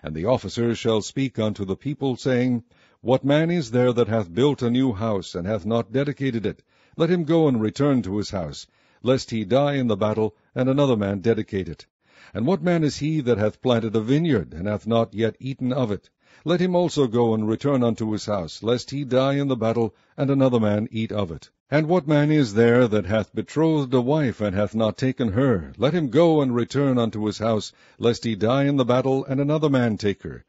And the officers shall speak unto the people, saying, What man is there that hath built a new house, and hath not dedicated it? Let him go and return to his house, lest he die in the battle, and another man dedicate it. And what man is he that hath planted a vineyard, and hath not yet eaten of it? Let him also go and return unto his house, lest he die in the battle, and another man eat of it. And what man is there that hath betrothed a wife, and hath not taken her? Let him go and return unto his house, lest he die in the battle, and another man take her.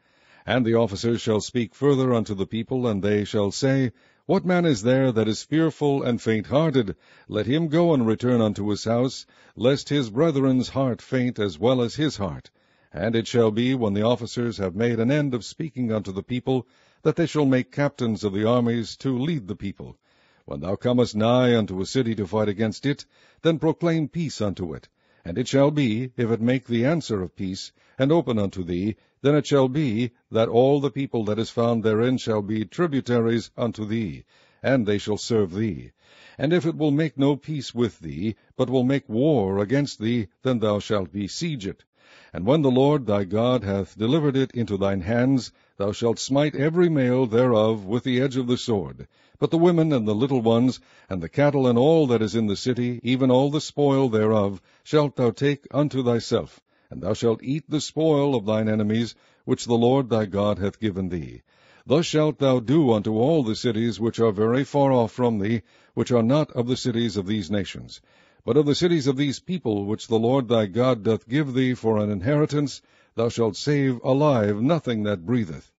And the officers shall speak further unto the people, and they shall say, What man is there that is fearful and faint-hearted? Let him go and return unto his house, lest his brethren's heart faint as well as his heart. And it shall be, when the officers have made an end of speaking unto the people, that they shall make captains of the armies to lead the people. When thou comest nigh unto a city to fight against it, then proclaim peace unto it. And it shall be, if it make the answer of peace, and open unto thee, then it shall be, that all the people that is found therein shall be tributaries unto thee, and they shall serve thee. And if it will make no peace with thee, but will make war against thee, then thou shalt besiege it. And when the Lord thy God hath delivered it into thine hands, thou shalt smite every male thereof with the edge of the sword. But the women and the little ones, and the cattle and all that is in the city, even all the spoil thereof, shalt thou take unto thyself. And thou shalt eat the spoil of thine enemies, which the Lord thy God hath given thee. Thus shalt thou do unto all the cities which are very far off from thee, which are not of the cities of these nations. But of the cities of these people, which the Lord thy God doth give thee for an inheritance, thou shalt save alive nothing that breatheth.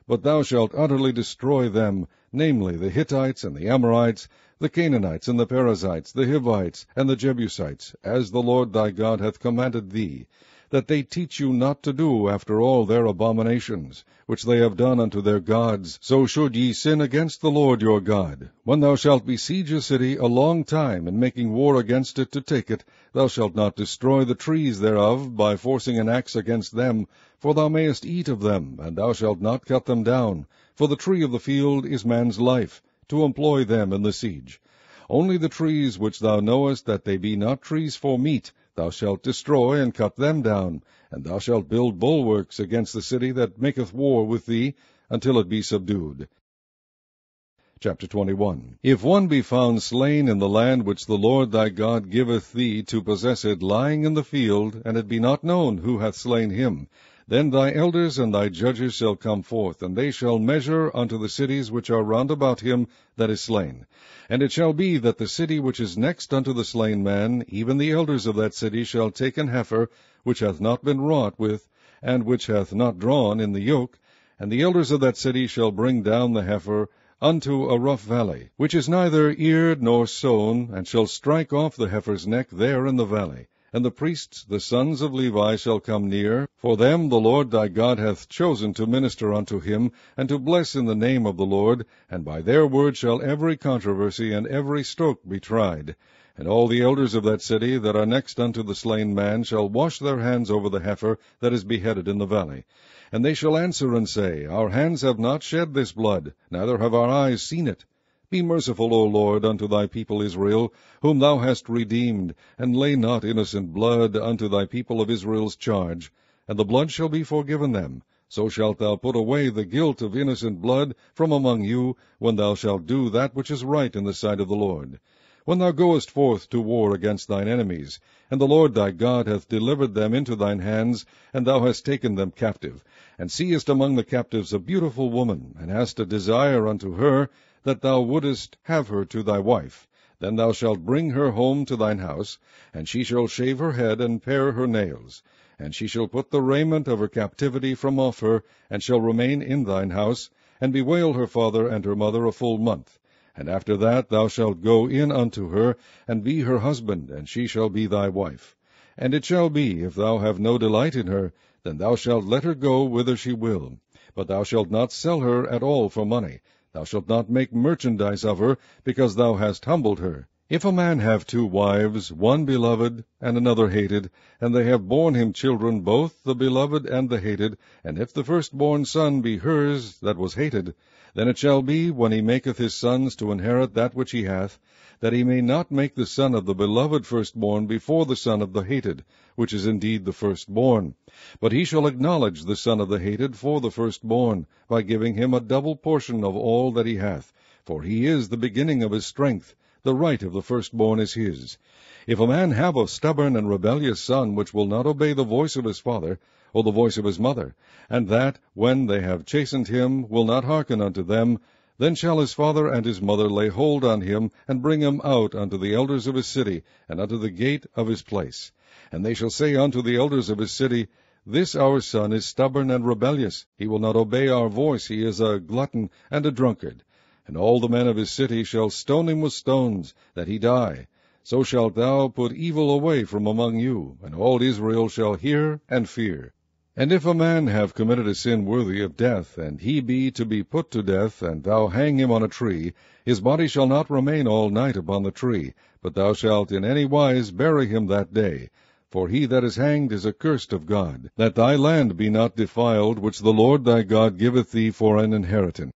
But thou shalt utterly destroy them, namely the Hittites and the Amorites, the Canaanites and the Perizzites, the Hivites and the Jebusites, as the Lord thy God hath commanded thee, that they teach you not to do after all their abominations, which they have done unto their gods. So should ye sin against the Lord your God. When thou shalt besiege a city a long time, in making war against it to take it, thou shalt not destroy the trees thereof by forcing an axe against them, for thou mayest eat of them, and thou shalt not cut them down. For the tree of the field is man's life, to employ them in the siege. Only the trees which thou knowest that they be not trees for meat, thou shalt destroy and cut them down, and thou shalt build bulwarks against the city that maketh war with thee, until it be subdued. Chapter 21. If one be found slain in the land which the Lord thy God giveth thee to possess it, lying in the field, and it be not known who hath slain him, then thy elders and thy judges shall come forth, and they shall measure unto the cities which are round about him that is slain. And it shall be that the city which is next unto the slain man, even the elders of that city shall take an heifer, which hath not been wrought with, and which hath not drawn in the yoke, and the elders of that city shall bring down the heifer unto a rough valley, which is neither eared nor sown, and shall strike off the heifer's neck there in the valley, And the priests, the sons of Levi, shall come near, for them the Lord thy God hath chosen to minister unto him, and to bless in the name of the Lord, and by their word shall every controversy and every stroke be tried. And all the elders of that city that are next unto the slain man shall wash their hands over the heifer that is beheaded in the valley. And they shall answer and say, Our hands have not shed this blood, neither have our eyes seen it. Be merciful, O Lord, unto thy people Israel, whom thou hast redeemed, and lay not innocent blood unto thy people of Israel's charge. And the blood shall be forgiven them. So shalt thou put away the guilt of innocent blood from among you, when thou shalt do that which is right in the sight of the Lord. When thou goest forth to war against thine enemies, and the Lord thy God hath delivered them into thine hands, and thou hast taken them captive, and seest among the captives a beautiful woman, and hast a desire unto her, that thou wouldest have her to thy wife, then thou shalt bring her home to thine house, and she shall shave her head and pare her nails. And she shall put the raiment of her captivity from off her, and shall remain in thine house, and bewail her father and her mother a full month. And after that thou shalt go in unto her, and be her husband, and she shall be thy wife. And it shall be, if thou have no delight in her, then thou shalt let her go whither she will. But thou shalt not sell her at all for money. Thou shalt not make merchandise of her, because thou hast humbled her. If a man have 2 wives, one beloved, and another hated, and they have borne him children, both the beloved and the hated, and if the firstborn son be hers that was hated, then it shall be, when he maketh his sons to inherit that which he hath, that he may not make the son of the beloved firstborn before the son of the hated, which is indeed the firstborn. But he shall acknowledge the son of the hated for the firstborn, by giving him a double portion of all that he hath, for he is the beginning of his strength. The right of the firstborn is his. If a man have a stubborn and rebellious son, which will not obey the voice of his father, or the voice of his mother, and that, when they have chastened him, will not hearken unto them, then shall his father and his mother lay hold on him, and bring him out unto the elders of his city, and unto the gate of his place. And they shall say unto the elders of his city, This our son is stubborn and rebellious. He will not obey our voice. He is a glutton and a drunkard. And all the men of his city shall stone him with stones, that he die. So shalt thou put evil away from among you, and all Israel shall hear and fear. And if a man have committed a sin worthy of death, and he be to be put to death, and thou hang him on a tree, his body shall not remain all night upon the tree, but thou shalt in any wise bury him that day. For he that is hanged is accursed of God, that thy land be not defiled, which the Lord thy God giveth thee for an inheritance.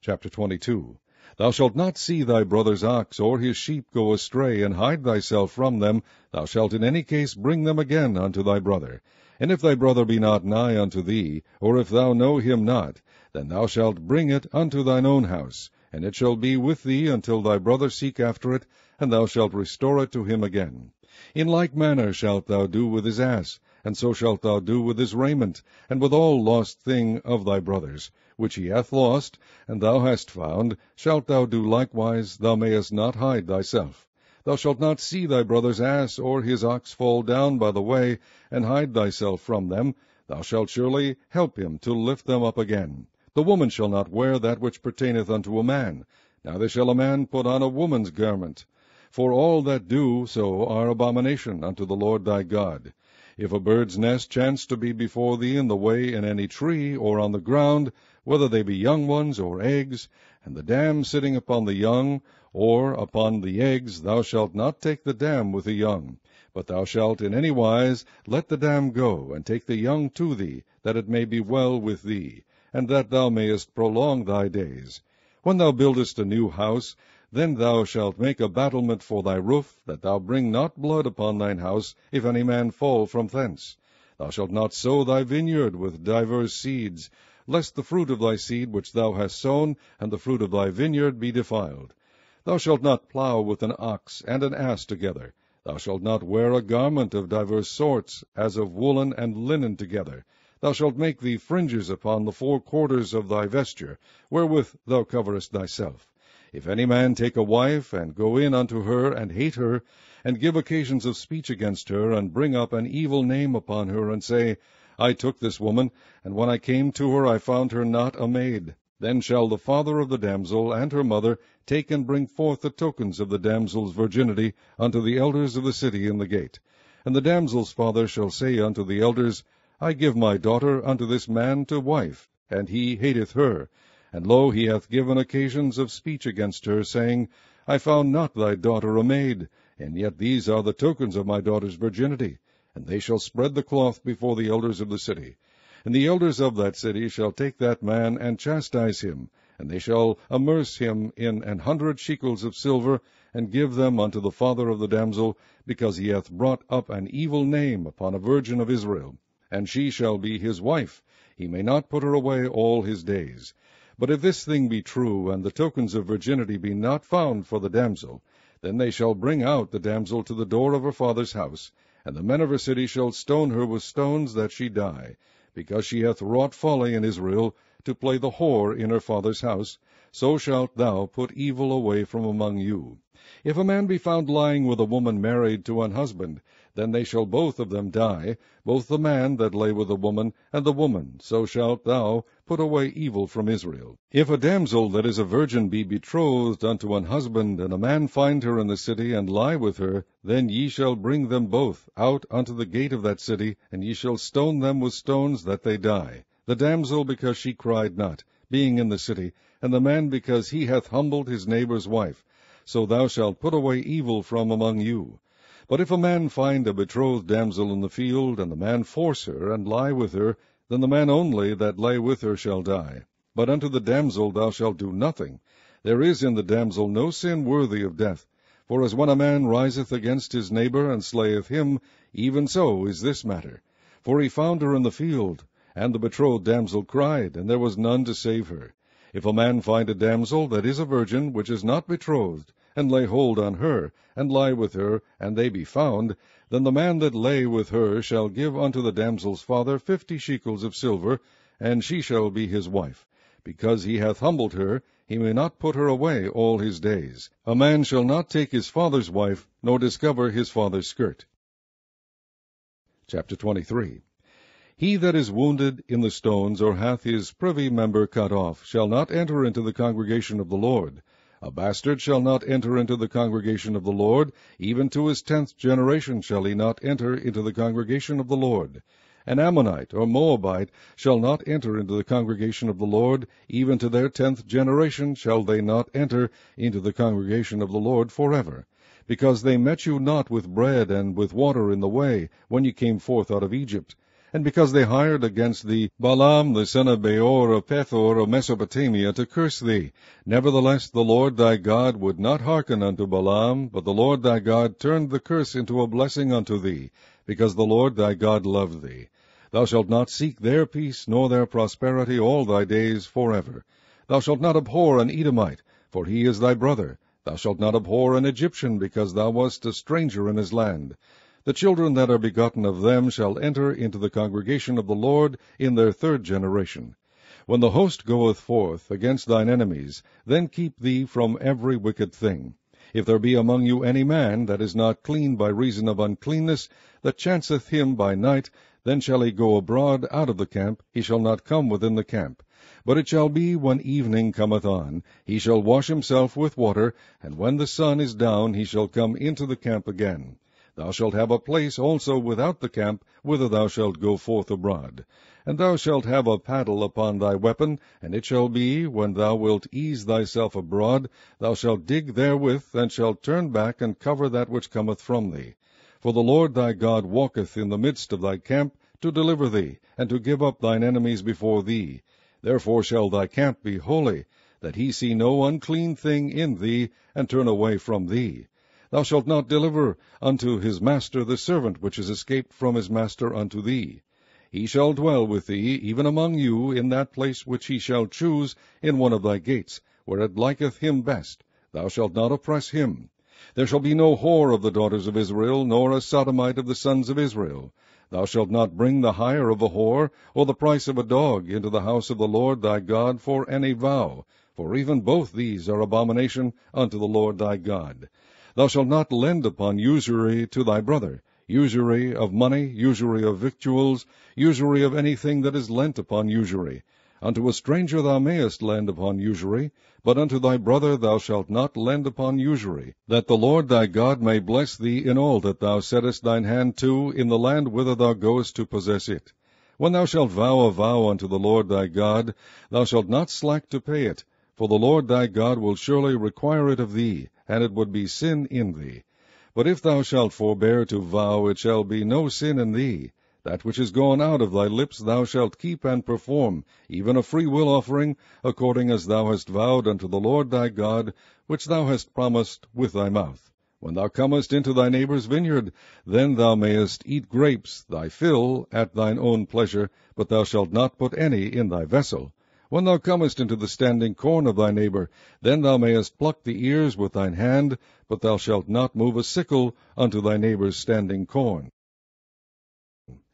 Chapter 22. Thou shalt not see thy brother's ox or his sheep go astray, and hide thyself from them. Thou shalt in any case bring them again unto thy brother. And if thy brother be not nigh unto thee, or if thou know him not, then thou shalt bring it unto thine own house, and it shall be with thee until thy brother seek after it, and thou shalt restore it to him again. In like manner shalt thou do with his ass, and so shalt thou do with his raiment, and with all lost thing of thy brother's, which he hath lost, and thou hast found, shalt thou do likewise. Thou mayest not hide thyself. Thou shalt not see thy brother's ass or his ox fall down by the way, and hide thyself from them. Thou shalt surely help him to lift them up again. The woman shall not wear that which pertaineth unto a man, neither shall a man put on a woman's garment. For all that do so are abomination unto the Lord thy God. If a bird's nest chance to be before thee in the way in any tree, or on the ground, whether they be young ones or eggs, and the dam sitting upon the young, or upon the eggs, thou shalt not take the dam with the young, but thou shalt in any wise let the dam go, and take the young to thee, that it may be well with thee, and that thou mayest prolong thy days. When thou buildest a new house, then thou shalt make a battlement for thy roof, that thou bring not blood upon thine house, if any man fall from thence. Thou shalt not sow thy vineyard with divers seeds, lest the fruit of thy seed which thou hast sown, and the fruit of thy vineyard, be defiled. Thou shalt not plow with an ox and an ass together. Thou shalt not wear a garment of divers sorts, as of woolen and linen together. Thou shalt make thee fringes upon the 4 quarters of thy vesture, wherewith thou coverest thyself. If any man take a wife, and go in unto her, and hate her, and give occasions of speech against her, and bring up an evil name upon her, and say, I took this woman, and when I came to her I found her not a maid, Then shall the father of the damsel and her mother take and bring forth the tokens of the damsel's virginity unto the elders of the city in the gate. And the damsel's father shall say unto the elders, I give my daughter unto this man to wife, and he hateth her. And lo, he hath given occasions of speech against her, saying, I found not thy daughter a maid, and yet these are the tokens of my daughter's virginity. And they shall spread the cloth before the elders of the city. And the elders of that city shall take that man and chastise him, and they shall amerce him in 100 shekels of silver, and give them unto the father of the damsel, because he hath brought up an evil name upon a virgin of Israel. And she shall be his wife. He may not put her away all his days. But if this thing be true, and the tokens of virginity be not found for the damsel, then they shall bring out the damsel to the door of her father's house, and the men of her city shall stone her with stones that she die, because she hath wrought folly in Israel, to play the whore in her father's house. So shalt thou put evil away from among you. If a man be found lying with a woman married to an husband, then they shall both of them die, both the man that lay with the woman, and the woman. So shalt thou put away evil from Israel. If a damsel that is a virgin be betrothed unto an husband, and a man find her in the city, and lie with her, then ye shall bring them both out unto the gate of that city, and ye shall stone them with stones that they die. The damsel because she cried not, being in the city, and the man because he hath humbled his neighbour's wife. So thou shalt put away evil from among you. But if a man find a betrothed damsel in the field, and the man force her, and lie with her, then the man only that lay with her shall die. But unto the damsel thou shalt do nothing. There is in the damsel no sin worthy of death. For as when a man riseth against his neighbour, and slayeth him, even so is this matter. For he found her in the field, and the betrothed damsel cried, and there was none to save her. If a man find a damsel that is a virgin, which is not betrothed, and lay hold on her, and lie with her, and they be found, then the man that lay with her shall give unto the damsel's father 50 shekels of silver, and she shall be his wife. Because he hath humbled her, he may not put her away all his days. A man shall not take his father's wife, nor discover his father's skirt. Chapter 23. He that is wounded in the stones, or hath his privy member cut off, shall not enter into the congregation of the Lord. A bastard shall not enter into the congregation of the Lord, even to his 10th generation shall he not enter into the congregation of the Lord. An Ammonite or Moabite shall not enter into the congregation of the Lord, even to their 10th generation shall they not enter into the congregation of the Lord forever. Because they met you not with bread and with water in the way, when ye came forth out of Egypt. And because they hired against thee Balaam the son of Beor of Pethor of Mesopotamia to curse thee. Nevertheless the Lord thy God would not hearken unto Balaam, but the Lord thy God turned the curse into a blessing unto thee, because the Lord thy God loved thee. Thou shalt not seek their peace nor their prosperity all thy days forever. Thou shalt not abhor an Edomite, for he is thy brother. Thou shalt not abhor an Egyptian, because thou wast a stranger in his land. The children that are begotten of them shall enter into the congregation of the Lord in their 3rd generation. When the host goeth forth against thine enemies, then keep thee from every wicked thing. If there be among you any man that is not clean by reason of uncleanness, that chanceth him by night, then shall he go abroad out of the camp, he shall not come within the camp. But it shall be, when evening cometh on, he shall wash himself with water, and when the sun is down, he shall come into the camp again. Thou shalt have a place also without the camp, whither thou shalt go forth abroad. And thou shalt have a paddle upon thy weapon, and it shall be, when thou wilt ease thyself abroad, thou shalt dig therewith, and shalt turn back and cover that which cometh from thee. For the Lord thy God walketh in the midst of thy camp, to deliver thee, and to give up thine enemies before thee. Therefore shall thy camp be holy, that he see no unclean thing in thee, and turn away from thee. Thou shalt not deliver unto his master the servant which is escaped from his master unto thee. He shall dwell with thee, even among you, in that place which he shall choose in one of thy gates, where it liketh him best. Thou shalt not oppress him. There shall be no whore of the daughters of Israel, nor a sodomite of the sons of Israel. Thou shalt not bring the hire of a whore, or the price of a dog, into the house of the Lord thy God for any vow, for even both these are abomination unto the Lord thy God. Thou shalt not lend upon usury to thy brother, usury of money, usury of victuals, usury of anything that is lent upon usury. Unto a stranger thou mayest lend upon usury, but unto thy brother thou shalt not lend upon usury, that the Lord thy God may bless thee in all that thou settest thine hand to in the land whither thou goest to possess it. When thou shalt vow a vow unto the Lord thy God, thou shalt not slack to pay it, for the Lord thy God will surely require it of thee, and it would be sin in thee. But if thou shalt forbear to vow, it shall be no sin in thee. That which is gone out of thy lips thou shalt keep and perform, even a freewill offering, according as thou hast vowed unto the Lord thy God, which thou hast promised with thy mouth. When thou comest into thy neighbour's vineyard, then thou mayest eat grapes, thy fill, at thine own pleasure, but thou shalt not put any in thy vessel. When thou comest into the standing corn of thy neighbour, then thou mayest pluck the ears with thine hand, but thou shalt not move a sickle unto thy neighbour's standing corn.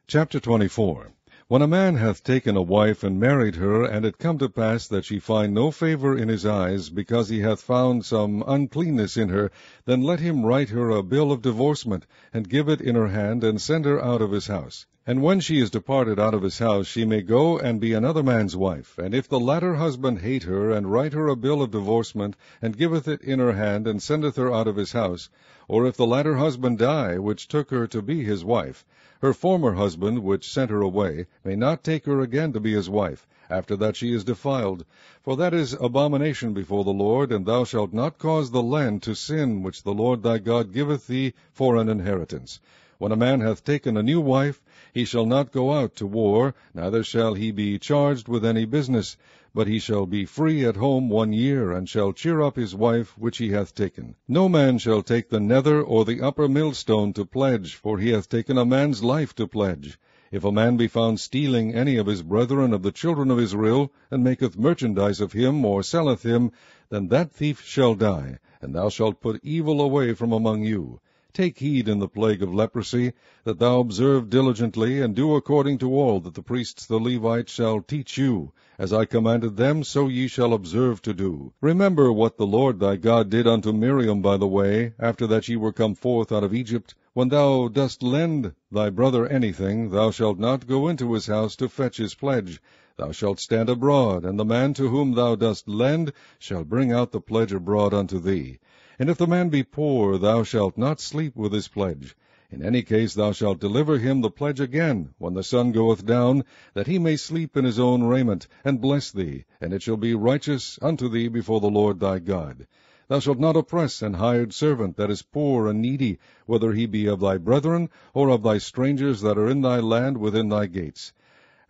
Chapter 24. When a man hath taken a wife and married her, and it come to pass that she find no favour in his eyes, because he hath found some uncleanness in her, then let him write her a bill of divorcement, and give it in her hand, and send her out of his house. And when she is departed out of his house, she may go and be another man's wife. And if the latter husband hate her, and write her a bill of divorcement, and giveth it in her hand, and sendeth her out of his house, or if the latter husband die, which took her to be his wife, her former husband, which sent her away, may not take her again to be his wife, after that she is defiled. For that is abomination before the Lord, and thou shalt not cause the land to sin, which the Lord thy God giveth thee for an inheritance. When a man hath taken a new wife, he shall not go out to war, neither shall he be charged with any business, but he shall be free at home 1 year, and shall cheer up his wife which he hath taken. No man shall take the nether or the upper millstone to pledge, for he hath taken a man's life to pledge. If a man be found stealing any of his brethren of the children of Israel, and maketh merchandise of him, or selleth him, then that thief shall die, and thou shalt put evil away from among you. Take heed in the plague of leprosy, that thou observe diligently, and do according to all that the priests the Levites shall teach you. As I commanded them, so ye shall observe to do. Remember what the Lord thy God did unto Miriam by the way, after that ye were come forth out of Egypt. When thou dost lend thy brother anything, thou shalt not go into his house to fetch his pledge. Thou shalt stand abroad, and the man to whom thou dost lend shall bring out the pledge abroad unto thee. And if the man be poor, thou shalt not sleep with his pledge. In any case thou shalt deliver him the pledge again, when the sun goeth down, that he may sleep in his own raiment, and bless thee, and it shall be righteous unto thee before the Lord thy God. Thou shalt not oppress an hired servant that is poor and needy, whether he be of thy brethren, or of thy strangers that are in thy land within thy gates.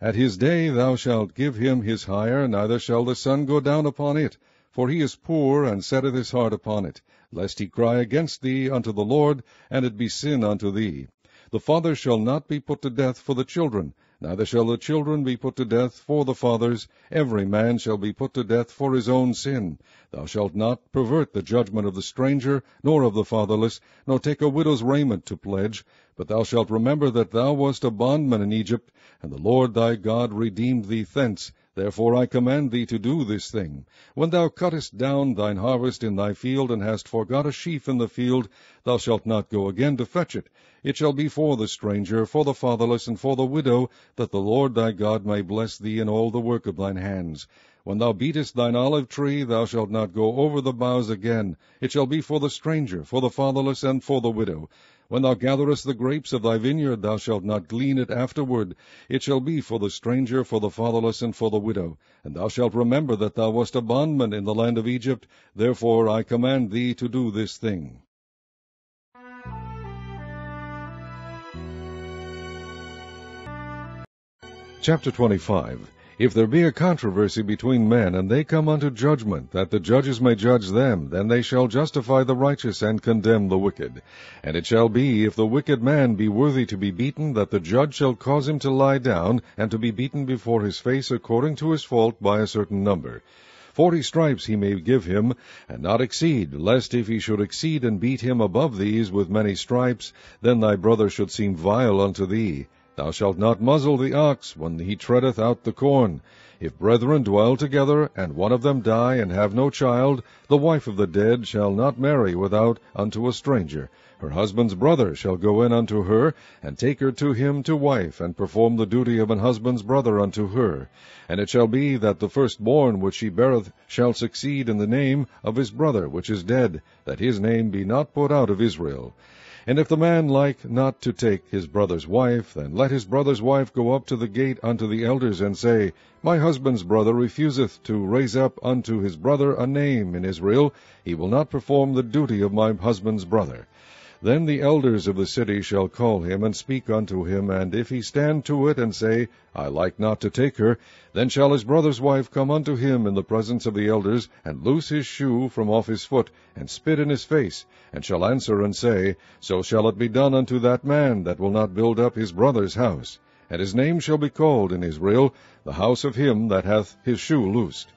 At his day thou shalt give him his hire, neither shall the sun go down upon it, for he is poor, and setteth his heart upon it, lest he cry against thee unto the Lord, and it be sin unto thee. The father shall not be put to death for the children, neither shall the children be put to death for the fathers. Every man shall be put to death for his own sin. Thou shalt not pervert the judgment of the stranger, nor of the fatherless, nor take a widow's raiment to pledge, but thou shalt remember that thou wast a bondman in Egypt, and the Lord thy God redeemed thee thence. Therefore I command thee to do this thing. When thou cuttest down thine harvest in thy field, and hast forgot a sheaf in the field, thou shalt not go again to fetch it. It shall be for the stranger, for the fatherless, and for the widow, that the Lord thy God may bless thee in all the work of thine hands. When thou beatest thine olive tree, thou shalt not go over the boughs again. It shall be for the stranger, for the fatherless, and for the widow. When thou gatherest the grapes of thy vineyard, thou shalt not glean it afterward. It shall be for the stranger, for the fatherless, and for the widow. And thou shalt remember that thou wast a bondman in the land of Egypt. Therefore I command thee to do this thing. Chapter 25. If there be a controversy between men, and they come unto judgment, that the judges may judge them, then they shall justify the righteous, and condemn the wicked. And it shall be, if the wicked man be worthy to be beaten, that the judge shall cause him to lie down, and to be beaten before his face according to his fault by a certain number. 40 stripes he may give him, and not exceed, lest if he should exceed and beat him above these with many stripes, then thy brother should seem vile unto thee. Thou shalt not muzzle the ox when he treadeth out the corn. If brethren dwell together, and one of them die, and have no child, the wife of the dead shall not marry without unto a stranger. Her husband's brother shall go in unto her, and take her to him to wife, and perform the duty of an husband's brother unto her. And it shall be that the firstborn which she beareth shall succeed in the name of his brother which is dead, that his name be not put out of Israel. And if the man like not to take his brother's wife, then let his brother's wife go up to the gate unto the elders, and say, My husband's brother refuseth to raise up unto his brother a name in Israel. He will not perform the duty of my husband's brother. Then the elders of the city shall call him, and speak unto him, and if he stand to it, and say, I like not to take her, then shall his brother's wife come unto him in the presence of the elders, and loose his shoe from off his foot, and spit in his face, and shall answer and say, So shall it be done unto that man that will not build up his brother's house. And his name shall be called in Israel, the house of him that hath his shoe loosed.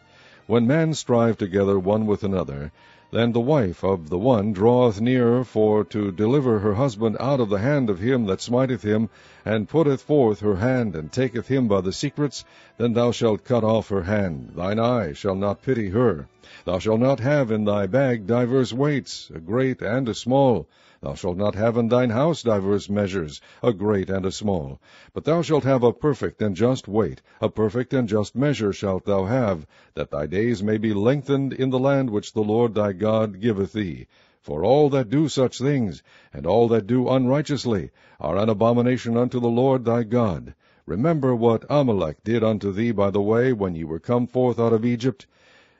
When men strive together one with another, then the wife of the one draweth near for to deliver her husband out of the hand of him that smiteth him, and putteth forth her hand, and taketh him by the secrets, then thou shalt cut off her hand. Thine eye shall not pity her. Thou shalt not have in thy bag divers weights, a great and a small. Thou shalt not have in thine house divers measures, a great and a small. But thou shalt have a perfect and just weight, a perfect and just measure shalt thou have, that thy days may be lengthened in the land which the Lord thy God giveth thee. For all that do such things, and all that do unrighteously, are an abomination unto the Lord thy God. Remember what Amalek did unto thee by the way, when ye were come forth out of Egypt,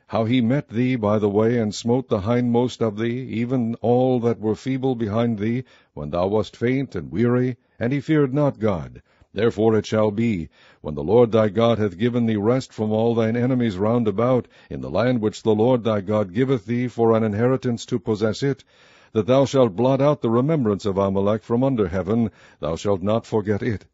how he met thee by the way, and smote the hindmost of thee, even all that were feeble behind thee, when thou wast faint and weary, and he feared not God. Therefore it shall be, when the Lord thy God hath given thee rest from all thine enemies round about, in the land which the Lord thy God giveth thee for an inheritance to possess it, that thou shalt blot out the remembrance of Amalek from under heaven, thou shalt not forget it.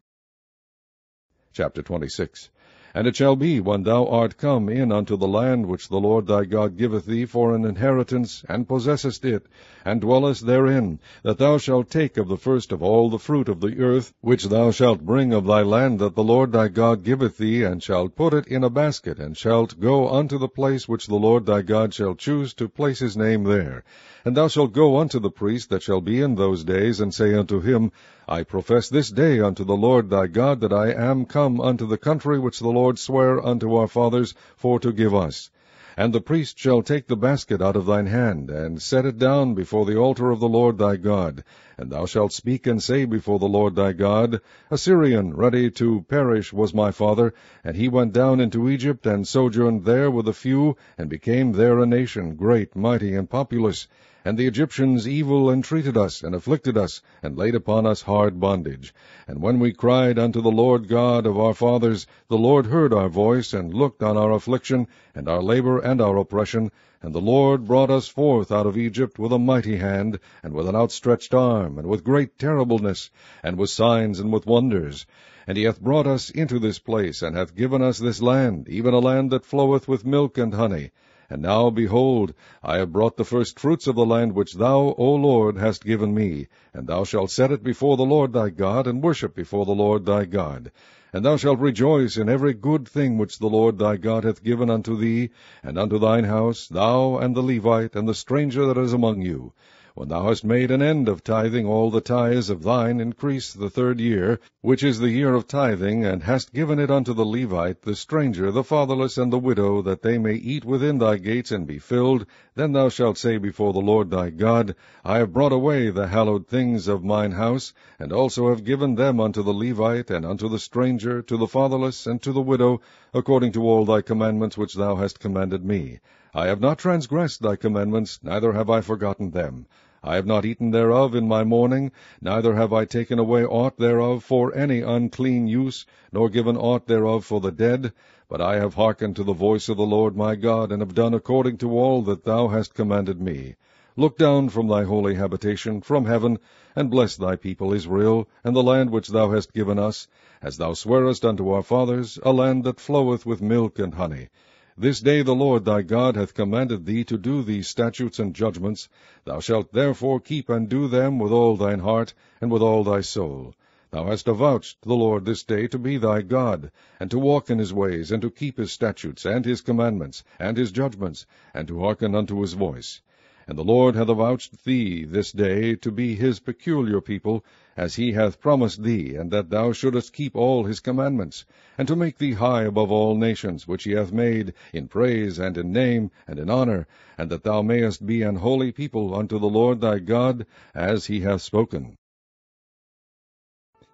Chapter 26. And it shall be, when thou art come in unto the land which the Lord thy God giveth thee for an inheritance, and possessest it, and dwellest therein, that thou shalt take of the first of all the fruit of the earth, which thou shalt bring of thy land that the Lord thy God giveth thee, and shalt put it in a basket, and shalt go unto the place which the Lord thy God shall choose to place his name there. And thou shalt go unto the priest that shall be in those days, and say unto him, I profess this day unto the Lord thy God that I am come unto the country which the Lord sware unto our fathers for to give us. And the priest shall take the basket out of thine hand, and set it down before the altar of the Lord thy God. And thou shalt speak and say before the Lord thy God, A Syrian ready to perish was my father, and he went down into Egypt, and sojourned there with a few, and became there a nation, great, mighty, and populous. And the Egyptians evil entreated us, and afflicted us, and laid upon us hard bondage. And when we cried unto the Lord God of our fathers, the Lord heard our voice, and looked on our affliction, and our labor, and our oppression. And the Lord brought us forth out of Egypt with a mighty hand, and with an outstretched arm, and with great terribleness, and with signs and with wonders. And he hath brought us into this place, and hath given us this land, even a land that floweth with milk and honey. And now, behold, I have brought the first fruits of the land which thou, O Lord, hast given me. And thou shalt set it before the Lord thy God, and worship before the Lord thy God. And thou shalt rejoice in every good thing which the Lord thy God hath given unto thee, and unto thine house, thou and the Levite, and the stranger that is among you. When thou hast made an end of tithing all the tithes of thine increase the 3rd year, which is the year of tithing, and hast given it unto the Levite, the stranger, the fatherless, and the widow, that they may eat within thy gates and be filled, then thou shalt say before the Lord thy God, I have brought away the hallowed things of mine house, and also have given them unto the Levite, and unto the stranger, to the fatherless, and to the widow, according to all thy commandments which thou hast commanded me. I have not transgressed thy commandments, neither have I forgotten them. I have not eaten thereof in my mourning, neither have I taken away aught thereof for any unclean use, nor given aught thereof for the dead, but I have hearkened to the voice of the Lord my God, and have done according to all that thou hast commanded me. Look down from thy holy habitation, from heaven, and bless thy people Israel, and the land which thou hast given us, as thou swarest unto our fathers, a land that floweth with milk and honey. This day the Lord thy God hath commanded thee to do these statutes and judgments. Thou shalt therefore keep and do them with all thine heart, and with all thy soul. Thou hast avouched the Lord this day to be thy God, and to walk in his ways, and to keep his statutes, and his commandments, and his judgments, and to hearken unto his voice. And the Lord hath avouched thee this day to be his peculiar people, as he hath promised thee, and that thou shouldest keep all his commandments, and to make thee high above all nations, which he hath made, in praise, and in name, and in honour, and that thou mayest be an holy people unto the Lord thy God, as he hath spoken.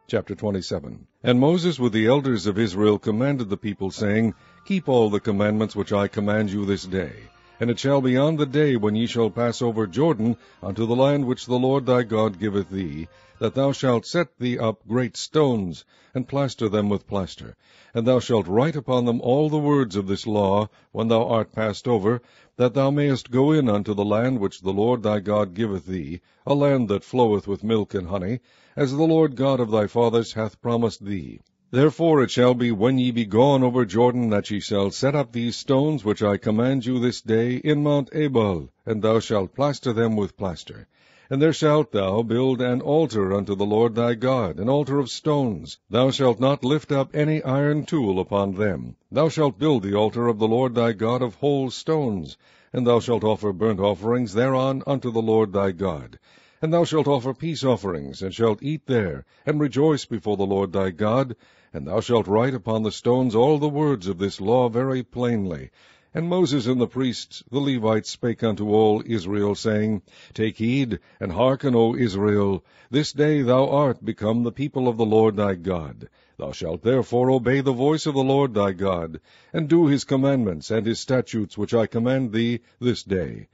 Chapter 27. And Moses with the elders of Israel commanded the people, saying, Keep all the commandments which I command you this day. And it shall be on the day when ye shall pass over Jordan unto the land which the Lord thy God giveth thee, that thou shalt set thee up great stones, and plaster them with plaster. And thou shalt write upon them all the words of this law, when thou art passed over, that thou mayest go in unto the land which the Lord thy God giveth thee, a land that floweth with milk and honey, as the Lord God of thy fathers hath promised thee. Therefore it shall be, when ye be gone over Jordan, that ye shall set up these stones which I command you this day in Mount Ebal, and thou shalt plaster them with plaster. And there shalt thou build an altar unto the Lord thy God, an altar of stones. Thou shalt not lift up any iron tool upon them. Thou shalt build the altar of the Lord thy God of whole stones, and thou shalt offer burnt offerings thereon unto the Lord thy God. And thou shalt offer peace offerings, and shalt eat there, and rejoice before the Lord thy God. And thou shalt write upon the stones all the words of this law very plainly. And Moses and the priests, the Levites, spake unto all Israel, saying, Take heed, and hearken, O Israel. This day thou art become the people of the Lord thy God. Thou shalt therefore obey the voice of the Lord thy God, and do his commandments and his statutes which I command thee this day.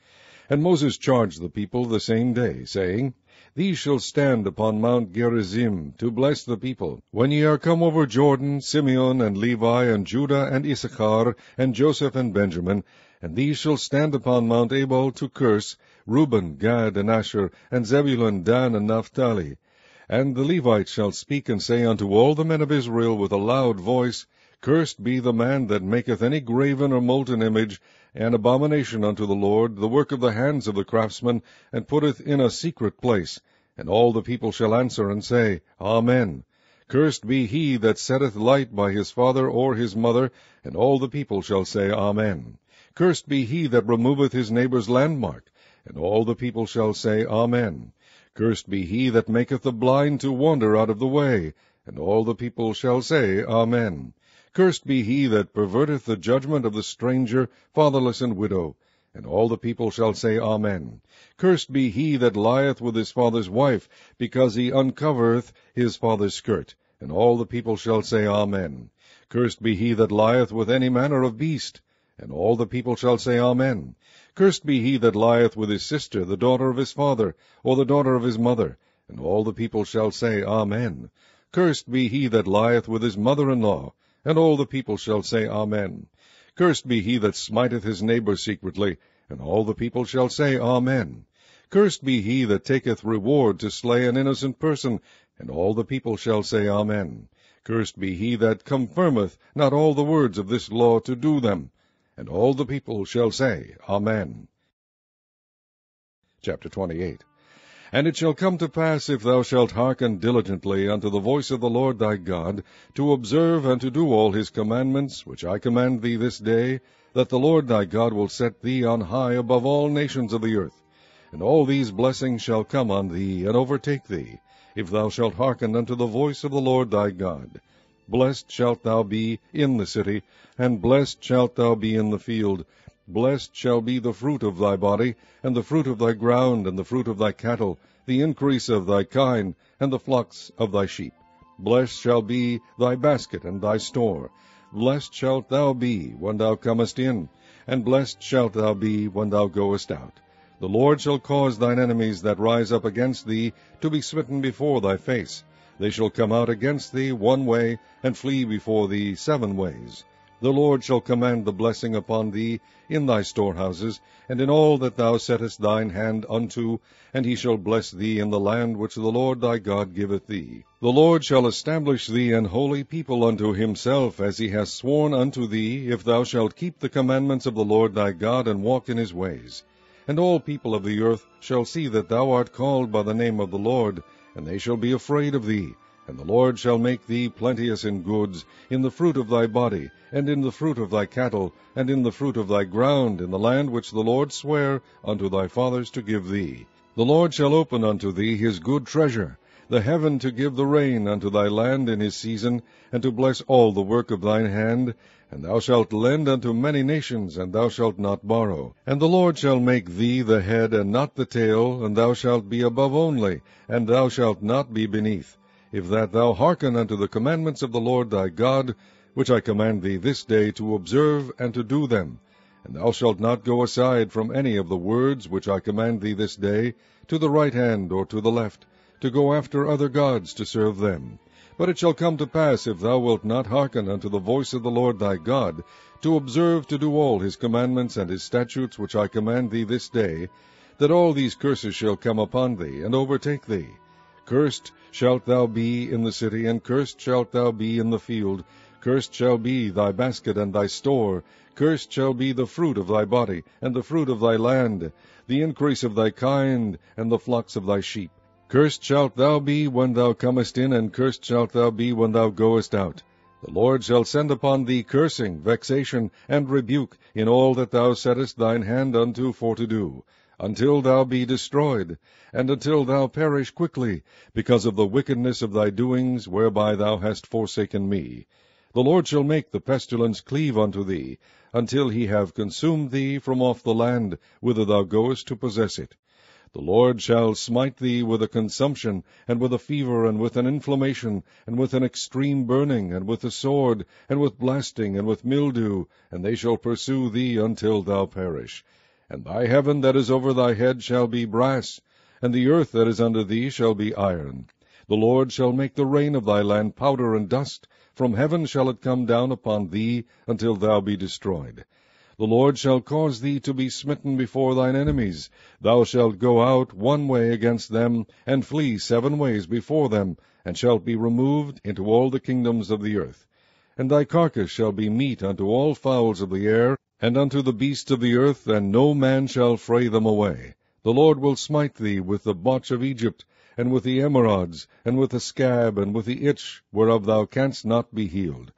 And Moses charged the people the same day, saying, These shall stand upon Mount Gerizim, to bless the people. When ye are come over Jordan, Simeon and Levi and Judah and Issachar and Joseph and Benjamin, and these shall stand upon Mount Ebal to curse, Reuben, Gad, and Asher, and Zebulun, Dan, and Naphtali. And the Levites shall speak and say unto all the men of Israel with a loud voice, Cursed be the man that maketh any graven or molten image, an abomination unto the Lord, the work of the hands of the craftsman, and putteth in a secret place. And all the people shall answer and say, Amen. Cursed be he that setteth light by his father or his mother, and all the people shall say, Amen. Cursed be he that removeth his neighbour's landmark, and all the people shall say, Amen. Cursed be he that maketh the blind to wander out of the way, and all the people shall say, Amen. Cursed be he that perverteth the judgment of the stranger, fatherless, and widow. And all the people shall say, Amen. Cursed be he that lieth with his father's wife, because he uncovereth his father's skirt. And all the people shall say, Amen. Cursed be he that lieth with any manner of beast. And all the people shall say, Amen. Cursed be he that lieth with his sister, the daughter of his father, or the daughter of his mother. And all the people shall say, Amen. Cursed be he that lieth with his mother-in-law. And all the people shall say, Amen. Cursed be he that smiteth his neighbour secretly, and all the people shall say, Amen. Cursed be he that taketh reward to slay an innocent person, and all the people shall say, Amen. Cursed be he that confirmeth not all the words of this law to do them, and all the people shall say, Amen. Chapter 28. And it shall come to pass, if thou shalt hearken diligently unto the voice of the Lord thy God, to observe and to do all his commandments, which I command thee this day, that the Lord thy God will set thee on high above all nations of the earth. And all these blessings shall come on thee, and overtake thee, if thou shalt hearken unto the voice of the Lord thy God. Blessed shalt thou be in the city, and blessed shalt thou be in the field. Blessed shall be the fruit of thy body, and the fruit of thy ground, and the fruit of thy cattle, the increase of thy kine, and the flocks of thy sheep. Blessed shall be thy basket and thy store. Blessed shalt thou be when thou comest in, and blessed shalt thou be when thou goest out. The Lord shall cause thine enemies that rise up against thee to be smitten before thy face. They shall come out against thee one way, and flee before thee 7 ways. The Lord shall command the blessing upon thee in thy storehouses, and in all that thou settest thine hand unto, and he shall bless thee in the land which the Lord thy God giveth thee. The Lord shall establish thee an holy people unto himself, as he hath sworn unto thee, if thou shalt keep the commandments of the Lord thy God, and walk in his ways. And all people of the earth shall see that thou art called by the name of the Lord, and they shall be afraid of thee, And the Lord shall make thee plenteous in goods, in the fruit of thy body, and in the fruit of thy cattle, and in the fruit of thy ground, in the land which the Lord sware unto thy fathers to give thee. The Lord shall open unto thee his good treasure, the heaven to give the rain unto thy land in his season, and to bless all the work of thine hand. And thou shalt lend unto many nations, and thou shalt not borrow. And the Lord shall make thee the head, and not the tail, and thou shalt be above only, and thou shalt not be beneath, if that thou hearken unto the commandments of the Lord thy God, which I command thee this day to observe and to do them. And thou shalt not go aside from any of the words which I command thee this day, to the right hand or to the left, to go after other gods to serve them. But it shall come to pass, if thou wilt not hearken unto the voice of the Lord thy God, to observe to do all his commandments and his statutes which I command thee this day, that all these curses shall come upon thee, and overtake thee. Cursed shalt thou be in the city, and cursed shalt thou be in the field. Cursed shall be thy basket and thy store. Cursed shall be the fruit of thy body, and the fruit of thy land, the increase of thy kind, and the flocks of thy sheep. Cursed shalt thou be when thou comest in, and cursed shalt thou be when thou goest out. The Lord shall send upon thee cursing, vexation, and rebuke in all that thou settest thine hand unto for to do, until thou be destroyed, and until thou perish quickly, because of the wickedness of thy doings, whereby thou hast forsaken me. The Lord shall make the pestilence cleave unto thee, until he have consumed thee from off the land, whither thou goest to possess it. The Lord shall smite thee with a consumption, and with a fever, and with an inflammation, and with an extreme burning, and with a sword, and with blasting, and with mildew, and they shall pursue thee until thou perish. And thy heaven that is over thy head shall be brass, and the earth that is under thee shall be iron. The Lord shall make the rain of thy land powder and dust. From heaven shall it come down upon thee, until thou be destroyed. The Lord shall cause thee to be smitten before thine enemies. Thou shalt go out one way against them, and flee 7 ways before them, and shalt be removed into all the kingdoms of the earth. And thy carcass shall be meat unto all fowls of the air, and unto the beasts of the earth, and no man shall fray them away. The Lord will smite thee with the botch of Egypt, and with the emerods, and with the scab, and with the itch, whereof thou canst not be healed.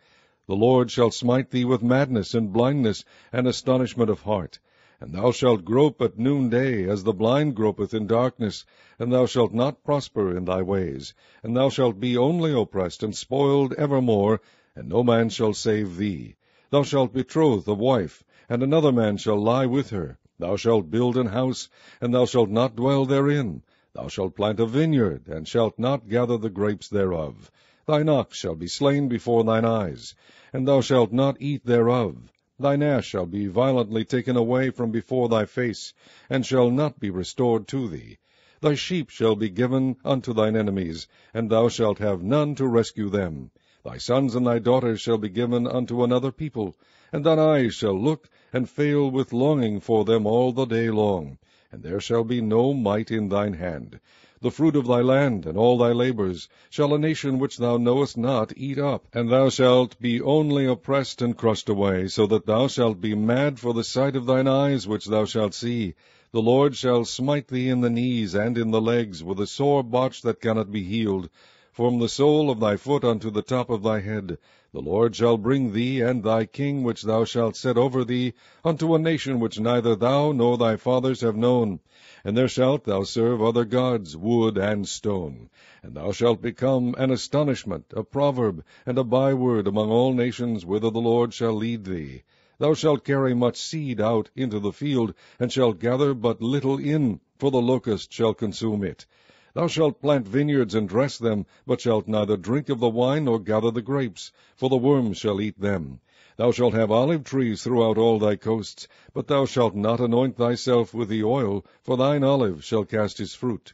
The Lord shall smite thee with madness, and blindness, and astonishment of heart. And thou shalt grope at noonday, as the blind gropeth in darkness, and thou shalt not prosper in thy ways. And thou shalt be only oppressed and spoiled evermore, and no man shall save thee. Thou shalt betroth a wife, and another man shall lie with her. Thou shalt build an house, and thou shalt not dwell therein. Thou shalt plant a vineyard, and shalt not gather the grapes thereof. Thine ox shall be slain before thine eyes, and thou shalt not eat thereof. Thine ass shall be violently taken away from before thy face, and shall not be restored to thee. Thy sheep shall be given unto thine enemies, and thou shalt have none to rescue them. Thy sons and thy daughters shall be given unto another people, and thine eyes shall look and fail with longing for them all the day long, and there shall be no might in thine hand. The fruit of thy land, and all thy labors, shall a nation which thou knowest not eat up, and thou shalt be only oppressed and crushed away, so that thou shalt be mad for the sight of thine eyes which thou shalt see. The Lord shall smite thee in the knees and in the legs, with a sore botch that cannot be healed, from the sole of thy foot unto the top of thy head. The Lord shall bring thee and thy king which thou shalt set over thee unto a nation which neither thou nor thy fathers have known. And there shalt thou serve other gods, wood and stone. And thou shalt become an astonishment, a proverb, and a byword among all nations whither the Lord shall lead thee. Thou shalt carry much seed out into the field, and shalt gather but little in, for the locust shall consume it. Thou shalt plant vineyards and dress them, but shalt neither drink of the wine nor gather the grapes, for the worms shall eat them. Thou shalt have olive trees throughout all thy coasts, but thou shalt not anoint thyself with the oil, for thine olive shall cast his fruit.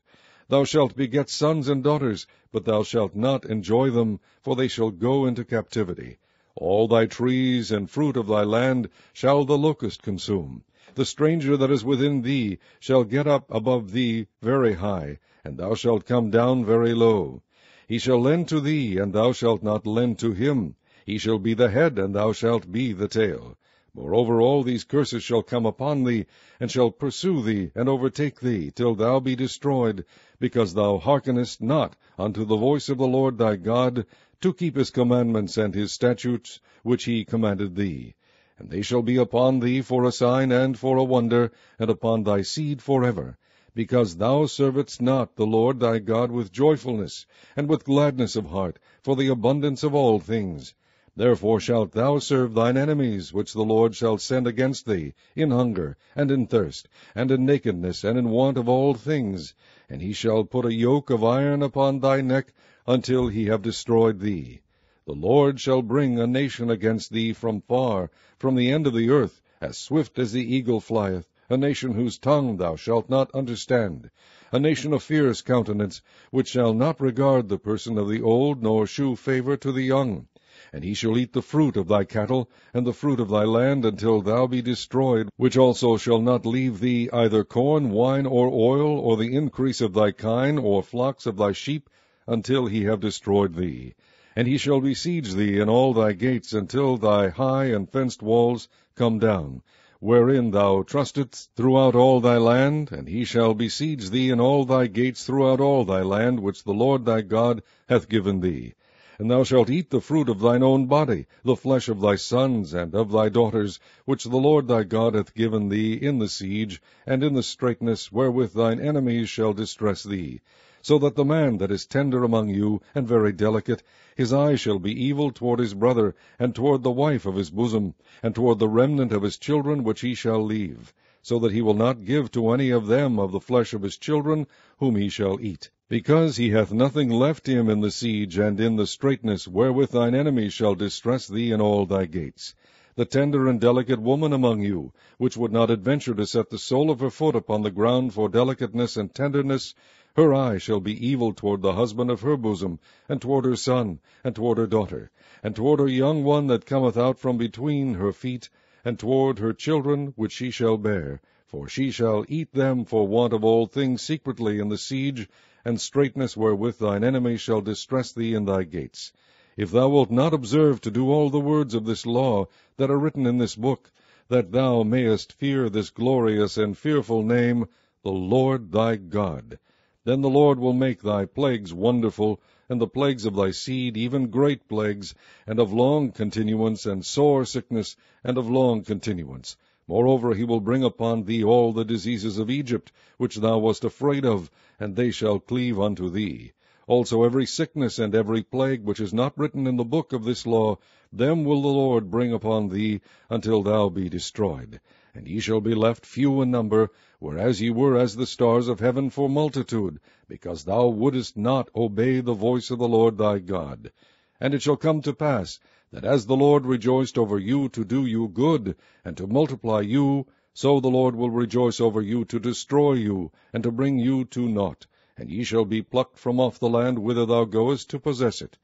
Thou shalt beget sons and daughters, but thou shalt not enjoy them, for they shall go into captivity. All thy trees and fruit of thy land shall the locust consume. The stranger that is within thee shall get up above thee very high, and thou shalt come down very low. He shall lend to thee, and thou shalt not lend to him. He shall be the head, and thou shalt be the tail. Moreover, all these curses shall come upon thee, and shall pursue thee, and overtake thee, till thou be destroyed, because thou hearkenest not unto the voice of the Lord thy God, to keep his commandments and his statutes, which he commanded thee. And they shall be upon thee for a sign and for a wonder, and upon thy seed forever, because thou servedst not the Lord thy God with joyfulness, and with gladness of heart, for the abundance of all things. Therefore shalt thou serve thine enemies, which the Lord shall send against thee, in hunger, and in thirst, and in nakedness, and in want of all things. And he shall put a yoke of iron upon thy neck, until he have destroyed thee. The Lord shall bring a nation against thee from far, from the end of the earth, as swift as the eagle flieth, a nation whose tongue thou shalt not understand, a nation of fierce countenance, which shall not regard the person of the old, nor shew favour to the young. And he shall eat the fruit of thy cattle, and the fruit of thy land, until thou be destroyed, which also shall not leave thee either corn, wine, or oil, or the increase of thy kine, or flocks of thy sheep, until he have destroyed thee. And he shall besiege thee in all thy gates, until thy high and fenced walls come down, wherein thou trustedst throughout all thy land. And he shall besiege thee in all thy gates throughout all thy land, which the Lord thy God hath given thee. And thou shalt eat the fruit of thine own body, the flesh of thy sons and of thy daughters, which the Lord thy God hath given thee in the siege, and in the straitness wherewith thine enemies shall distress thee. So that the man that is tender among you, and very delicate, his eye shall be evil toward his brother, and toward the wife of his bosom, and toward the remnant of his children which he shall leave, so that he will not give to any of them of the flesh of his children, whom he shall eat. Because he hath nothing left him in the siege, and in the straitness wherewith thine enemies shall distress thee in all thy gates. The tender and delicate woman among you, which would not adventure to set the sole of her foot upon the ground for delicateness and tenderness, her eye shall be evil toward the husband of her bosom, and toward her son, and toward her daughter, and toward her young one that cometh out from between her feet, and toward her children which she shall bear. For she shall eat them for want of all things secretly in the siege, and straitness wherewith thine enemies shall distress thee in thy gates. If thou wilt not observe to do all the words of this law that are written in this book, that thou mayest fear this glorious and fearful name, the Lord thy God, then the Lord will make thy plagues wonderful, and the plagues of thy seed even great plagues, and of long continuance, and sore sickness, and of long continuance. Moreover, he will bring upon thee all the diseases of Egypt, which thou wast afraid of, and they shall cleave unto thee. Also every sickness and every plague which is not written in the book of this law, them will the Lord bring upon thee, until thou be destroyed. And ye shall be left few in number, whereas ye were as the stars of heaven for multitude, because thou wouldest not obey the voice of the Lord thy God. And it shall come to pass, that as the Lord rejoiced over you to do you good, and to multiply you, so the Lord will rejoice over you to destroy you, and to bring you to naught. And ye shall be plucked from off the land whither thou goest to possess it.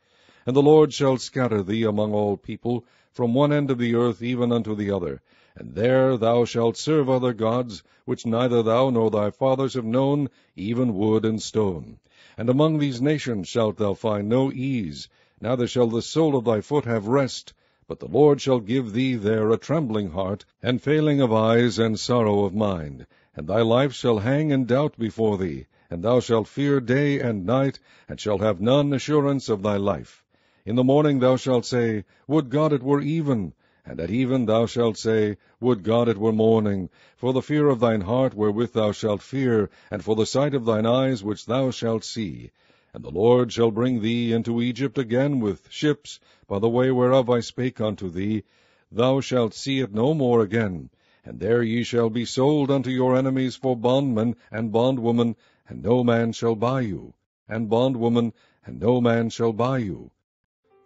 And the Lord shall scatter thee among all people, from one end of the earth even unto the other. And there thou shalt serve other gods, which neither thou nor thy fathers have known, even wood and stone. And among these nations shalt thou find no ease, neither shall the sole of thy foot have rest, but the Lord shall give thee there a trembling heart, and failing of eyes, and sorrow of mind. And thy life shall hang in doubt before thee, and thou shalt fear day and night, and shalt have none assurance of thy life. In the morning thou shalt say, Would God it were even! And at even thou shalt say, Would God it were morning! For the fear of thine heart wherewith thou shalt fear, and for the sight of thine eyes which thou shalt see. And the Lord shall bring thee into Egypt again with ships, by the way whereof I spake unto thee. Thou shalt see it no more again. And there ye shall be sold unto your enemies for bondmen and bondwomen, and no man shall buy you, and bondwoman, and no man shall buy you.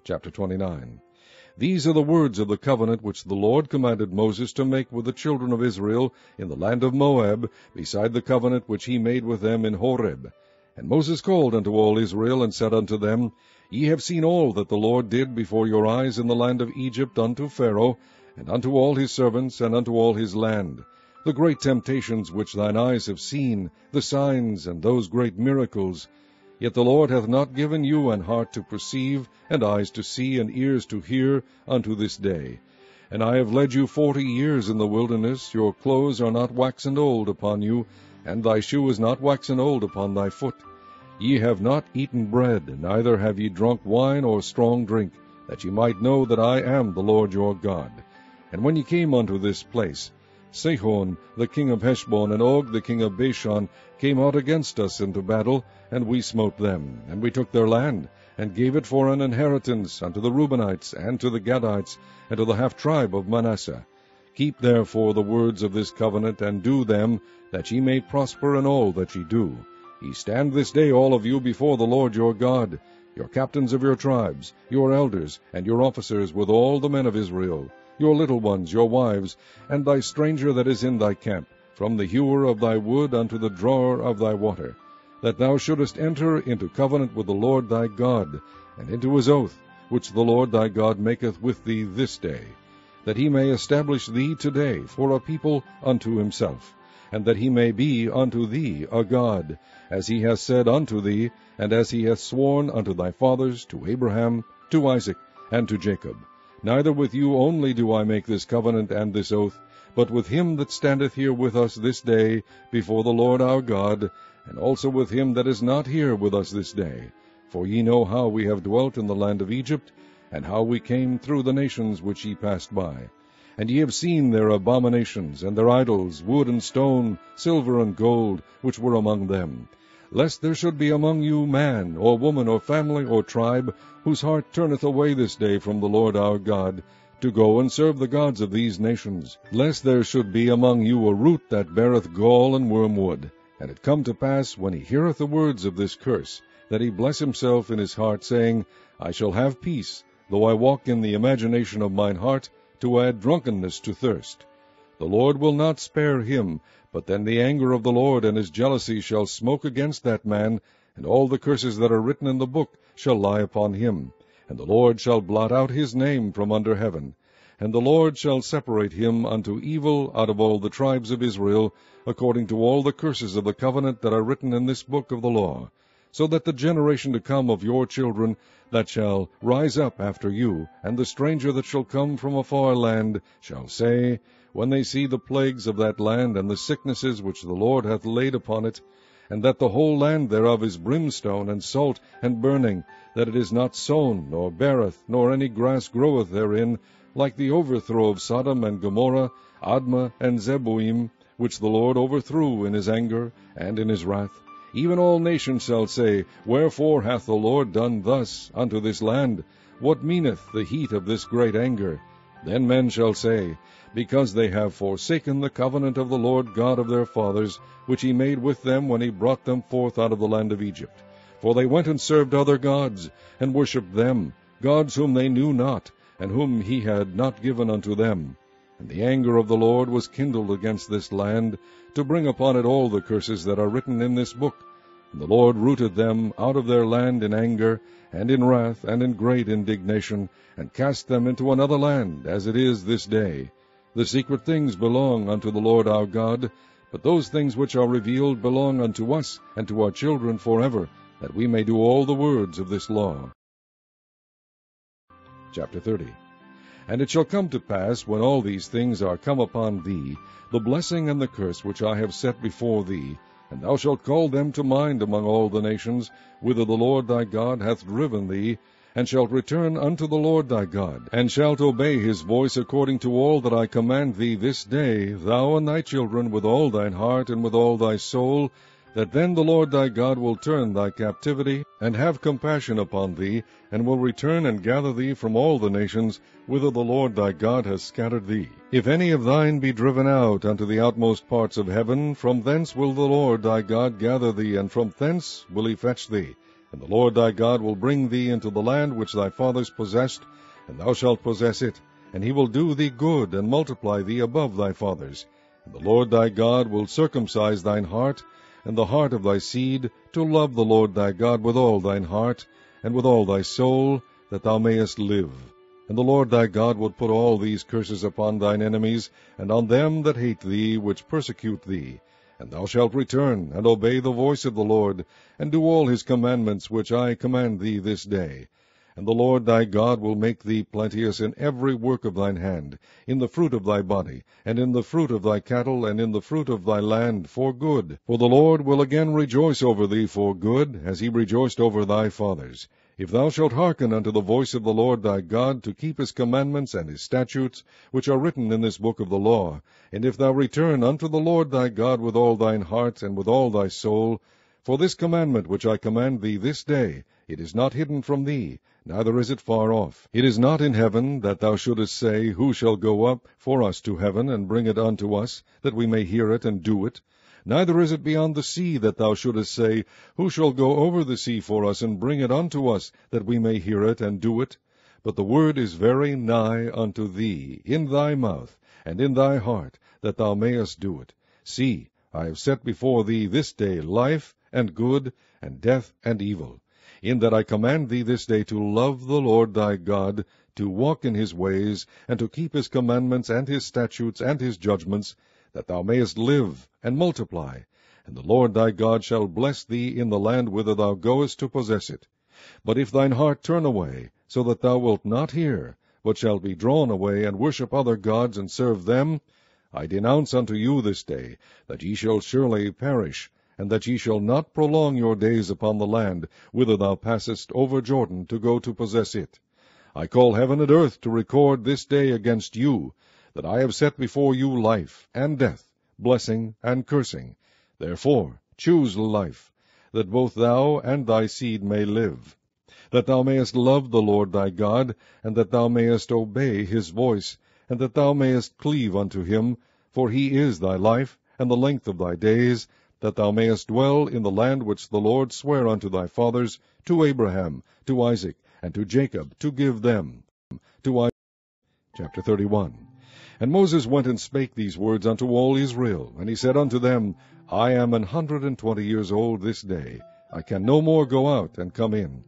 Chapter 29. These are the words of the covenant which the Lord commanded Moses to make with the children of Israel in the land of Moab, beside the covenant which he made with them in Horeb. And Moses called unto all Israel, and said unto them, Ye have seen all that the Lord did before your eyes in the land of Egypt unto Pharaoh, and unto all his servants, and unto all his land, the great temptations which thine eyes have seen, the signs, and those great miracles. Yet the Lord hath not given you an heart to perceive, and eyes to see, and ears to hear, unto this day. And I have led you 40 years in the wilderness. Your clothes are not waxen old upon you, and thy shoe is not waxen old upon thy foot. Ye have not eaten bread, neither have ye drunk wine or strong drink, that ye might know that I am the Lord your God. And when ye came unto this place, Sihon the king of Heshbon and Og the king of Bashan came out against us into battle, and we smote them. And we took their land, and gave it for an inheritance unto the Reubenites, and to the Gadites, and to the half-tribe of Manasseh. Keep therefore the words of this covenant, and do them, that ye may prosper in all that ye do. Ye stand this day all of you before the Lord your God, your captains of your tribes, your elders, and your officers with all the men of Israel, your little ones, your wives, and thy stranger that is in thy camp, from the hewer of thy wood unto the drawer of thy water, that thou shouldest enter into covenant with the Lord thy God, and into his oath, which the Lord thy God maketh with thee this day, that he may establish thee today for a people unto himself, and that he may be unto thee a God, as he hath said unto thee, and as he hath sworn unto thy fathers, to Abraham, to Isaac, and to Jacob. Neither with you only do I make this covenant and this oath, but with him that standeth here with us this day before the Lord our God, and also with him that is not here with us this day. For ye know how we have dwelt in the land of Egypt, and how we came through the nations which ye passed by. And ye have seen their abominations, and their idols, wood and stone, silver and gold, which were among them. Lest there should be among you man, or woman, or family, or tribe, whose heart turneth away this day from the Lord our God, to go and serve the gods of these nations. Lest there should be among you a root that beareth gall and wormwood. And it come to pass, when he heareth the words of this curse, that he bless himself in his heart, saying, I shall have peace, though I walk in the imagination of mine heart, to add drunkenness to thirst. The Lord will not spare him, but then the anger of the Lord and his jealousy shall smoke against that man, and all the curses that are written in the book shall lie upon him. And the Lord shall blot out his name from under heaven. And the Lord shall separate him unto evil out of all the tribes of Israel, according to all the curses of the covenant that are written in this book of the law, so that the generation to come of your children that shall rise up after you, and the stranger that shall come from a far land, shall say, when they see the plagues of that land, and the sicknesses which the Lord hath laid upon it, and that the whole land thereof is brimstone, and salt, and burning, that it is not sown, nor beareth, nor any grass groweth therein, like the overthrow of Sodom and Gomorrah, Admah and Zeboim, which the Lord overthrew in his anger and in his wrath. Even all nations shall say, Wherefore hath the Lord done thus unto this land? What meaneth the heat of this great anger? Then men shall say, Because they have forsaken the covenant of the Lord God of their fathers, which he made with them when he brought them forth out of the land of Egypt. For they went and served other gods, and worshipped them, gods whom they knew not, and whom he had not given unto them. And the anger of the Lord was kindled against this land, to bring upon it all the curses that are written in this book. And the Lord rooted them out of their land in anger, and in wrath, and in great indignation, and cast them into another land, as it is this day. The secret things belong unto the Lord our God, but those things which are revealed belong unto us and to our children forever, that we may do all the words of this law. Chapter 30. And it shall come to pass, when all these things are come upon thee, the blessing and the curse which I have set before thee, and thou shalt call them to mind among all the nations, whither the Lord thy God hath driven thee, and shalt return unto the Lord thy God, and shalt obey his voice according to all that I command thee this day, thou and thy children, with all thine heart and with all thy soul, that then the Lord thy God will turn thy captivity, and have compassion upon thee, and will return and gather thee from all the nations, whither the Lord thy God hath scattered thee. If any of thine be driven out unto the outmost parts of heaven, from thence will the Lord thy God gather thee, and from thence will he fetch thee. And the Lord thy God will bring thee into the land which thy fathers possessed, and thou shalt possess it, and he will do thee good, and multiply thee above thy fathers. And the Lord thy God will circumcise thine heart, and the heart of thy seed, to love the Lord thy God with all thine heart, and with all thy soul, that thou mayest live. And the Lord thy God will put all these curses upon thine enemies, and on them that hate thee, which persecute thee. And thou shalt return, and obey the voice of the Lord, and do all his commandments which I command thee this day. And the Lord thy God will make thee plenteous in every work of thine hand, in the fruit of thy body, and in the fruit of thy cattle, and in the fruit of thy land, for good. For the Lord will again rejoice over thee for good, as he rejoiced over thy fathers. If thou shalt hearken unto the voice of the Lord thy God, to keep his commandments and his statutes, which are written in this book of the law, and if thou return unto the Lord thy God with all thine heart and with all thy soul, for this commandment which I command thee this day, it is not hidden from thee, neither is it far off. It is not in heaven, that thou shouldest say, Who shall go up for us to heaven, and bring it unto us, that we may hear it and do it? Neither is it beyond the sea, that thou shouldest say, Who shall go over the sea for us, and bring it unto us, that we may hear it and do it? But the word is very nigh unto thee, in thy mouth, and in thy heart, that thou mayest do it. See, I have set before thee this day life, and good, and death, and evil, in that I command thee this day to love the Lord thy God, to walk in his ways, and to keep his commandments, and his statutes, and his judgments, that thou mayest live, and multiply, and the Lord thy God shall bless thee in the land whither thou goest to possess it. But if thine heart turn away, so that thou wilt not hear, but shalt be drawn away, and worship other gods, and serve them, I denounce unto you this day, that ye shall surely perish, and that ye shall not prolong your days upon the land, whither thou passest over Jordan to go to possess it. I call heaven and earth to record this day against you, that I have set before you life and death, blessing and cursing. Therefore choose life, that both thou and thy seed may live, that thou mayest love the Lord thy God, and that thou mayest obey his voice, and that thou mayest cleave unto him, for he is thy life, and the length of thy days, that thou mayest dwell in the land which the Lord sware unto thy fathers, to Abraham, to Isaac, and to Jacob, to give them. Chapter 31. And Moses went and spake these words unto all Israel, and he said unto them, I am 120 years old this day. I can no more go out and come in.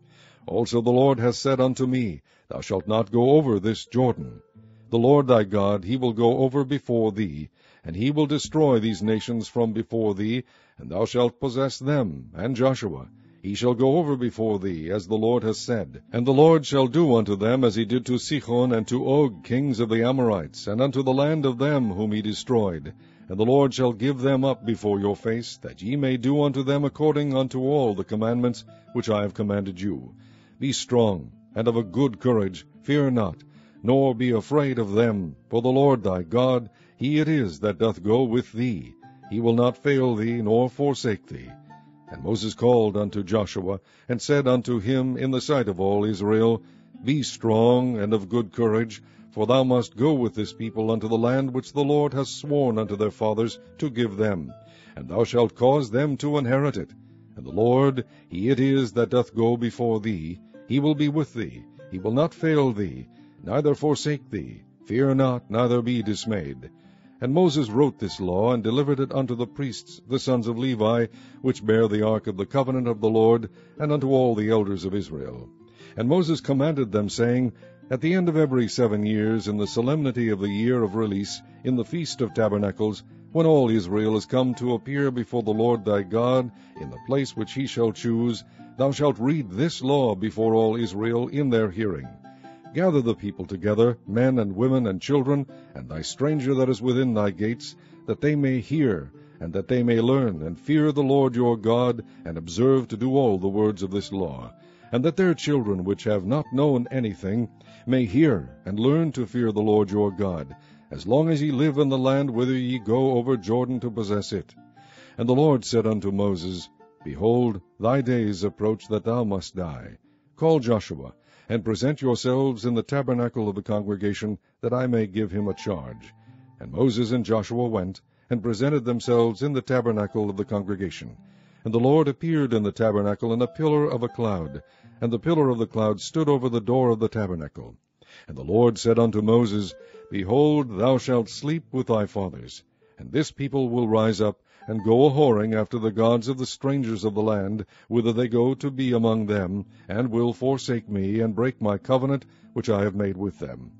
Also the Lord hath said unto me, Thou shalt not go over this Jordan. The Lord thy God, he will go over before thee, and he will destroy these nations from before thee, and thou shalt possess them. And Joshua, he shall go over before thee, as the Lord has said. And the Lord shall do unto them as he did to Sihon and to Og, kings of the Amorites, and unto the land of them whom he destroyed. And the Lord shall give them up before your face, that ye may do unto them according unto all the commandments which I have commanded you. Be strong, and of a good courage, fear not, nor be afraid of them, for the Lord thy God, he it is that doth go with thee. He will not fail thee, nor forsake thee. And Moses called unto Joshua, and said unto him in the sight of all Israel, Be strong and of good courage, for thou must go with this people unto the land which the Lord hath sworn unto their fathers to give them, and thou shalt cause them to inherit it. And the Lord, he it is that doth go before thee. He will be with thee, he will not fail thee, neither forsake thee. Fear not, neither be dismayed. And Moses wrote this law, and delivered it unto the priests, the sons of Levi, which bear the ark of the covenant of the Lord, and unto all the elders of Israel. And Moses commanded them, saying, At the end of every 7 years, in the solemnity of the year of release, in the feast of tabernacles, when all Israel is come to appear before the Lord thy God, in the place which he shall choose, thou shalt read this law before all Israel in their hearing. Gather the people together, men and women and children, and thy stranger that is within thy gates, that they may hear, and that they may learn, and fear the Lord your God, and observe to do all the words of this law, and that their children which have not known anything may hear, and learn to fear the Lord your God, as long as ye live in the land whither ye go over Jordan to possess it. And the Lord said unto Moses, Behold, thy days approach that thou must die. Call Joshua, and present yourselves in the tabernacle of the congregation, that I may give him a charge. And Moses and Joshua went, and presented themselves in the tabernacle of the congregation. And the Lord appeared in the tabernacle in a pillar of a cloud, and the pillar of the cloud stood over the door of the tabernacle. And the Lord said unto Moses, Behold, thou shalt sleep with thy fathers, and this people will rise up, and go a-whoring after the gods of the strangers of the land, whither they go to be among them, and will forsake me, and break my covenant which I have made with them.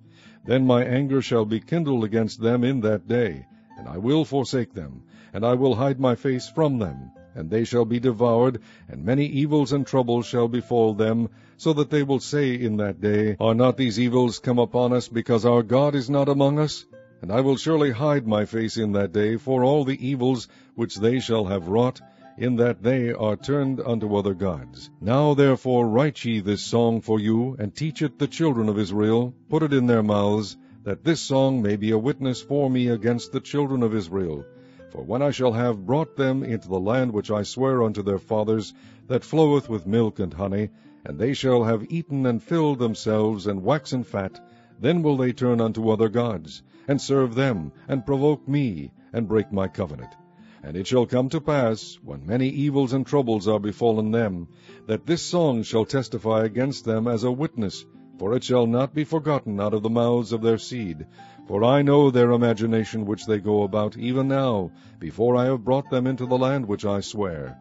Then my anger shall be kindled against them in that day, and I will forsake them, and I will hide my face from them. and they shall be devoured, and many evils and troubles shall befall them, so that they will say in that day, Are not these evils come upon us, because our God is not among us? And I will surely hide my face in that day for all the evils which they shall have wrought, in that they are turned unto other gods. Now therefore write ye this song for you, and teach it the children of Israel, put it in their mouths, that this song may be a witness for me against the children of Israel. For when I shall have brought them into the land which I swear unto their fathers, that floweth with milk and honey, and they shall have eaten and filled themselves, and waxen fat, then will they turn unto other gods, and serve them, and provoke me, and break my covenant. And it shall come to pass, when many evils and troubles are befallen them, that this song shall testify against them as a witness, for it shall not be forgotten out of the mouths of their seed. For I know their imagination which they go about, even now, before I have brought them into the land which I swear.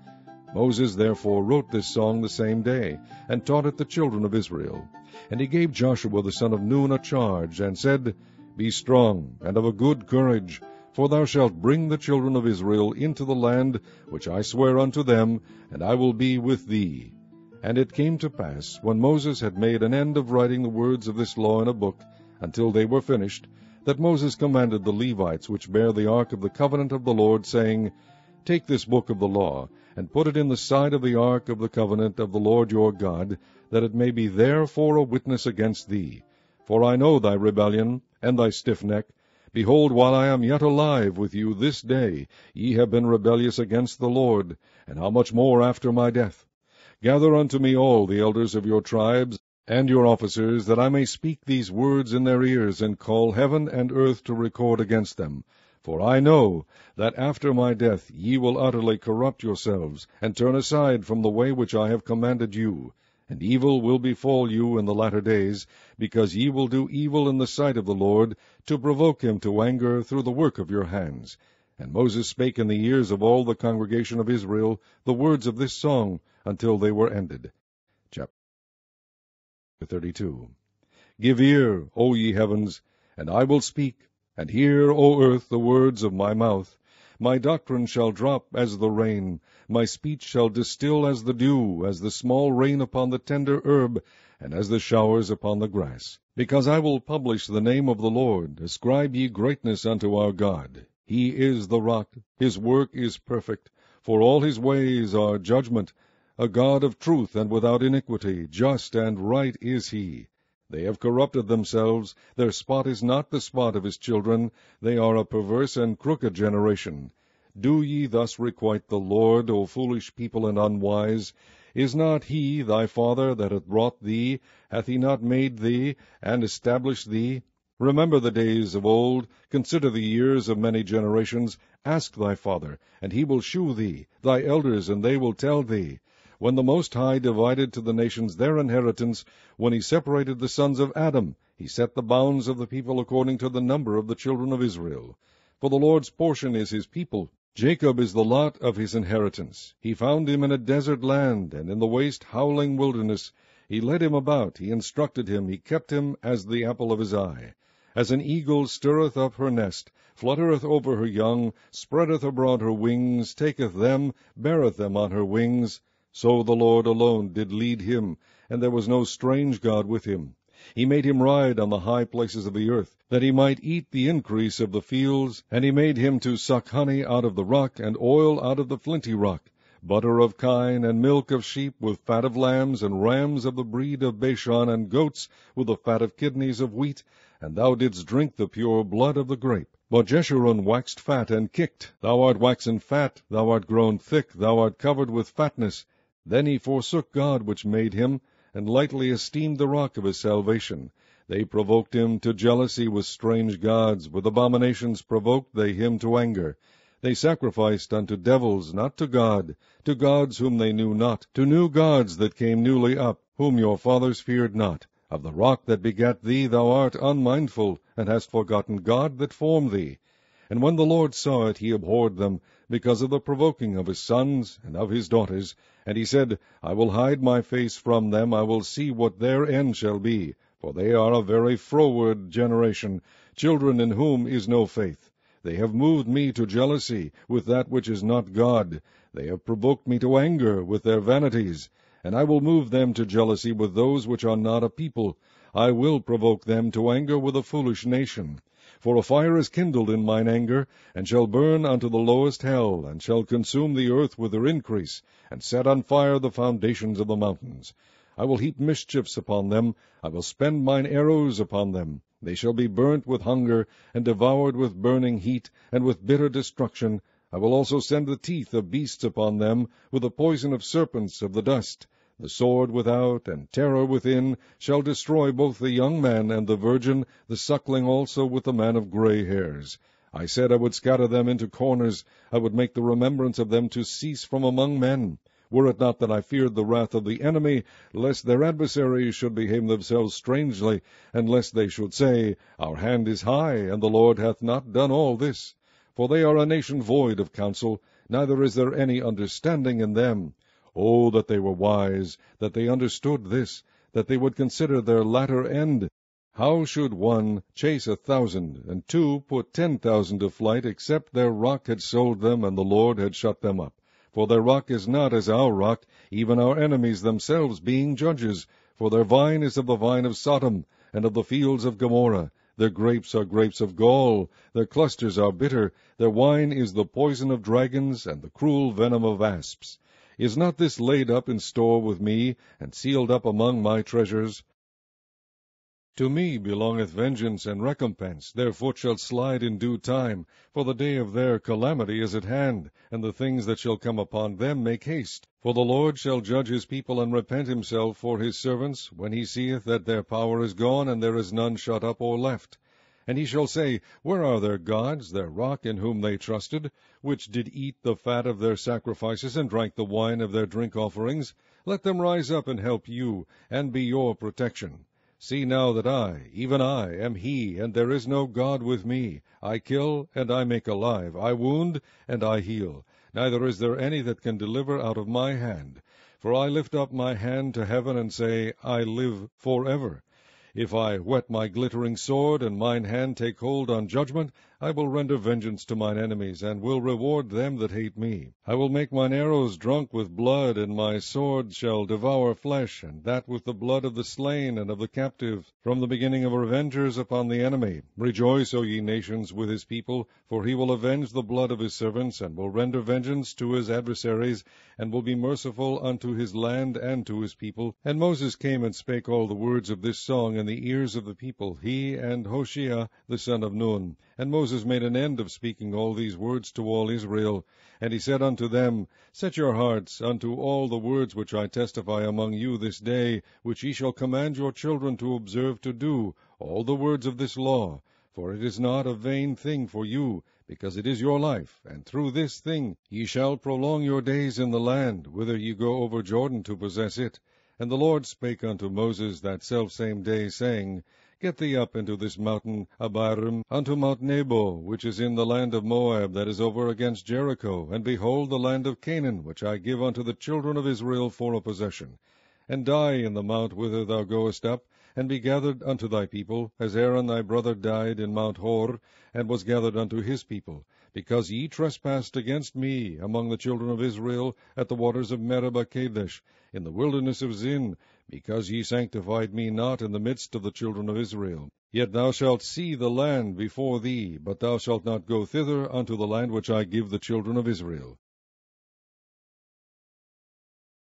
Moses therefore wrote this song the same day, and taught it the children of Israel. And he gave Joshua the son of Nun a charge, and said, Be strong, and of a good courage, for thou shalt bring the children of Israel into the land which I swear unto them, and I will be with thee. And it came to pass, when Moses had made an end of writing the words of this law in a book, until they were finished, that Moses commanded the Levites which bear the ark of the covenant of the Lord, saying, Take this book of the law, and put it in the side of the ark of the covenant of the Lord your God, that it may be there for a witness against thee. For I know thy rebellion, and thy stiff neck. Behold, while I am yet alive with you this day, ye have been rebellious against the Lord, and how much more after my death? Gather unto me all the elders of your tribes, and your officers, that I may speak these words in their ears, and call heaven and earth to record against them. For I know that after my death ye will utterly corrupt yourselves, and turn aside from the way which I have commanded you. And evil will befall you in the latter days, because ye will do evil in the sight of the Lord, to provoke him to anger through the work of your hands. And Moses spake in the ears of all the congregation of Israel the words of this song, until they were ended. Chapter 32. Give ear, O ye heavens, and I will speak, and hear, O earth, the words of my mouth. My doctrine shall drop as the rain, my speech shall distill as the dew, as the small rain upon the tender herb, and as the showers upon the grass. Because I will publish the name of the Lord, ascribe ye greatness unto our God. He is the rock, his work is perfect, for all his ways are judgment. A God of truth and without iniquity, just and right is he. They have corrupted themselves, their spot is not the spot of his children, they are a perverse and crooked generation. Do ye thus requite the Lord, O foolish people and unwise? Is not he thy father that hath brought thee? Hath he not made thee, and established thee? Remember the days of old, consider the years of many generations. Ask thy father, and he will shew thee, thy elders, and they will tell thee. When the Most High divided to the nations their inheritance, when he separated the sons of Adam, he set the bounds of the people according to the number of the children of Israel. For the Lord's portion is his people. Jacob is the lot of his inheritance. He found him in a desert land, and in the waste howling wilderness. He led him about, he instructed him, he kept him as the apple of his eye. As an eagle stirreth up her nest, fluttereth over her young, spreadeth abroad her wings, taketh them, beareth them on her wings, so the Lord alone did lead him, and there was no strange god with him. He made him ride on the high places of the earth, that he might eat the increase of the fields, and he made him to suck honey out of the rock, and oil out of the flinty rock, butter of kine, and milk of sheep, with fat of lambs, and rams of the breed of Bashan, and goats, with the fat of kidneys of wheat, and thou didst drink the pure blood of the grape. But Jeshurun waxed fat, and kicked. Thou art waxen fat, thou art grown thick, thou art covered with fatness. Then he forsook God which made him, and lightly esteemed the rock of his salvation. They provoked him to jealousy with strange gods, with abominations provoked they him to anger. They sacrificed unto devils, not to gods whom they knew not, to new gods that came newly up, whom your fathers feared not. Of the rock that begat thee thou art unmindful, and hast forgotten God that formed thee. And when the Lord saw it, he abhorred them, because of the provoking of his sons and of his daughters. And he said, I will hide my face from them, I will see what their end shall be. For they are a very froward generation, children in whom is no faith. They have moved me to jealousy with that which is not God. They have provoked me to anger with their vanities. And I will move them to jealousy with those which are not a people. I will provoke them to anger with a foolish nation. For a fire is kindled in mine anger, and shall burn unto the lowest hell, and shall consume the earth with her increase, and set on fire the foundations of the mountains. I will heap mischiefs upon them, I will spend mine arrows upon them. They shall be burnt with hunger, and devoured with burning heat, and with bitter destruction. I will also send the teeth of beasts upon them, with the poison of serpents of the dust. The sword without, and terror within, shall destroy both the young man and the virgin, the suckling also with the man of grey hairs. I said I would scatter them into corners, I would make the remembrance of them to cease from among men. Were it not that I feared the wrath of the enemy, lest their adversaries should behave themselves strangely, and lest they should say, Our hand is high, and the Lord hath not done all this. For they are a nation void of counsel, neither is there any understanding in them. Oh, that they were wise, that they understood this, that they would consider their latter end. How should one chase 1,000, and two put 10,000 to flight, except their rock had sold them, and the Lord had shut them up? For their rock is not as our rock, even our enemies themselves being judges. For their vine is of the vine of Sodom, and of the fields of Gomorrah. Their grapes are grapes of gall, their clusters are bitter, their wine is the poison of dragons, and the cruel venom of asps. Is not this laid up in store with me, and sealed up among my treasures? To me belongeth vengeance and recompense, their foot shall slide in due time, for the day of their calamity is at hand, and the things that shall come upon them make haste. For the Lord shall judge his people, and repent himself for his servants, when he seeth that their power is gone, and there is none shut up or left. And he shall say, Where are their gods, their rock in whom they trusted, which did eat the fat of their sacrifices, and drank the wine of their drink offerings? Let them rise up and help you, and be your protection. See now that I, even I, am he, and there is no God with me. I kill, and I make alive. I wound, and I heal. Neither is there any that can deliver out of my hand. For I lift up my hand to heaven, and say, I live forever. If I whet my glittering sword, and mine hand take hold on judgment, I will render vengeance to mine enemies, and will reward them that hate me. I will make mine arrows drunk with blood, and my sword shall devour flesh, and that with the blood of the slain and of the captive, from the beginning of revengers upon the enemy. Rejoice, O ye nations, with his people, for he will avenge the blood of his servants, and will render vengeance to his adversaries, and will be merciful unto his land and to his people. And Moses came and spake all the words of this song in the ears of the people, he and Hoshea the son of Nun. And Moses made an end of speaking all these words to all Israel. And he said unto them, Set your hearts unto all the words which I testify among you this day, which ye shall command your children to observe to do, all the words of this law. For it is not a vain thing for you, because it is your life, and through this thing ye shall prolong your days in the land, whither ye go over Jordan to possess it. And the Lord spake unto Moses that selfsame day, saying, Get thee up into this mountain Abarim, unto Mount Nebo, which is in the land of Moab, that is over against Jericho, and behold the land of Canaan, which I give unto the children of Israel for a possession. And die in the mount whither thou goest up, and be gathered unto thy people, as Aaron thy brother died in Mount Hor, and was gathered unto his people, because ye trespassed against me among the children of Israel at the waters of Meribah Kadesh, in the wilderness of Zin, because ye sanctified me not in the midst of the children of Israel. Yet thou shalt see the land before thee, but thou shalt not go thither unto the land which I give the children of Israel.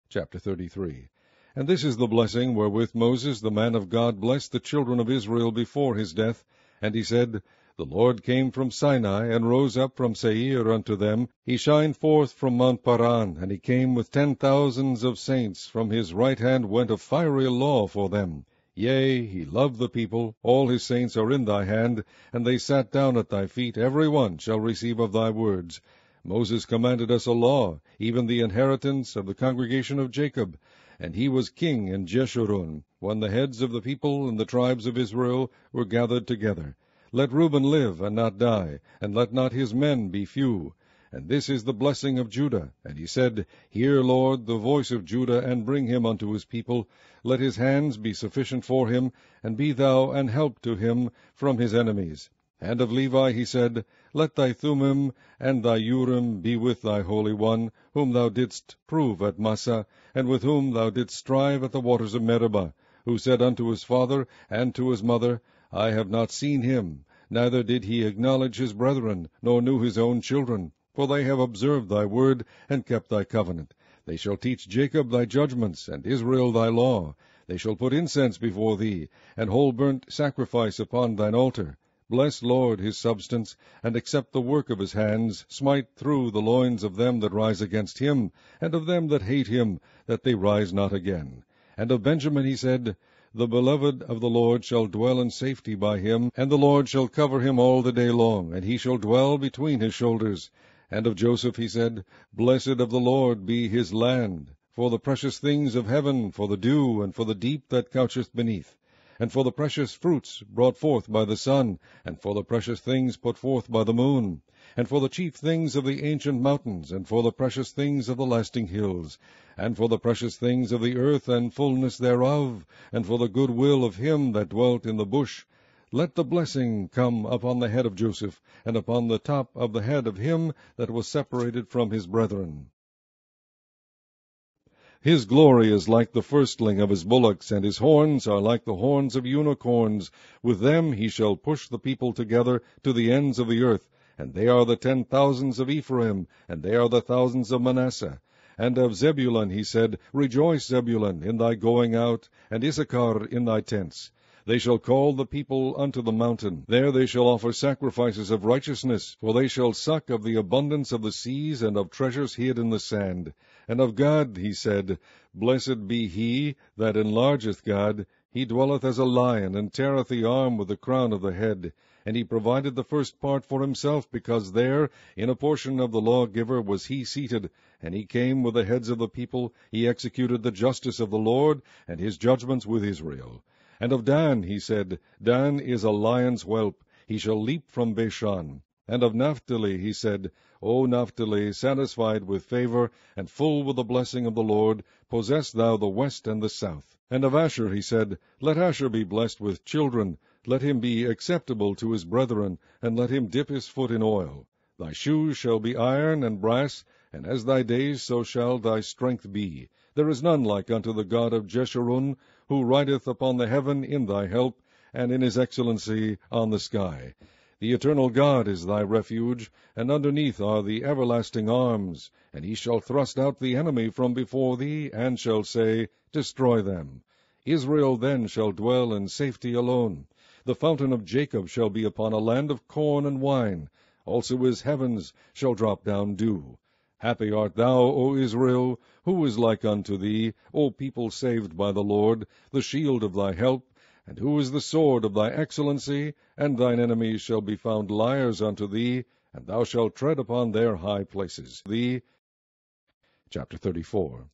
Chapter 33. And this is the blessing wherewith Moses the man of God blessed the children of Israel before his death. And he said, The Lord came from Sinai, and rose up from Seir unto them. He shined forth from Mount Paran, and he came with 10,000s of saints. From his right hand went a fiery law for them. Yea, he loved the people. All his saints are in thy hand, and they sat down at thy feet. Every one shall receive of thy words. Moses commanded us a law, even the inheritance of the congregation of Jacob. And he was king in Jeshurun, when the heads of the people and the tribes of Israel were gathered together. Let Reuben live and not die, and let not his men be few. And this is the blessing of Judah. And he said, Hear, Lord, the voice of Judah, and bring him unto his people. Let his hands be sufficient for him, and be thou an help to him from his enemies. And of Levi he said, Let thy Thummim and thy Urim be with thy Holy One, whom thou didst prove at Massah, and with whom thou didst strive at the waters of Meribah, who said unto his father and to his mother, I have not seen him, neither did he acknowledge his brethren, nor knew his own children. For they have observed thy word, and kept thy covenant. They shall teach Jacob thy judgments, and Israel thy law. They shall put incense before thee, and whole burnt sacrifice upon thine altar. Bless, Lord, his substance, and accept the work of his hands. Smite through the loins of them that rise against him, and of them that hate him, that they rise not again. And of Benjamin he said, The beloved of the Lord shall dwell in safety by him, and the Lord shall cover him all the day long, and he shall dwell between his shoulders. And of Joseph he said, Blessed of the Lord be his land, for the precious things of heaven, for the dew, and for the deep that coucheth beneath, and for the precious fruits brought forth by the sun, and for the precious things put forth by the moon, and for the chief things of the ancient mountains, and for the precious things of the lasting hills, and for the precious things of the earth and fullness thereof, and for the good will of him that dwelt in the bush. Let the blessing come upon the head of Joseph, and upon the top of the head of him that was separated from his brethren. His glory is like the firstling of his bullocks, and his horns are like the horns of unicorns. With them he shall push the people together to the ends of the earth. And they are the 10,000s of Ephraim, and they are the thousands of Manasseh. And of Zebulun he said, Rejoice, Zebulun, in thy going out, and Issachar in thy tents. They shall call the people unto the mountain. There they shall offer sacrifices of righteousness, for they shall suck of the abundance of the seas, and of treasures hid in the sand. And of God he said, Blessed be he that enlargeth God. He dwelleth as a lion, and teareth the arm with the crown of the head. And he provided the first part for himself, because there, in a portion of the lawgiver, was he seated. And he came with the heads of the people. He executed the justice of the Lord, and his judgments with Israel. And of Dan he said, Dan is a lion's whelp. He shall leap from Bashan. And of Naphtali he said, O Naphtali, satisfied with favor, and full with the blessing of the Lord, possess thou the west and the south. And of Asher he said, Let Asher be blessed with children. Let him be acceptable to his brethren, and let him dip his foot in oil. Thy shoes shall be iron and brass, and as thy days so shall thy strength be. There is none like unto the God of Jeshurun, who rideth upon the heaven in thy help, and in his excellency on the sky. The eternal God is thy refuge, and underneath are the everlasting arms. And he shall thrust out the enemy from before thee, and shall say, Destroy them. Israel then shall dwell in safety alone. The fountain of Jacob shall be upon a land of corn and wine. Also his heavens shall drop down dew. Happy art thou, O Israel! Who is like unto thee, O people saved by the Lord, the shield of thy help? And who is the sword of thy excellency? And thine enemies shall be found liars unto thee, and thou shalt tread upon their high places. Chapter 34.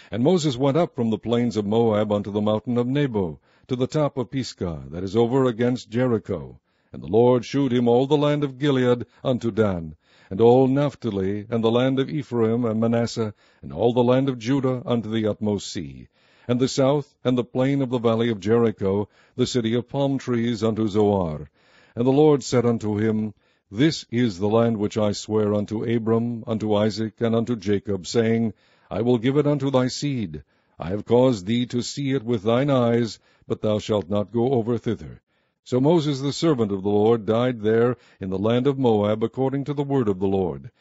And Moses went up from the plains of Moab unto the mountain of Nebo, to the top of Pisgah, that is over against Jericho. And the Lord shewed him all the land of Gilead unto Dan, and all Naphtali, and the land of Ephraim and Manasseh, and all the land of Judah unto the utmost sea, and the south, and the plain of the valley of Jericho, the city of palm trees, unto Zoar. And the Lord said unto him, This is the land which I swear unto Abram, unto Isaac, and unto Jacob, saying, I will give it unto thy seed. I have caused thee to see it with thine eyes, but thou shalt not go over thither. So Moses the servant of the Lord died there in the land of Moab, according to the word of the Lord.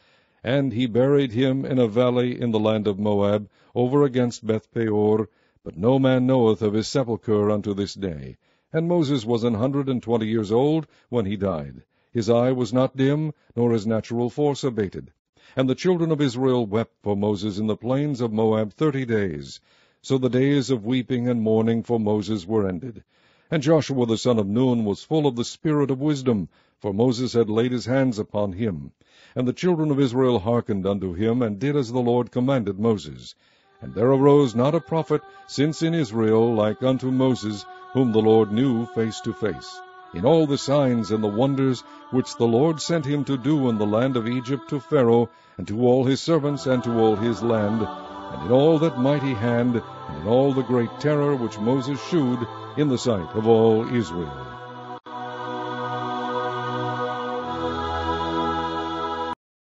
And he buried him in a valley in the land of Moab, over against Beth-peor, but no man knoweth of his sepulchre unto this day. And Moses was 120 years old when he died. His eye was not dim, nor his natural force abated. And the children of Israel wept for Moses in the plains of Moab 30 days. So the days of weeping and mourning for Moses were ended. And Joshua the son of Nun was full of the spirit of wisdom, for Moses had laid his hands upon him. And the children of Israel hearkened unto him, and did as the Lord commanded Moses. And there arose not a prophet since in Israel like unto Moses, whom the Lord knew face to face, in all the signs and the wonders which the Lord sent him to do in the land of Egypt to Pharaoh, and to all his servants, and to all his land, and in all that mighty hand, and in all the great terror which Moses shewed in the sight of all Israel.